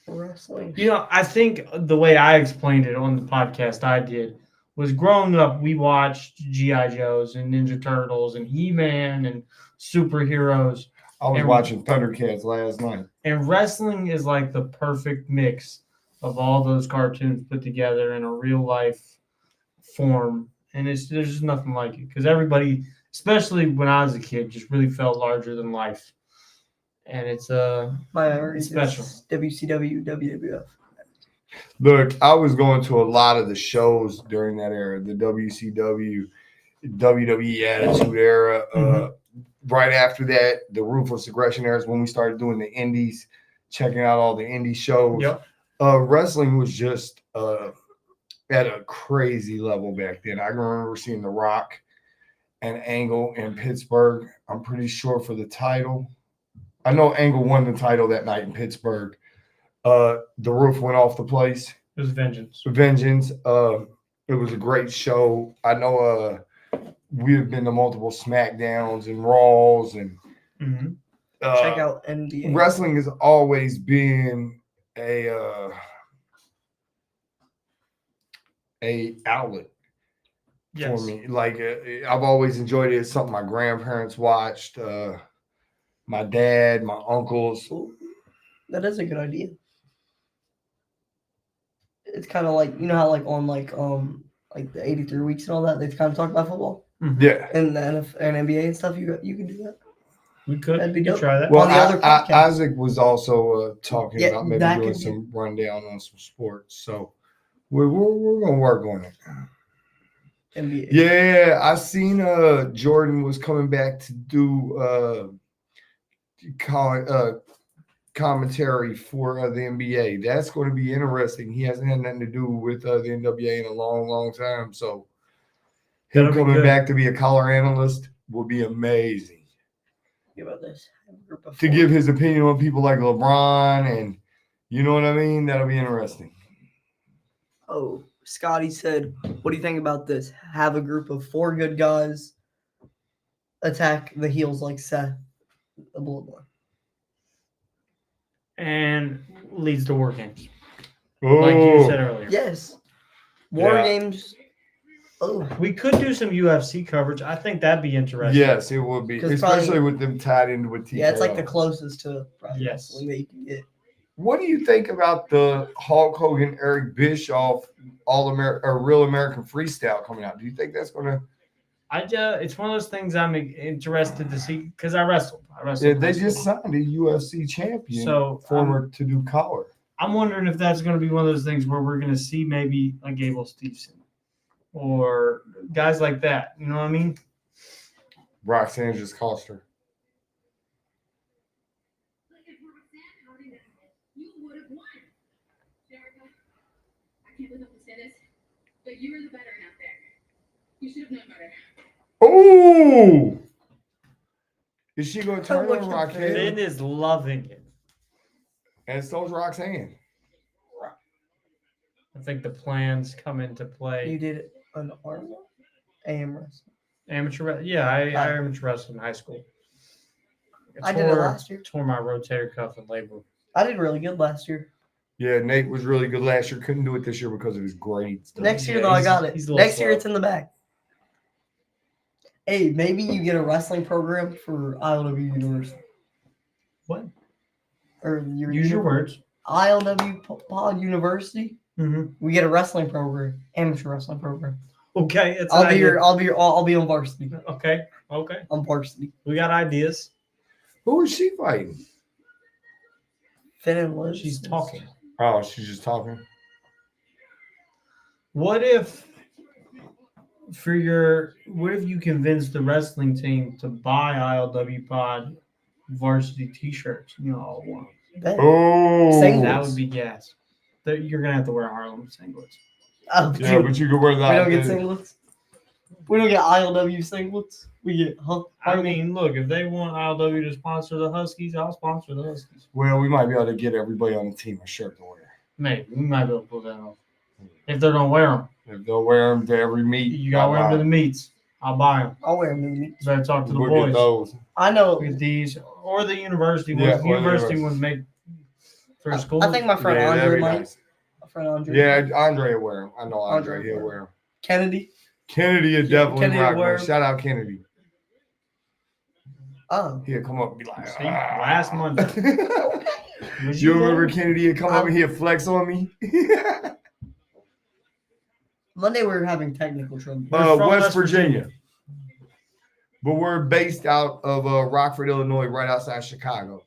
Wrestling.
You know, I think the way I explained it on the podcast I did was growing up, we watched G.I. Joes and Ninja Turtles and He-Man and superheroes.
I was
And-
watching Thundercats last night.
And wrestling is like the perfect mix of all those cartoons put together in a real life form. And there's just nothing like it because everybody, especially when I was a kid, just really felt larger than life. And it's
My memories
special.
is WCW, WWF.
Look, I was going to a lot of the shows during that era, the WCW, WWE Attitude Era. Right after that, the Ruthless Aggression era is when we started doing the indies, checking out all the indie shows.
Yep.
Wrestling was just at a crazy level back then. I can remember seeing The Rock and Angle in Pittsburgh. I'm pretty sure for the title. I know Angle won the title that night in Pittsburgh. The roof went off the place.
It was Vengeance.
Vengeance. It was a great show. I know we have been to multiple SmackDowns and Raws and
Mm-hmm.
Check out NBA.
wrestling has always been a outlet
Yes.
for me. Like I've always enjoyed it. It's something my grandparents watched, my dad, my uncles.
Ooh, that is a good idea. It's kind of like, you know how like on like the 83 weeks and all that, they kind of talk about football
Yeah.
and the NFL and NBA and stuff. You can do that.
We could
That'd be dope.
try that.
Well,
On the other podcast.
Isaac was also talking
Yeah,
about maybe
that
doing
could be-
some rundown on some sports. So we're going to work on it.
NBA.
Yeah, I seen Jordan was coming back to do commentary for the NBA. That's going to be interesting. He hasn't had nothing to do with the NWA in a long, long time. So Him
That'll be
coming
good.
back to be a color analyst will be amazing.
Think about this. Have a group of
To
four.
give his opinion on people like LeBron and you know what I mean? That'll be interesting.
Oh, Scotty said, "What do you think about this? Have a group of 4 good guys attack the heels like Seth, the Bloodline."
And leads to war games,
Oh,
like you said earlier.
Yes, War
Yeah.
Games. Oh,
We could do some UFC coverage. I think that'd be interesting.
yes, it would be,
'Cause
especially
probably-
with them tied into with TKO.
yeah, it's like the closest to
Yes.
wrestling that you can get.
What do you think about the Hulk Hogan, Eric Bischoff, All American or Real American Freestyle coming out? Do you think that's gonna?
It's one of those things I'm interested to see because I wrestled.
Yeah, they just signed a UFC champion,
So,
former to do collar.
I'm wondering if that's going to be one of those things where we're going to see maybe a Gable Stevenson or guys like that. You know what I mean?
Roxanne just cost her.
But if Roxanne hadn't done it, you would have won. Jericho, I can't believe I'm gonna say this, but you were the veteran out there. You should have known better.
Oh, is she gonna turn
Look
on
at
Roxanne?
Finn is loving it.
And so's Roxanne.
I think the plans come into
You
play.
did an arm wrestling.
Yeah, I amateur wrestled in high school.
I did it last year.
Tore my rotator cuff in labor.
I did really good last year.
Yeah, Nate was really good last year. Couldn't do it this year because of his grades.
Next year,
Yeah,
though, I
he's-
got it.
he's a little
Next year,
slow.
it's in the bag. Hey, maybe you get a wrestling program for ILW University.
What?
Or
Use your words.
ILW Pod University.
Mm-hmm.
We get a wrestling program, amateur wrestling program.
Okay, it's
I'll
an
be
idea.
I'll be on varsity.
Okay.
On varsity.
We got ideas.
Who is she fighting?
Finn and Liz.
She's talking.
Oh, she's just talking.
What if you convince the wrestling team to buy ILW Pod varsity T-shirts? You know, all one.
Bet.
Oh,
Sing
That would be gas. You're gonna have to wear Harlem singlets.
Oh,
yeah,
dude,
but you could wear
we
that.
don't get singlets. We don't get ILW singlets. We get
I mean, look, if they want ILW to sponsor the Huskies, I'll sponsor the Huskies.
Well, we might be able to get everybody on the team a shirt to wear.
Maybe we might be able to pull that off. If they're gonna wear them,
If they'll wear them to every meet,
you gotta wear them to the meets. I'll buy them.
I'll wear them to the meet.
You better talk to the
We'll
boys.
get those.
I know.
Get these or the university
Yeah,
ones. The
or the
university
university.
ones make for school.
I think my friend
Yeah, that'd
Andre
be
might.
nice.
My friend Andre.
Yeah, Andre will wear them. I know Andre.
Andre
He'll
will
wear them.
Kennedy.
Kennedy will definitely
Kennedy will
rock
wear
one.
'em.
Shout out Kennedy.
Oh.
He'll come up and be like,
See, last Monday. Was
You
there?
remember Kennedy would come up and he'd flex on me?
Monday we were having technical trouble.
We're from
West
West
Virginia. But we're based out of Rockford, Illinois, right outside Chicago.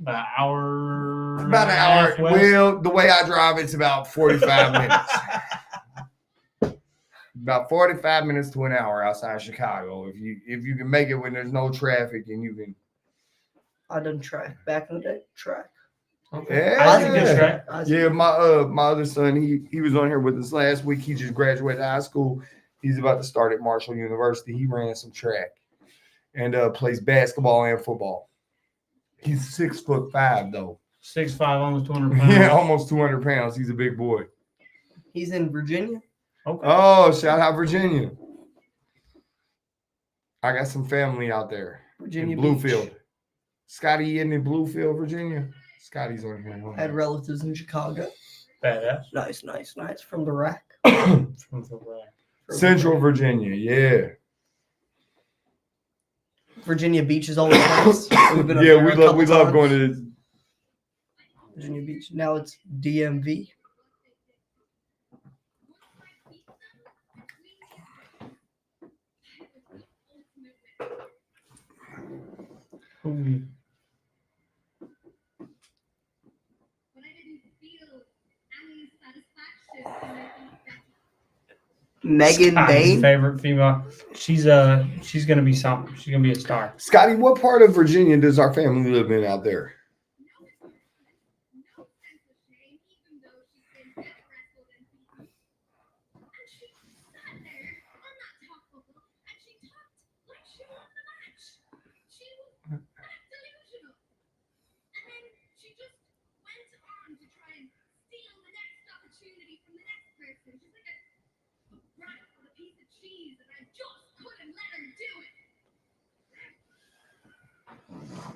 About an hour.
About an
and a
hour.
half west.
Well, the way I drive, it's about 45 minutes. About 45 minutes to an hour outside Chicago. If you can make it when there's no traffic and you can.
I done track back in the day. Track.
Okay.
Yeah.
Isaac is right.
Yeah, my other son, he was on here with us last week. He just graduated high school. He's about to start at Marshall University. He ran some track and plays basketball and football. He's 6'5" though.
6'5", almost 200 pounds.
Yeah, almost 200 pounds. He's a big boy.
He's in Virginia.
Okay.
Oh, shout out Virginia. I got some family out there
Virginia
in
Beach.
Bluefield. Scotty in Bluefield, Virginia. Scotty's on here.
Had relatives in Chicago.
Badass.
Nice. From the rack.
From the rack.
Central Virginia, yeah.
Virginia Beach is always nice. We've been up
Yeah,
there
we
a
love
couple times.
going to.
Virginia Beach. Now it's DMV.
Ooh.
When I didn't feel any satisfaction, and I think that
Megan
Scotty's
Bain.
favorite female. She's gonna be something. She's gonna be a star.
Scotty, what part of Virginia does our family live in out there?
no sense of shame, even though she's been dead wrestled and beaten. And she sat there on that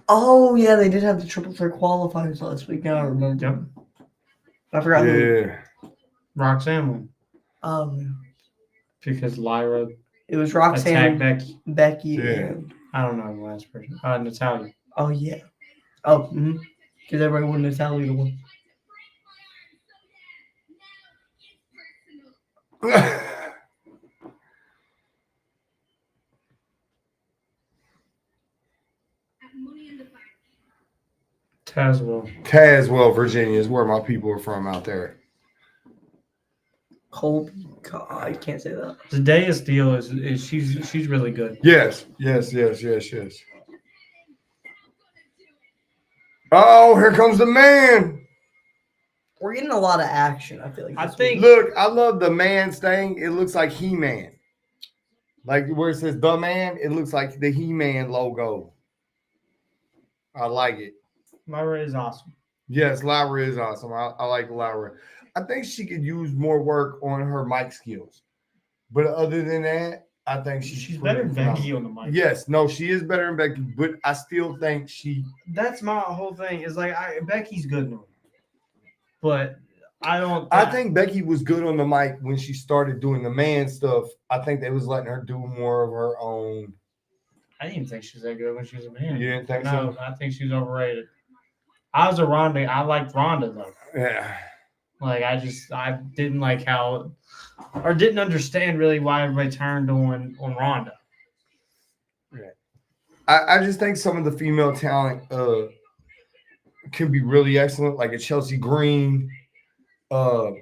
Oh yeah, they did have the triple threat qualifiers last week. Now I remember.
Yep.
I forgot who.
Yeah.
Roxanne won
Because
because Lyra
it was
attacked
Roxanne,
Becky.
Becky,
Yeah.
and
I don't know the last person. Natalia.
oh yeah. Oh, because everybody wanted Natalia to win.
Tazwell.
Tazewell, Virginia is where my people are from out there.
Colby, God, I can't say that.
Zendaya Steele is she's really good.
Yes. Oh, here comes the man.
We're getting a lot of action. I feel like.
I
this
think-
week.
Look, I love the man's thing. It looks like He-Man. Like where it says the man, it looks like the He-Man logo. I like it.
Lyra is awesome.
Yes, Lyra is awesome. I like Lyra. I think she could use more work on her mic skills. But other than that, I think
She's better than Becky on the mic.
Yes, no, she is better than Becky, but I still think she.
That's my whole thing. Is like Becky's good now, but I don't.
I think Becky was good on the mic when she started doing the man stuff. I think they was letting her do more of her own.
I didn't think she was that good when she was a man.
You didn't think
No,
so?
I think she was overrated. I was a Ronda. I liked Ronda though.
Yeah.
Like I didn't like how, or didn't understand really why everybody turned on Ronda.
I just think some of the female talent can be really excellent, like a Chelsea Green. But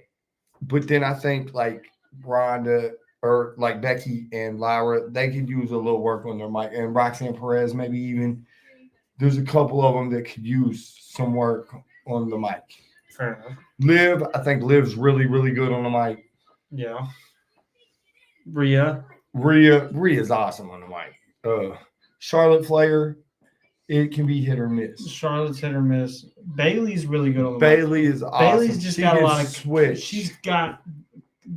then I think like Ronda or like Becky and Lyra, they could use a little work on their mic. And Roxanne Perez, maybe even. There's a couple of them that could use some work on the mic.
Fair enough.
Liv, I think Liv's really, really good on the mic.
Yeah.
Rhea's awesome on the mic. Charlotte Flair, it can be hit or miss.
Charlotte's hit or miss. Bailey's really good on the mic.
Bailey is awesome.
Bailey's just
She
got a
can
lot of
switch.
She's got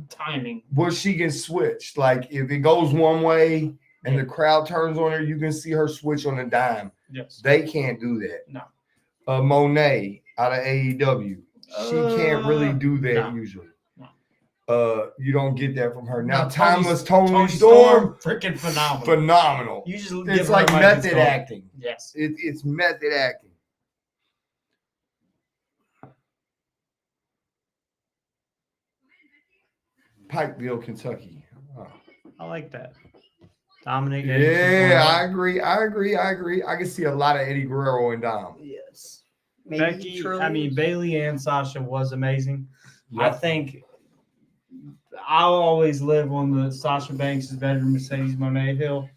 timing.
Well, she can switch. Like if it goes one way and the crowd turns on her, you can see her switch on a dime.
Yes.
They can't do that.
No.
Monet out of AEW, she can't really do that
no.
usually.
No.
You don't get that from her. Now,
No,
Timeless
Tony
Tony Storm,
freaking phenomenal.
phenomenal.
You just give
It's
her
like
a mic
method
and go.
acting.
Yes.
It's method acting. Pikeville, Kentucky. Oh.
I like that. Dominic.
Yeah, I agree. I can see a lot of Eddie Guerrero and Dom.
Yes.
Becky.
Trill.
I mean, Bailey and Sasha was amazing. I
Yep.
think I'll always live on the Sasha Banks is better than Mercedes Monet Hill.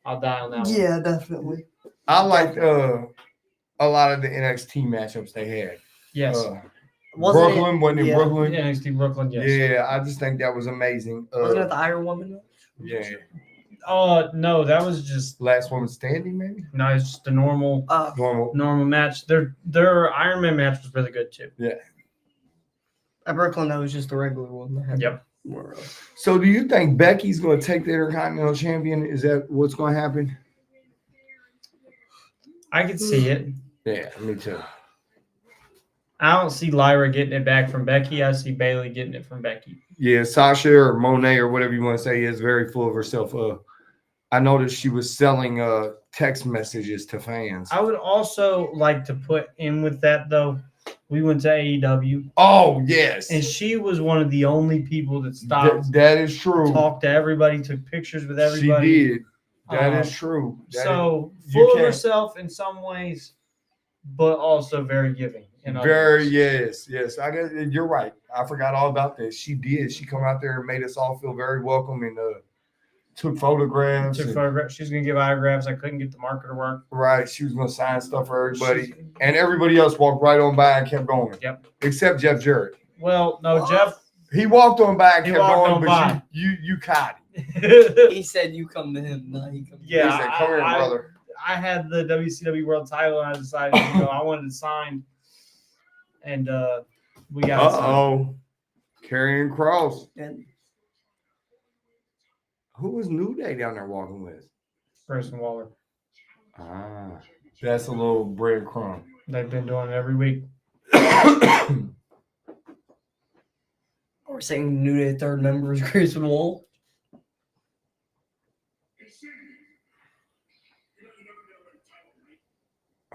I'll die on that one.
Yeah, definitely.
I liked a lot of the NXT matchups they had.
Yes.
Brooklyn, wasn't it
yeah.
Brooklyn?
NXT Brooklyn. Yes.
Yeah, I just think that was amazing.
Wasn't it the Iron Woman?
Yeah.
No, that was just
Last Woman Standing, maybe?
no. It's just a normal
Normal.
match. Their Iron Man match was really good too.
At Brooklyn, that was just the regular one. That had
Yep.
more.
So do you think Becky's going to take the Intercontinental Champion? Is that what's going to happen?
I could see it.
Yeah, me too.
I don't see Lyra getting it back from Becky. I see Bailey getting it from Becky.
Yeah, Sasha or Monet or whatever you want to say is very full of herself. I noticed she was selling text messages to fans.
I would also like to put in with that though. We went to AEW,
Oh, yes.
and she was one of the only people that stopped,
That is true.
talked to everybody, took pictures with everybody.
She did. That is
Um,
true.
So
you
full of
can't-
herself in some ways, but also very giving. In other
Very
ways.
yes. I guess you're right. I forgot all about that. She did. She come out there and made us all feel very welcome and took photographs.
Took
and-
photographs. She's gonna give autographs. I couldn't get the marker to work.
Right. She was gonna sign stuff for everybody.
She's-
And everybody else walked right on by and kept going.
Yep.
Except Jeff Jarrett.
Well, no, Jeff.
He walked on by and
He
kept
walked
going,
on
but
by.
you caught him.
He said, "You come to him." No, he comes.
Yeah,
He said, come here,
I-
brother.
I had the WCW World Title, and I decided I wanted it signed, and we got it signed.
Uh-oh. Karrion Kross.
And
Who was New Day down there walking with?
Grayson Waller.
Ah. That's a little breadcrumb.
They've been doing it every week.
We're saying New Day third member is Grayson Wall.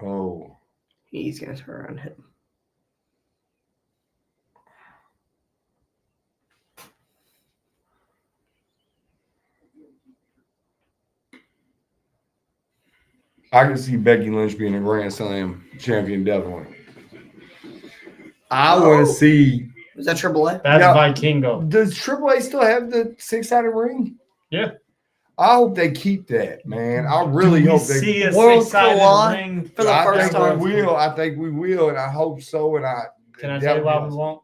Oh.
He's gonna turn around and hit him.
I can see Becky Lynch being a Grand Slam champion, definitely. I want to see.
Was that AAA?
That's
Now,
Vikingo.
Does AAA still have the 6-sided ring?
Yeah.
I hope they keep that, man. I really
Do we
hope they
see a
Worlds
six-sided
collide
ring.
for the
I
first
think
time.
we will. I think we will, and I hope so. And
Can I tell you why we won't?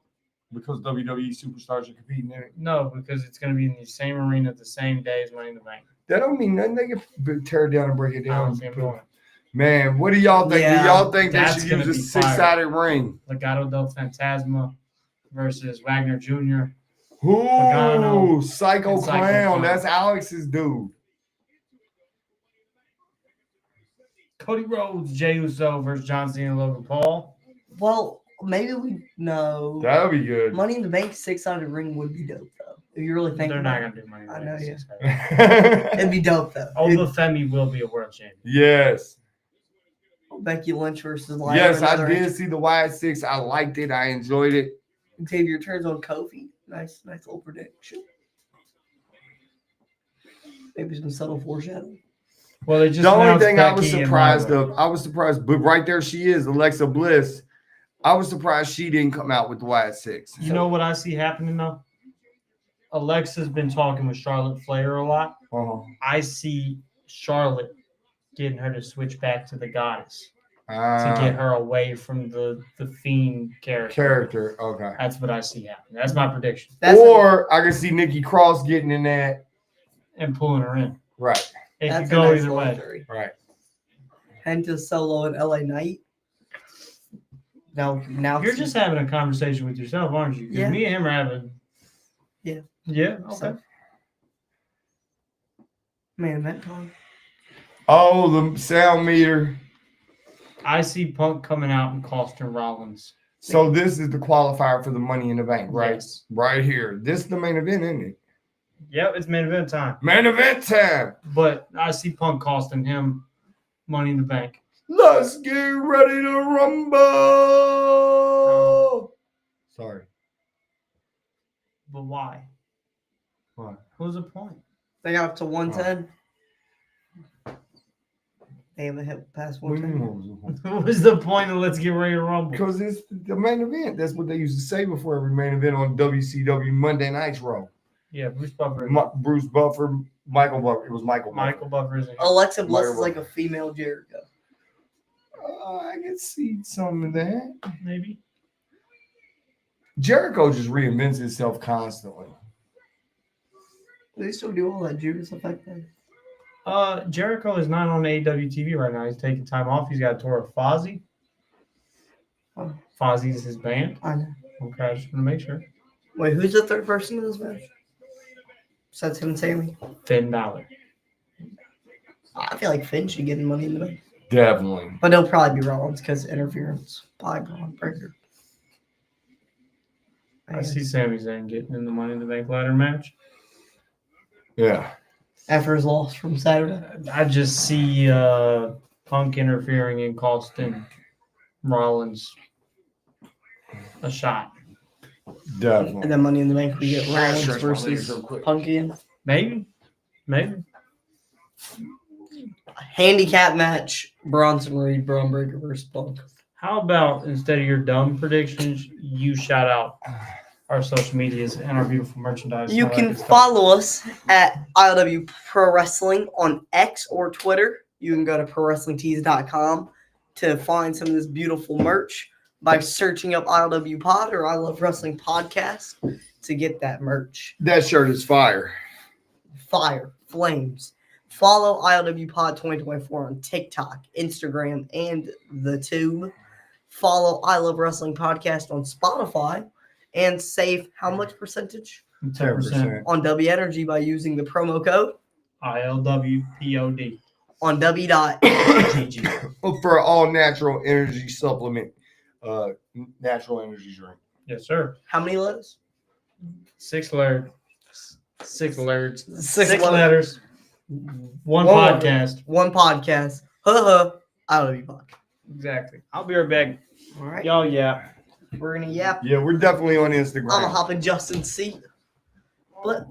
Because WWE superstars are competing in it.
No, because it's going to be in the same arena the same day as Money in the Bank.
That don't mean nothing. They can tear it down and break it
I don't
down.
see them doing it.
Man, what do y'all think?
Yeah,
do y'all think they
that's
should
gonna
use a
be fire.
6-sided ring?
Legado del Fantasma versus Wagner Jr.
Ooh,
Pagano
Psycho
and Psycho
Clown.
Clown.
That's Alex's dude.
Cody Rhodes, Jey Uso versus John Cena and Logan Paul.
Well, maybe we know.
That'll be good.
Money in the Bank 600 ring would be dope though. If you really think
They're
about
not
it.
going to do Money in the
I
Bank.
know, yeah.
Six-sided.
It'd be dope though.
Oba Femi will be a world champion.
Yes.
Becky Lynch versus Lyra.
Yes, I
another
did see the Wyatt 6. I liked it. I enjoyed it.
Xavier turns on Kofi. Nice little prediction. Maybe some subtle foreshadowing.
Well, they just
The only
announced
thing I was
Becky and
surprised
Lyra.
of, but right there she is, Alexa Bliss. I was surprised she didn't come out with the Wyatt 6.
You know what I see happening though? Alexa's been talking with Charlotte Flair a lot.
Uh-huh.
I see Charlotte getting her to switch back to the goddess to
Ah,
get her away from the Fiend
character. Okay.
That's what I see happening. That's my prediction.
Or I can see Nikki Cross getting in that.
And pulling her in.
Right.
It
That's
could
a
go
nice
either
little
way.
theory.
Right.
Penta Solo and LA Knight. Now
You're just having a conversation with yourself, aren't you? 'Cause
Yeah.
me and him are having.
Yeah.
Yeah. Okay.
So- man, that time.
Oh, the sound meter.
I see Punk coming out and costing Rollins.
So this is the qualifier for the Money in the Bank, right?
Yes.
Right here. This is the main event, isn't it?
Yep, it's main event time.
Main event time.
But I see Punk costing him Money in the Bank.
Let's get ready to rumble. Sorry.
But why?
What?
What was the point?
They got up to 110. They haven't hit past
What do you mean,
110.
what was the point?
What was the point of Let's Get Ready to Rumble?
Because it's the main event. That's what they used to say before every main event on WCW Monday Night RAW.
Yeah, Bruce Buffer.
Bruce Buffer, Michael Buffer. It was Michael Buffer.
Michael Buffer is in here.
Alexa Bliss is
Lyra.
like a female Jericho.
I can see some of that.
Maybe.
Jericho just reinvents itself constantly.
They still do all that Judas effect thing.
Jericho is not on AEW TV right now. He's taking time off. He's got a tour of Fozzy.
Oh.
Fozzy's his band.
I know.
Okay, I just want to make sure.
Wait, who's the third person in this match? Besides him and Sammy.
Finn Balor.
I feel like Finn should get Money in the Bank.
Definitely.
But it'll probably be Rollins because interference. Bygone breaker.
I see Sami Zayn getting in the Money in the Bank ladder match.
Yeah.
After his loss from Saturday.
I just see Punk interfering and costing Rollins a shot.
Definitely.
And then Money in the Bank, we get Rollins
Stretch my legs
versus
real quick.
Punk again.
Maybe.
Handicap match, Bronson Reed, Braun Breaker versus Punk.
How about instead of your dumb predictions, you shout out our social medias and our beautiful merchandise?
You
and all that
can
good stuff.
follow us at ILW Pro Wrestling on X or Twitter. You can go to prowrestlingtees.com to find some of this beautiful merch by searching up ILW Pod or I Love Wrestling Podcast to get that merch.
That shirt is fire.
Fire, flames. Follow ILW Pod 2024 on TikTok, Instagram, and the Tube. Follow I Love Wrestling Podcast on Spotify and save how much percentage
10%
on W Energy by using the promo code.
ILWPOD.
on w.gg.
For all natural energy supplement, natural energy drink.
Yes, sir.
How many letters?
6 letters. 6 letters.
Six
6
letters.
letters. One podcast.
One podcast. I love you, podcast.
Exactly. I'll be right back.
All right.
Y'all, yeah.
We're gonna yap.
Yeah, we're definitely on Instagram.
I'm gonna hop in Justin's seat. But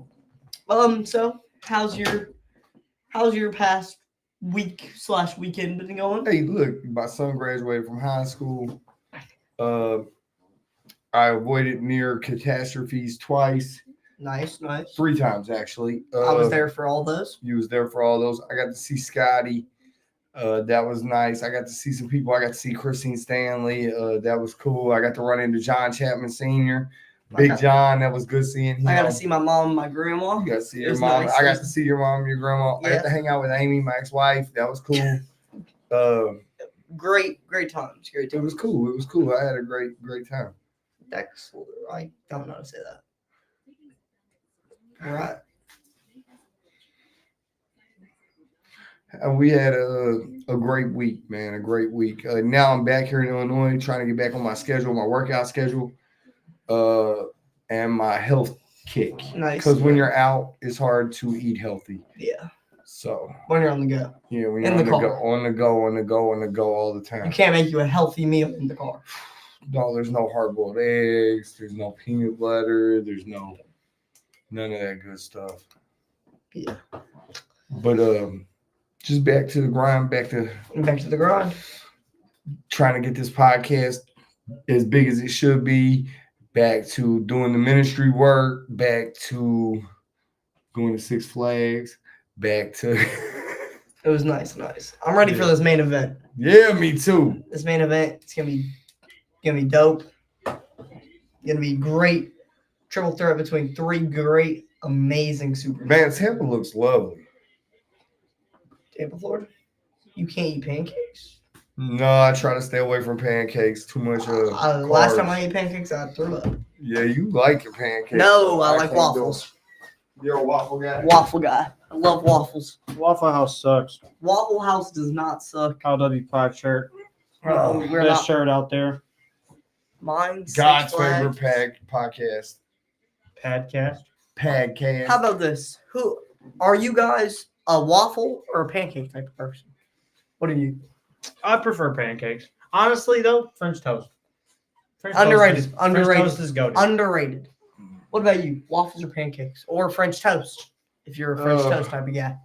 so how's your past week/weekend been going?
Hey, look, my son graduated from high school. I avoided near catastrophes twice.
Nice.
3 times actually.
I was there for all those.
You was there for all those. I got to see Scotty. That was nice. I got to see some people. I got to see Christine Stanley. That was cool. I got to run into John Chapman Sr. Big John. That was good seeing him.
I got to see my mom and my grandma.
You got to see
It
your
was
mom.
nice.
I got to see your mom and your grandma. I
Yeah.
got to hang out with Amy, my ex-wife. That was cool.
Great times.
It was cool. It was cool. I had a great time.
Excellent. I don't know how to say that. All right.
And we had a great week, man. A great week. Now I'm back here in Illinois, trying to get back on my schedule, my workout schedule, and my health kick.
Nice.
Because when you're out, it's hard to eat healthy.
Yeah.
So
When you're on the go,
yeah, when
In
you're
the
on the go all the
you
time.
can't make you a healthy meal in the car.
No, there's no hard-boiled eggs. There's no peanut butter. There's none of that good stuff.
Yeah.
But just back to the grind, back to
the grind.
trying to get this podcast as big as it should be, back to doing the ministry work, back to going to Six Flags, back to
It was nice. I'm ready for this main event.
yeah, me too.
This main event, it's gonna be dope. Gonna be great. Triple threat between 3 great, amazing super.
Man, Tampa looks lovely.
Tampa, Florida. You can't eat pancakes.
No, I try to stay away from pancakes. Too much
Last time
carbs.
I ate pancakes, I threw up.
Yeah, you like your pancakes.
No, I like
can't do
waffles.
it. You're a waffle guy.
Waffle guy. I love waffles.
Waffle House sucks.
Waffle House does not suck.
LW Pod shirt.
We're
Best
not.
shirt out there.
Mine's
God's
Six Flags.
favorite podcast.
Podcast.
Podcast.
How about this? Who are you guys? A waffle or a pancake type of person? What are you?
I prefer pancakes. Honestly, though, French toast. French
Underrated.
French toast is goated.
Underrated. What about you? Waffles or pancakes or French toast? If you're a French toast type of guy.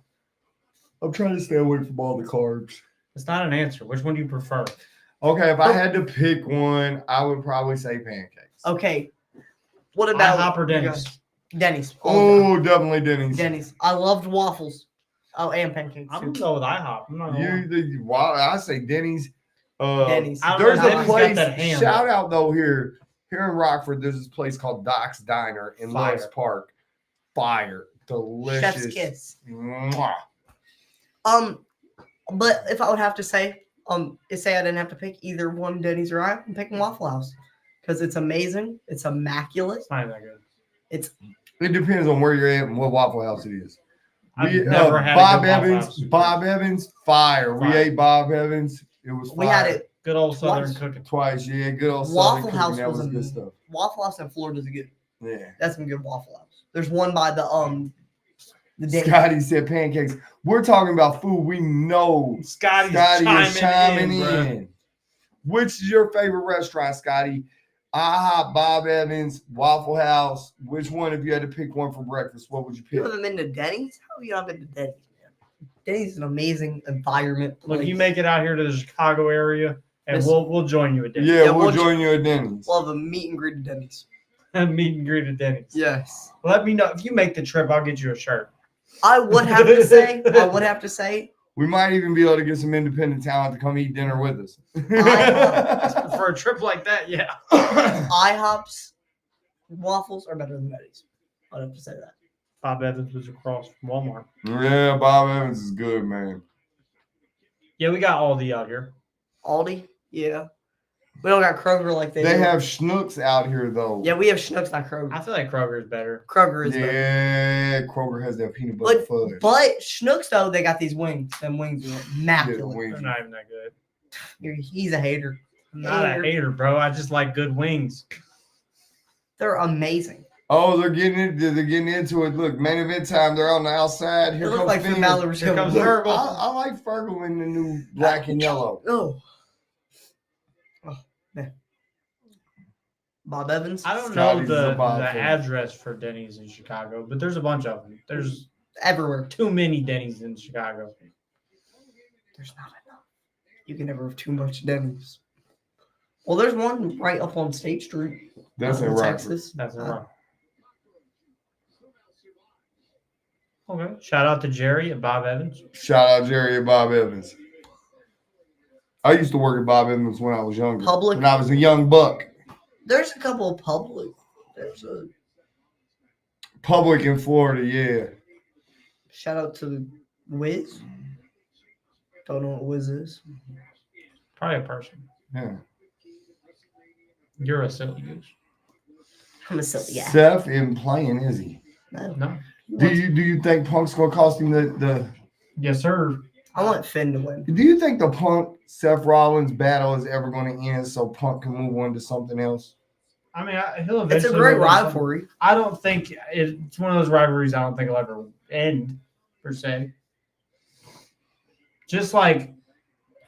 I'm trying to stay away from all the carbs.
It's not an answer. Which one do you prefer?
Okay, if I had to pick one, I would probably say pancakes.
Okay. What about
IHOP or
you
Denny's?
guys? Denny's. all
Oh, definitely Denny's.
the time. Denny's. I loved waffles. Oh, and pancakes
I'm
too.
gonna go with IHOP. I'm not gonna lie.
Wow, I say Denny's.
Denny's.
I don't
There's
know,
a
Denny's got
place.
that ham.
Shout out though here in Rockford. There's this place called Doc's Diner in
Fire.
Loves Park. Fire, delicious.
Chef's kiss.
Mwah.
But if I would have to say, say I didn't have to pick either one, Denny's or IHOP, I'm picking Waffle House because it's amazing. It's immaculate.
It's not even that good.
It's
It depends on where you're at and what Waffle House it is.
I've
We,
never had
Bob
a good Waffle
Evans.
House.
Bob Evans, fire. We
Fire.
ate Bob Evans. It was fire.
we had it.
Good old Southern
Twice.
cooking.
Twice, yeah. Good old
Waffle
Southern cooking.
House
That
was
was good
amazing.
stuff.
Waffle House in Florida is a good.
Yeah.
That's some good Waffle House. There's one by the Denny's.
Scotty said pancakes. We're talking about food we know.
Scotty
Scotty is chiming
in. bro.
in. Which is your favorite restaurant, Scotty? IHOP, Bob Evans, Waffle House. Which one, if you had to pick one for breakfast, what would you
You
pick?
haven't been to Denny's? How have you not been to Denny's, man? Denny's is an amazing environment.
Look,
place.
you make it out here to the Chicago area, and
Yes.
we'll join you at Denny's.
Yeah,
Yeah,
we'll
we'll
join you at Denny's.
We'll have a meet and greet at Denny's.
Meet and greet at Denny's.
Yes.
Let me know if you make the trip. I'll get you a shirt.
I would have to say,
We might even be able to get some independent talent to come eat dinner with us.
For a trip like that, yeah.
IHOP's waffles are better than Denny's. I'd have to say that.
Bob Evans was across from Walmart.
Yeah, Bob Evans is good, man.
Yeah, we got Aldi out here.
Aldi, yeah. We don't got Kroger like they
They
do.
have Schnooks out here though.
Yeah, we have Schnucks, not Kroger.
I feel like Kroger's better.
Kroger is better.
Yeah, Kroger has that peanut butter fudge.
But Schnucks though, they got these wings. Them wings are immaculate.
wings.
They're not even that good.
He's a hater.
I'm not a hater, bro. I just like good wings.
They're amazing.
Oh, they're getting it. They're getting into it. Look, main event time. They're on the outside. Here
It looks
comes
like
Finn.
Finn Balor was
Here
coming.
comes
Look,
Fergal.
I like Fergal in the new black and yellow.
Oh, man. Bob Evans.
I don't
Scotty's
know
a Bob
the
fan.
address for Denny's in Chicago, but there's a bunch of them. There's
Everywhere.
too many Denny's in Chicago.
There's not enough. You can never have too much Denny's. Well, there's one right up on State Street.
That's in
in
Rockford.
Texas.
That's wrong. Okay. Shout out to Jerry and Bob Evans.
Shout out Jerry and Bob Evans. I used to work at Bob Evans when I was younger.
Public.
When I was a young buck.
There's a couple of public. There's a
Public in Florida, yeah.
shout out to Wiz. Don't know what Wiz is.
Probably a person.
Yeah.
You're a silly goose.
I'm a silly guy.
Seth isn't playing, is he?
No.
No.
Do you think Punk's gonna cost him the
Yes, sir.
I want Finn to win.
do you think the Punk Seth Rollins battle is ever gonna end so Punk can move on to something else?
I mean, he'll eventually.
It's a great
go to something.
rivalry.
I don't think it's one of those rivalries. I don't think it'll ever end per se. Just like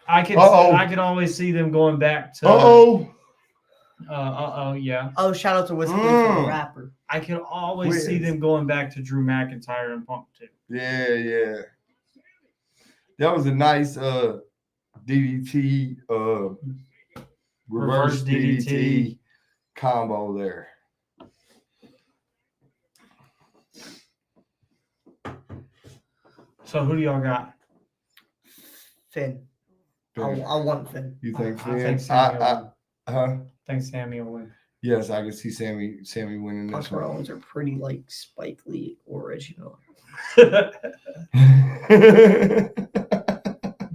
I could always see them going back to. Yeah.
Oh, shout out to Wiz Khalifa, the rapper.
I can always see them going back to Drew McIntyre and Punk too.
Yeah. That was a nice DDT reverse DDT combo there.
So who do y'all got?
Finn. I want Finn.
You think
I
Finn?
think Sammy will win.
Huh?
I think Sammy will win.
Yes, I can see Sammy winning this
Punk
one.
Rollins are pretty like Spike Lee original.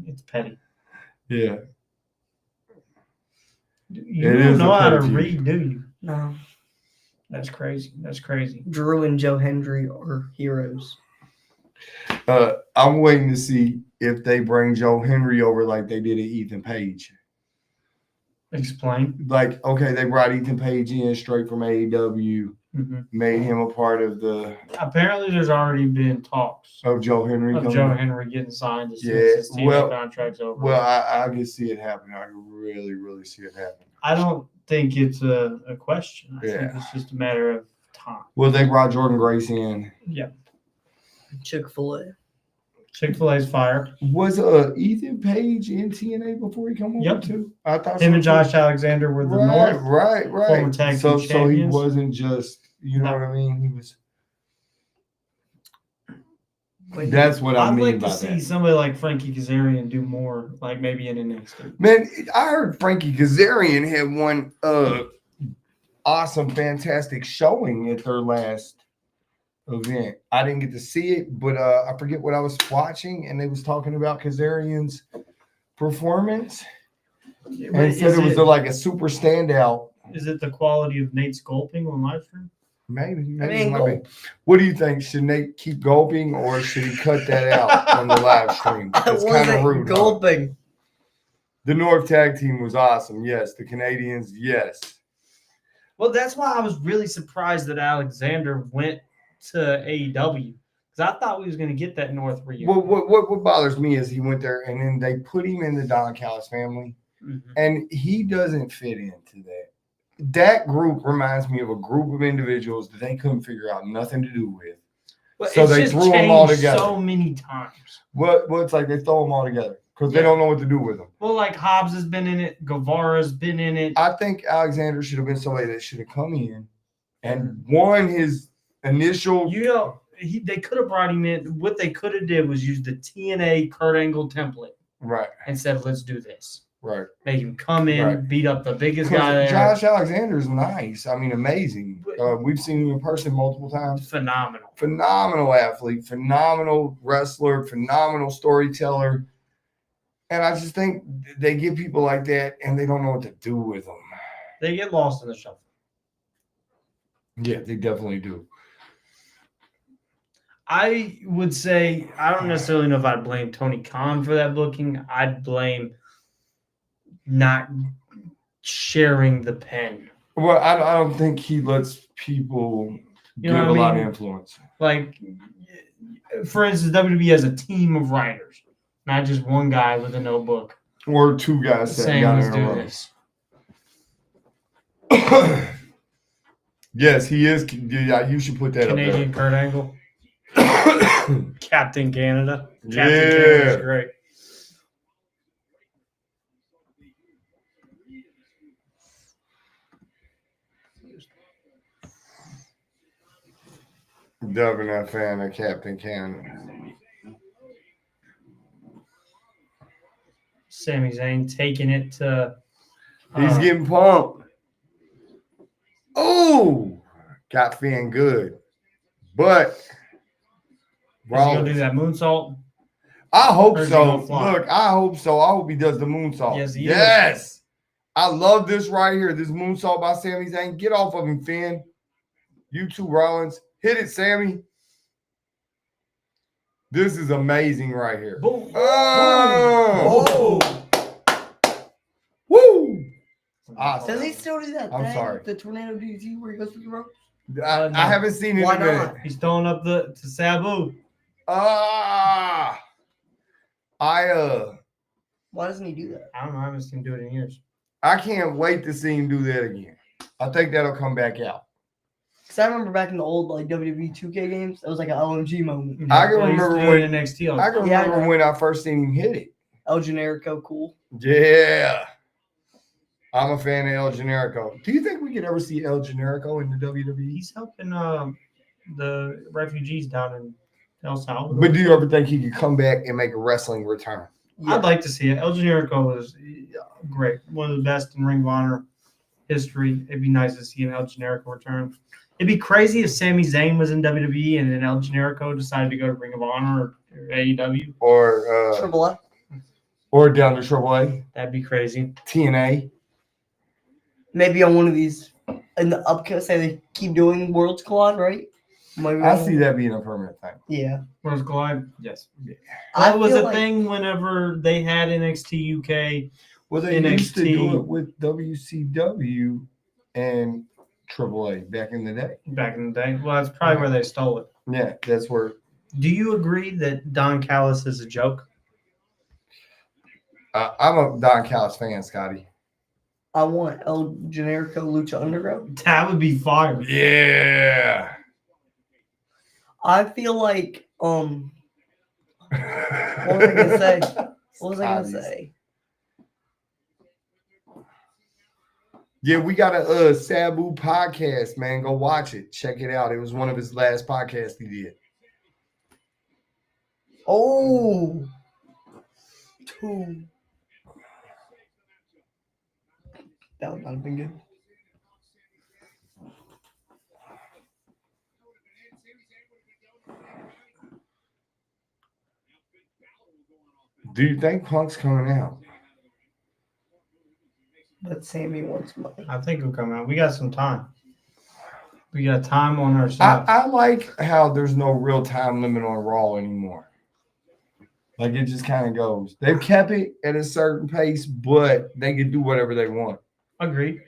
It's petty.
Yeah.
You
It
don't
is
know
a
how to
petty feud.
read, do you?
No.
That's crazy. That's crazy.
Drew and Joe Hendry are heroes.
I'm waiting to see if they bring Joe Henry over like they did at Ethan Page.
Explain.
Like, okay, they brought Ethan Page in straight from AEW, made him a part of the
Apparently, there's already been talks
of Joe Henry.
of
coming
Joe
in.
Henry getting signed as soon
Yeah,
as his team
well-
contract's over.
Well, I can see it happening. I can really, really see it happening.
I don't think it's a question. I think
Yeah.
it's just a matter of time.
Well, they brought Jordan Grace in.
Yeah.
Chick-fil-A.
Chick-fil-A's fire.
Was Ethan Page in TNA before he come over
Yep.
too? I thought
Him
so
and
too.
Josh Alexander were the North.
Right.
former tag
So
team
so he
champions.
wasn't just, you know
No.
what I mean? He was.
Wait,
That's what I
I'd
mean
like
by
to see
that.
somebody like Frankie Kazarian do more, like maybe in NXT.
Man, I heard Frankie Kazarian had one awesome, fantastic showing at their last event. I didn't get to see it, but I forget what I was watching, and they was talking about Kazarian's performance, and said it was like a super standout.
Is it the quality of Nate's gulping on Livestream?
Maybe it
mean,
might be. What do you think? Should Nate keep gulping, or should he cut that out on the live stream?
I
It's kind of
wasn't
rude. huh?
gulping.
The North tag team was awesome. Yes. The Canadians, yes.
Well, that's why I was really surprised that Alexander went to AEW because I thought we was going to get that North reunion.
Well, what bothers me is he went there and then they put him in the Don Callis family, and he doesn't fit into that. That group reminds me of a group of individuals that they couldn't figure out nothing to do with.
But
so
it's
they
just
threw them all
changed
together.
so many times.
Well, it's like they throw them all together because they don't know what to do with them.
Well, like Hobbs has been in it, Guevara's been in it.
I think Alexander should have been somebody that should have come in and won his initial.
You know, they could have brought him in. What they could have did was use the TNA Kurt Angle template
Right.
and said, "Let's do this."
Right.
Make him come in,
Right.
beat up the biggest guy there.
Josh Alexander's nice. I mean, amazing. We've seen him in person multiple times.
Phenomenal.
Phenomenal athlete, phenomenal wrestler, phenomenal storyteller. And I just think they get people like that and they don't know what to do with them.
They get lost in the shuffle.
Yeah, they definitely do.
I would say I don't necessarily know if I'd blame Tony Khan for that booking. I'd blame not sharing the pen.
Well, I don't think he lets people
You know
give a
what I
lot of
mean?
influence.
Like, for instance, WWE has a team of writers, not just one guy with a notebook
Or two guys sitting
saying,
down
let's
in
do
a row.
this.
Yes, he is. Yeah, you should put that
Canadian Kurt Angle,
up there.
Captain Canada. Captain
Yeah.
Canada's great.
Definitely not a fan of Captain Canada.
Sami Zayn taking it to.
He's getting pumped. Oh, got feeling good. But
Is he gonna do
Rollins,
that moonsault?
I hope
Or is he
so.
gonna fly?
Look, I hope so. I hope he does the moonsault.
Yes, he is.
Yes. I love this right here. This moonsault by Sami Zayn. Get off of him, Finn. You too, Rollins. Hit it, Sammy. This is amazing right here.
Boom.
Oh. Woo. Awesome.
Does he still do that
I'm
thing?
sorry.
The tornado DT where he goes through the ropes?
I haven't seen it
Why
in a minute.
not?
He's throwing up to Sabu.
Ah.
Why doesn't he do that?
I don't know. I haven't seen him do it in years.
I can't wait to see him do that again. I think that'll come back out.
Because I remember back in the old like WWE 2K games, it was like an LMG moment.
I can
Well, he's
remember
doing
when-
NXT. all the
I can
time.
Yeah, I
remember
know.
when I first seen him hit it.
El Generico, cool.
Yeah. I'm a fan of El Generico. Do you think we could ever see El Generico in the WWE?
He's helping the refugees down in El Salvador.
But do you ever think he could come back and make a wrestling return?
Yeah.
I'd like to see it. El Generico is great. One of the best in Ring of Honor history. It'd be nice to see an El Generico return. It'd be crazy if Sami Zayn was in WWE and then El Generico decided to go to Ring of Honor or AEW.
Or
Triple A.
or down to AAA,
That'd be crazy.
TNA.
Maybe on one of these in the upcut, say they keep doing Worlds Collide, right? Maybe
I
on-
see that being a permanent thing.
Yeah.
Worlds Collide? Yes.
I
That was
feel
a
like-
thing whenever they had NXT UK.
Well, they used to
NXT.
do it with WCW and AAA back in the day.
Back in the day. Well, that's probably where they stole it.
Yeah, that's where.
Do you agree that Don Callis is a joke?
I'm a Don Callis fan, Scotty.
I want El Generico Lucha Underground.
That would be fire.
Yeah.
I feel like what was I gonna say? What was I gonna say?
Yeah, we got a Sabu podcast, man. Go watch it. Check it out. It was one of his last podcasts he did.
Oh, two. That would not have been good.
Do you think Punk's coming out?
But Sammy wants money.
I think it'll come out. We got some time. We got time on our side.
I like how there's no real time limit on Raw anymore. Like it just kind of goes. They've kept it at a certain pace, but they can do whatever they want.
Agreed.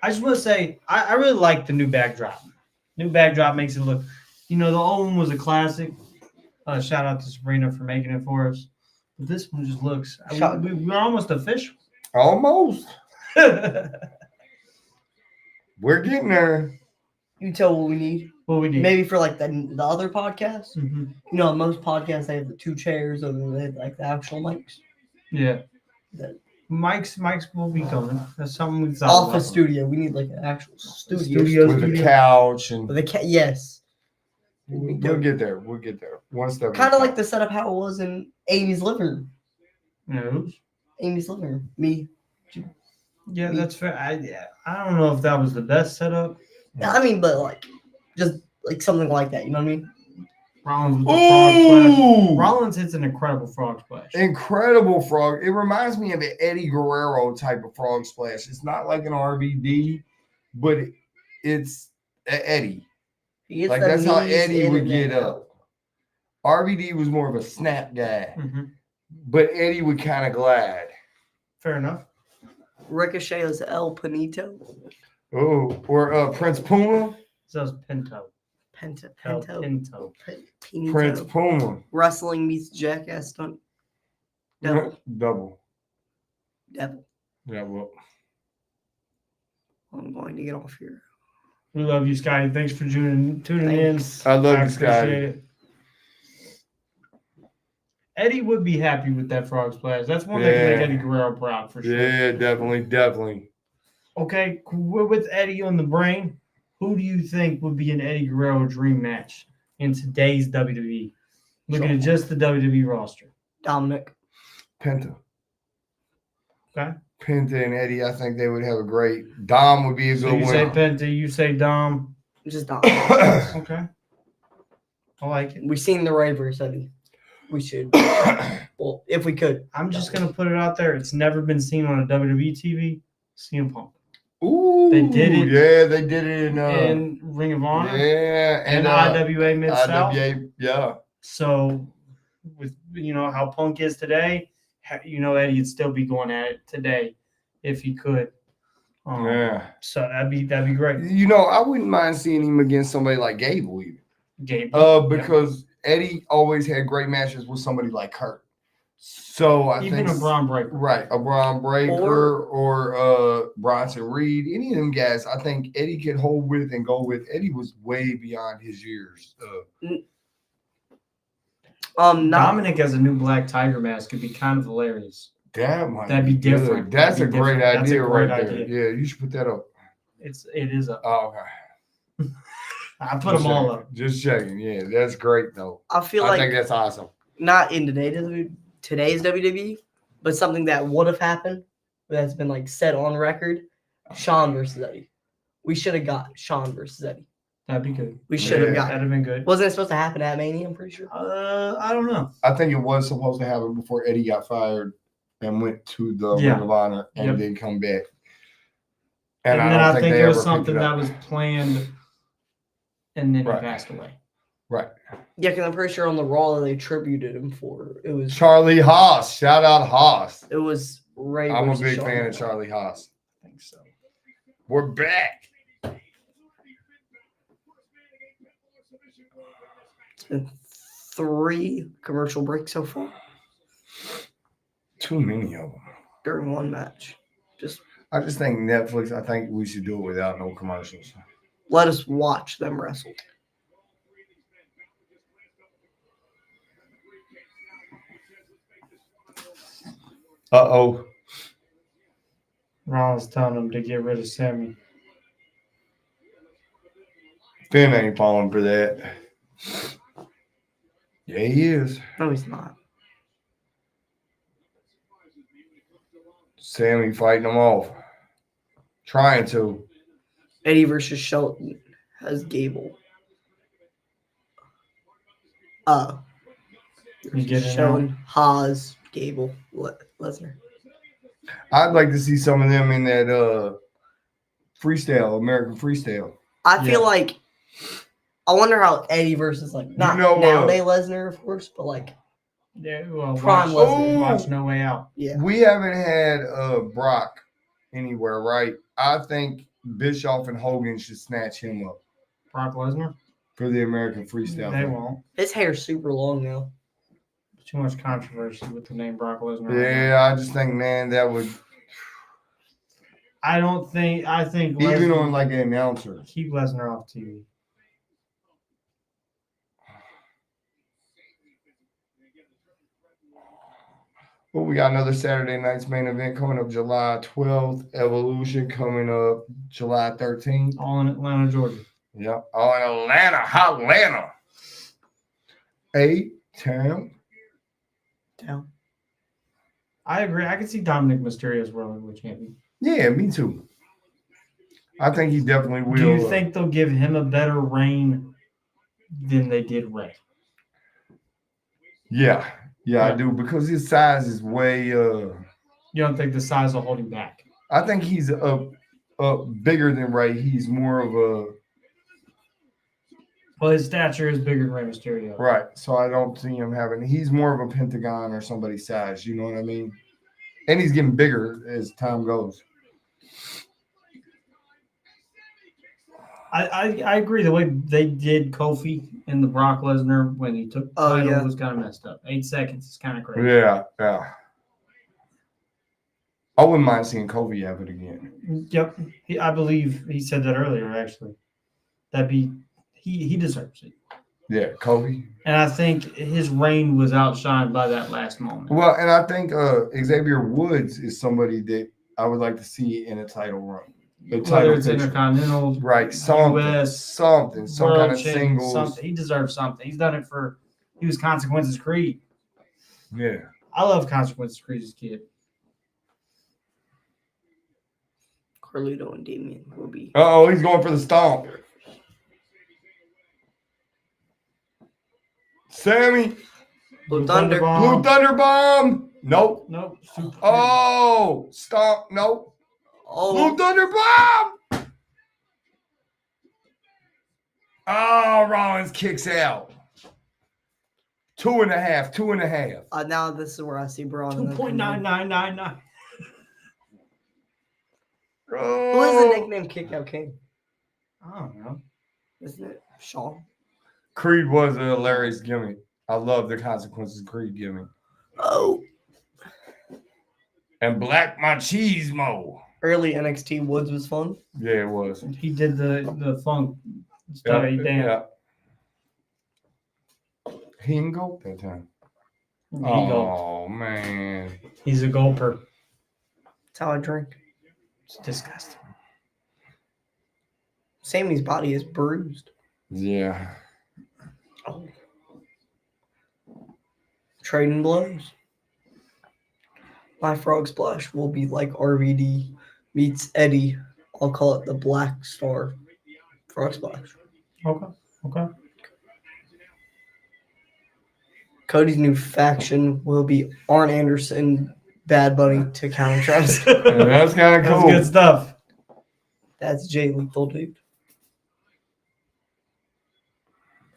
I just want to say, I really like the new backdrop. New backdrop makes it look, the old one was a classic. Shout out to Sabrina for making it for us. But this one just looks, we're almost official.
Almost. We're getting there.
You tell what we need.
What we need.
Maybe for like the other podcasts.
Mhm.
Most podcasts they have the 2 chairs or they have like the actual mics.
Yeah.
The
Mike's will be coming. That's something we thought
office
about.
studio. We need like an actual studio.
Studio.
With the couch and
But yes.
we'll get there. We'll get there. One step.
Kind of like the setup how it was in Amy's living room.
No.
Amy's living room. Me.
Yeah, that's fair. I don't know if that was the best setup.
I mean, but like just like something like that. You know what I mean?
Rollins with the frog splash.
Ooh!
Rollins hits an incredible frog splash.
Incredible frog. It reminds me of an Eddie Guerrero type of frog splash. It's not like an RVD, but it's an Eddie.
He gets
Like
them
that's how
knees
Eddie
in
would
and
get
out.
up. RVD was more of a snap guy,
Mhm.
but Eddie would kind of glide.
Fair enough.
Ricochet is El Panito.
Oh, or Prince Puma.
So it's Pinto.
Penta.
El
Pinto.
Pinto.
Pinito.
Prince Puma.
Wrestling meets Jackass stunt. Devil.
Double.
Devil.
Yeah, well.
I'm going to get off here.
We love you, Scotty. Thanks for tuning
Thanks.
in.
I love you,
appreciate
Scotty.
it. Eddie would be happy with that frog splash. That's one that can make
Yeah.
Eddie Guerrero proud for sure.
Yeah, definitely.
Okay, with Eddie on the brain, who do you think would be an Eddie Guerrero dream match in today's WWE? Looking at just the WWE roster.
Dominic.
Penta.
Okay.
Penta and Eddie, I think they would have a great. Dom would be a
So
good
you say
one.
Penta, you say Dom.
Just Dominic.
Okay. I like it.
We've seen the rivalries, Eddie. We should. Well, if we could.
I'm just going to put it out there. It's never been seen on a WWE TV. CM Punk.
Ooh,
They did it.
Yeah, they did it
in Ring of Honor.
Yeah,
And IWA Mid-South.
IWA, yeah.
So, with how Punk is today, Eddie would still be going at it today if he could.
Yeah.
So that'd be great.
I wouldn't mind seeing him against somebody like Gable even.
Gabe.
Because Eddie always had great matches with somebody like Kurt. So I
Even
think
a Braun Breaker.
Right, a Braun Breaker or Bronson Reed, any of them guys, I think Eddie could hold with and go with. Eddie was way beyond his years.
Dominic as a new Black Tiger mask could be kind of hilarious.
That'd
be different.
That's
That'd be
a great
different. That's a
idea
great
right there.
idea.
Yeah, you should put that up.
It is a.
Oh, okay.
I put them all up.
Just checking. Yeah, that's great though.
I feel
I
like
think that's awesome.
not in today's WWE, but something that would have happened that's been like set on record. Shawn versus Eddie. We should have got Shawn versus Eddie.
That'd be good.
We should have
Yeah.
got.
That'd have been good.
Wasn't it supposed to happen at Mania? I'm pretty sure.
I don't know.
I think it was supposed to happen before Eddie got fired and went to the
Yeah.
Ring of Honor and
Yep.
then come back.
And then
don't
I think
they
there was
ever picked
something
it
that
up.
was planned, and then
Right.
he passed away.
Right.
Yeah, because I'm pretty sure on the Raw they tributed him for it was
Charlie Haas. Shout out Haas.
Ray.
I'm a
versus
big
Shawn.
fan of Charlie Haas.
I think so.
We're back.
It's been 3 commercial breaks so far
Too many of them.
during one match. Just
I just think Netflix, I think we should do it without no commercials.
let us watch them wrestle.
Uh-oh.
Rollins telling him to get rid of Sammy.
Finn ain't falling for that. Yeah, he is.
No, he's not.
Sammy fighting him off. Trying to.
Eddie versus Shelton has Gable.
You get it now?
Shelton, Haas, Gable, Lesnar.
I'd like to see some of them in that freestyle, American freestyle.
I feel
Yeah.
like I wonder how Eddie versus like not nowadays Lesnar, of course, but like
Yeah, well,
Prime
watch,
Lesnar.
watch No Way Out.
yeah.
We haven't had Brock anywhere, right? I think Bischoff and Hogan should snatch him up
Brock Lesnar.
for the American freestyle.
They won't.
His hair's super long now.
Too much controversy with the name Brock Lesnar. right now.
Yeah, I just think, man, that would
I don't think. I think
even
Lesnar,
on like an announcer.
keep Lesnar off TV.
Well, we got another Saturday night's main event coming up July 12th. Evolution coming up July 13th.
All in Atlanta, Georgia.
Yep. Oh, in Atlanta, hot Atlanta. A-Town.
Down.
I agree. I can see Dominic Mysterio as world heavyweight champion.
Yeah, me too. I think he definitely will.
Do you think they'll give him a better reign than they did Ray?
Yeah, I
Yeah.
do because his size is way.
You don't think the size will hold him back?
I think he's bigger than Ray. He's more of a
Well, his stature is bigger than Rey Mysterio.
right. So I don't see him having. He's more of a Pentagon or somebody's size. You know what I mean? And he's getting bigger as time goes.
I agree. The way they did Kofi and the Brock Lesnar when he took the
Oh,
title
yeah.
was kind of messed up. 8 seconds is kind of crazy.
Yeah. I wouldn't mind seeing Kobe have it again.
Yep. I believe he said that earlier, actually. He deserves it.
Yeah, Kobe.
And I think his reign was outshined by that last moment.
Well, and I think Xavier Woods is somebody that I would like to see in a title run.
Whether it's Intercontinental,
right? Something,
US,
some kind of
champion,
singles.
something. He deserves something. He's done it for. He was Consequences Creed.
Yeah.
I love Consequences Creed as a kid.
Carlito and Damien will be.
Oh, he's going for the stomp. Sammy,
Blue Thunder.
Blue Thunder Bomb. Nope.
Nope. Super.
Oh, stomp. Nope.
Oh,
Blue Thunder Bomb. Oh, Rollins kicks out. 2.5. 2.5.
now this is where I see Braun.
2.9999.
Who is the
Oh.
nickname Kick Out King?
I don't know.
Isn't it Shawn?
Creed was a hilarious gimmick. I love the Consequences Creed gimmick.
Oh.
And Black Machismo.
Early NXT Woods was fun.
Yeah, it was.
He did the funk stuff. He danced.
He didn't go that time.
He gulped.
Oh, man.
He's a gulper.
That's how I drink.
It's disgusting.
Sammy's body is bruised.
Yeah.
Oh. Trading blows. My frog splash will be like RVD meets Eddie. I'll call it the Black Star frog splash.
Okay.
Cody's new faction will be Arn Anderson, Bad Bunny to counter Travis.
That's kind of
That's
cool.
good stuff.
That's Jay Lethal, dude.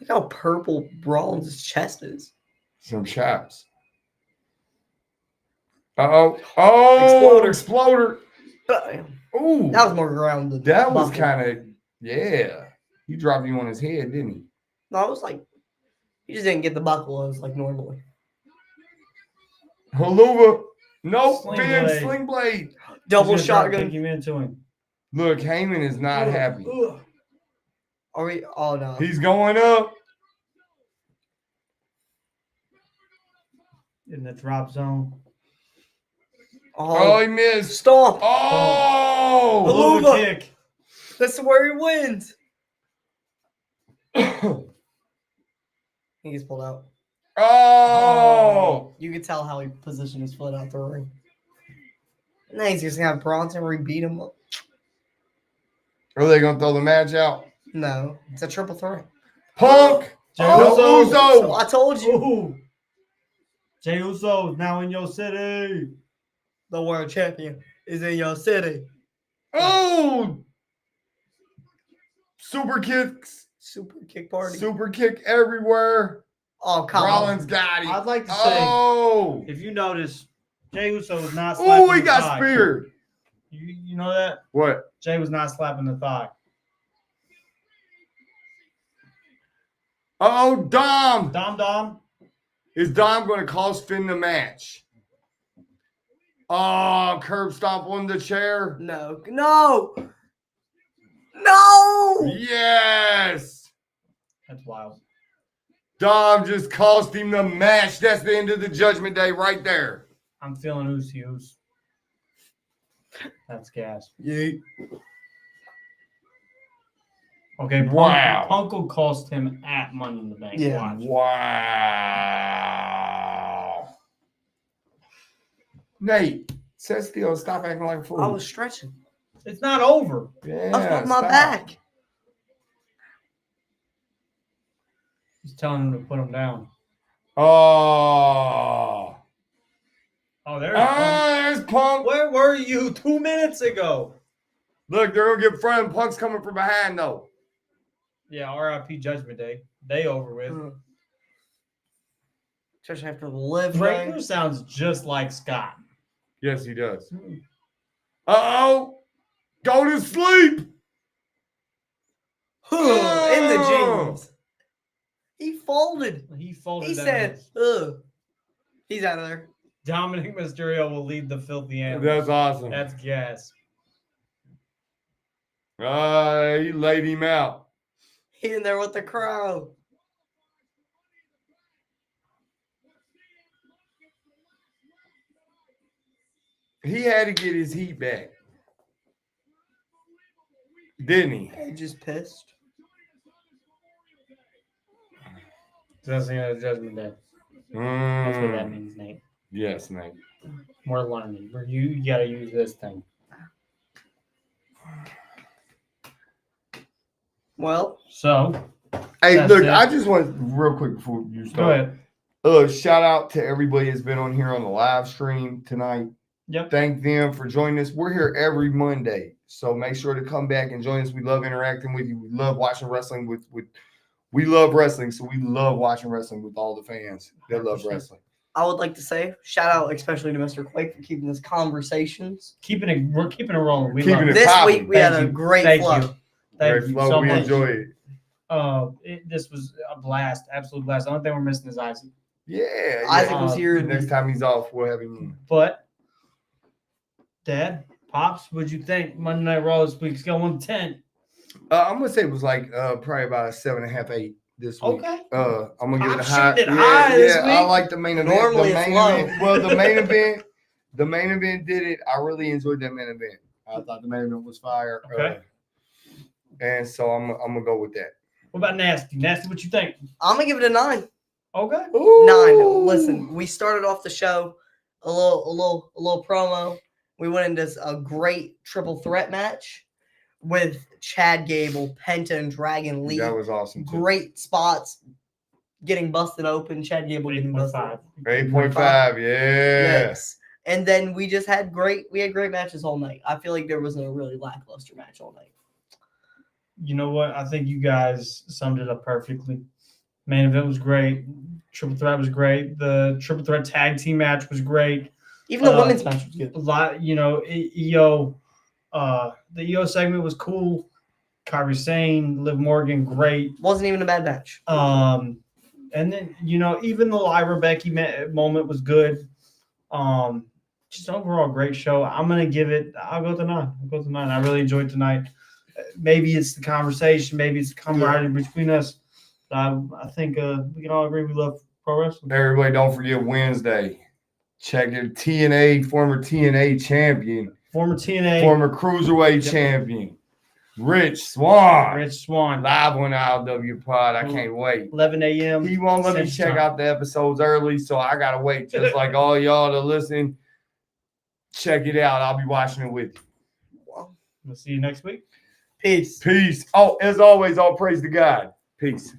Look how purple Rollins' chest is.
Some chaps. Oh, Exploder.
Bam.
Ooh.
That was more grounded.
That was
buckle.
kind of, yeah. He dropped you on his head, didn't he?
No, it was like he just didn't get the buckle. It was like normally.
Haluva. Nope.
Sling
Big
blade.
sling blade.
Double
He's gonna try to
shotgun.
Take him into him.
Look, Heyman is not happy.
Are we? Oh no.
He's going up.
In the drop zone.
Oh, he missed.
Stomp.
Oh.
Haluva
Haluva.
kick.
That's where he wins. He gets pulled out.
Oh.
You can tell how he positioned his foot out the ring. And then he's just gonna have Bronson beat him up.
Are they going to throw the match out?
No, it's a triple threat.
Punk.
Jey
Oh,
Uso.
So I told you,
Ooh. Jey Uso is now in your city.
the world champion is in your city.
Oh. Super kicks.
Super kick party.
Super kick everywhere.
Oh, come
Rollins
on.
got him.
I'd like to say,
Oh.
if you notice, Jey Uso was not slapping
Oh, he
the
got
thigh.
speared.
You know that?
What?
Jay was not slapping the thigh.
Oh, Dom.
Dom.
Is Dom going to cost Finn the match? Oh, curb stomp on the chair.
No. No.
Yes.
That's wild.
Dom just cost him the match. That's the end of the Judgment Day right there.
I'm feeling Usos. That's gas.
Yeah.
Okay,
Wow.
Punk will cost him at Money in the Bank.
Yeah.
Watch.
Wow. Nate, sit still. Stop acting like a fool.
I was stretching.
It's not over.
yeah,
I was on my
stop.
back.
He's telling him to put him down.
Oh.
Oh, there's Punk.
There's Punk.
Where were you 2 minutes ago?
Look, they're going to get front. Punk's coming from behind, though.
Yeah, RIP Judgment Day. They over with.
Especially after the live
Breaker
thing.
sounds just like Scott.
Yes, he does. Uh-oh. Go to sleep.
In the jeans. He folded.
He folded
He
that.
said, ugh. He's out of there.
Dominic Mysterio will lead the filthy animals.
That's awesome.
That's gas.
He laid him out.
He in there with the crowd.
He had to get his heat back. Didn't he?
He just pissed.
That's the end of Judgment Day. That's what that means, Nate.
Yes, Nate.
We're learning. You got to use this thing.
Well,
So,
Hey,
That's
look,
it.
I just want real quick before you
go
start.
ahead.
Shout out to everybody that's been on here on the live stream tonight.
Yep.
Thank them for joining us. We're here every Monday, so make sure to come back and join us. We love interacting with you. We love watching wrestling with we love wrestling, so we love watching wrestling with all the fans that love
100%.
wrestling.
I would like to say shout out especially to Mr. Quake for keeping this conversations.
We're keeping it rolling. We
Keeping
love
it
it.
This
popping.
week we had
Thank
a
you.
great
Thank
flow.
you. Thank
Great
you
flow.
so
We
much.
enjoy it.
This was a blast, absolute blast. The only thing we're missing is Isaac.
Yeah.
Isaac was here.
Next time he's off, we'll have him on.
But, Dad, Pops, what'd you think? Monday Night Raw this week, scale 1 to 10.
I'm gonna say it was like probably about a 7.5, 8 this week.
Okay.
I'm gonna give it a
I'm
high.
shooting it high this
I
week.
like the main event.
Normally
the
it's
main
low.
event. Well, the main event did it. I really enjoyed that main event. I thought the main event was fire.
Okay.
And so I'm gonna go with that.
What about Nasty? Nasty, what you think?
I'm gonna give it a 9.
Okay.
9. Listen, we started off the show a little promo. We went into a great triple threat match with Chad Gable, Penta, and Dragon Lee.
That was awesome. Too.
Great spots, getting busted open. Chad Gable getting busted.
8.5.
8.5. Yeah.
Yes. And then we just had great matches all night. I feel like there wasn't a really lackluster match all night.
You know what? I think you guys summed it up perfectly. Main event was great. Triple threat was great. The triple threat tag team match was great.
Even the women's match was good.
A lot, EO. The EO segment was cool. Kairi Sane, Liv Morgan, great.
Wasn't even a bad match.
And then even the Lyra Becky moment was good. Just overall great show. I'll go to 9. I really enjoyed tonight. Maybe it's the conversation, maybe it's the camaraderie between us. But I think we can all agree we love pro wrestling.
Everybody, don't forget Wednesday. Check your former TNA champion,
Former TNA,
former cruiserweight champion, Rich Swann.
Rich Swann,
Live on the IW Pod. I can't wait.
11 a.m.
He won't let me
Central
check
Time.
out the episodes early, so I gotta wait. Just like all y'all to listen, check it out. I'll be watching it with you.
We'll see you next week.
Peace.
Peace. Oh, as always, all praise to God. Peace.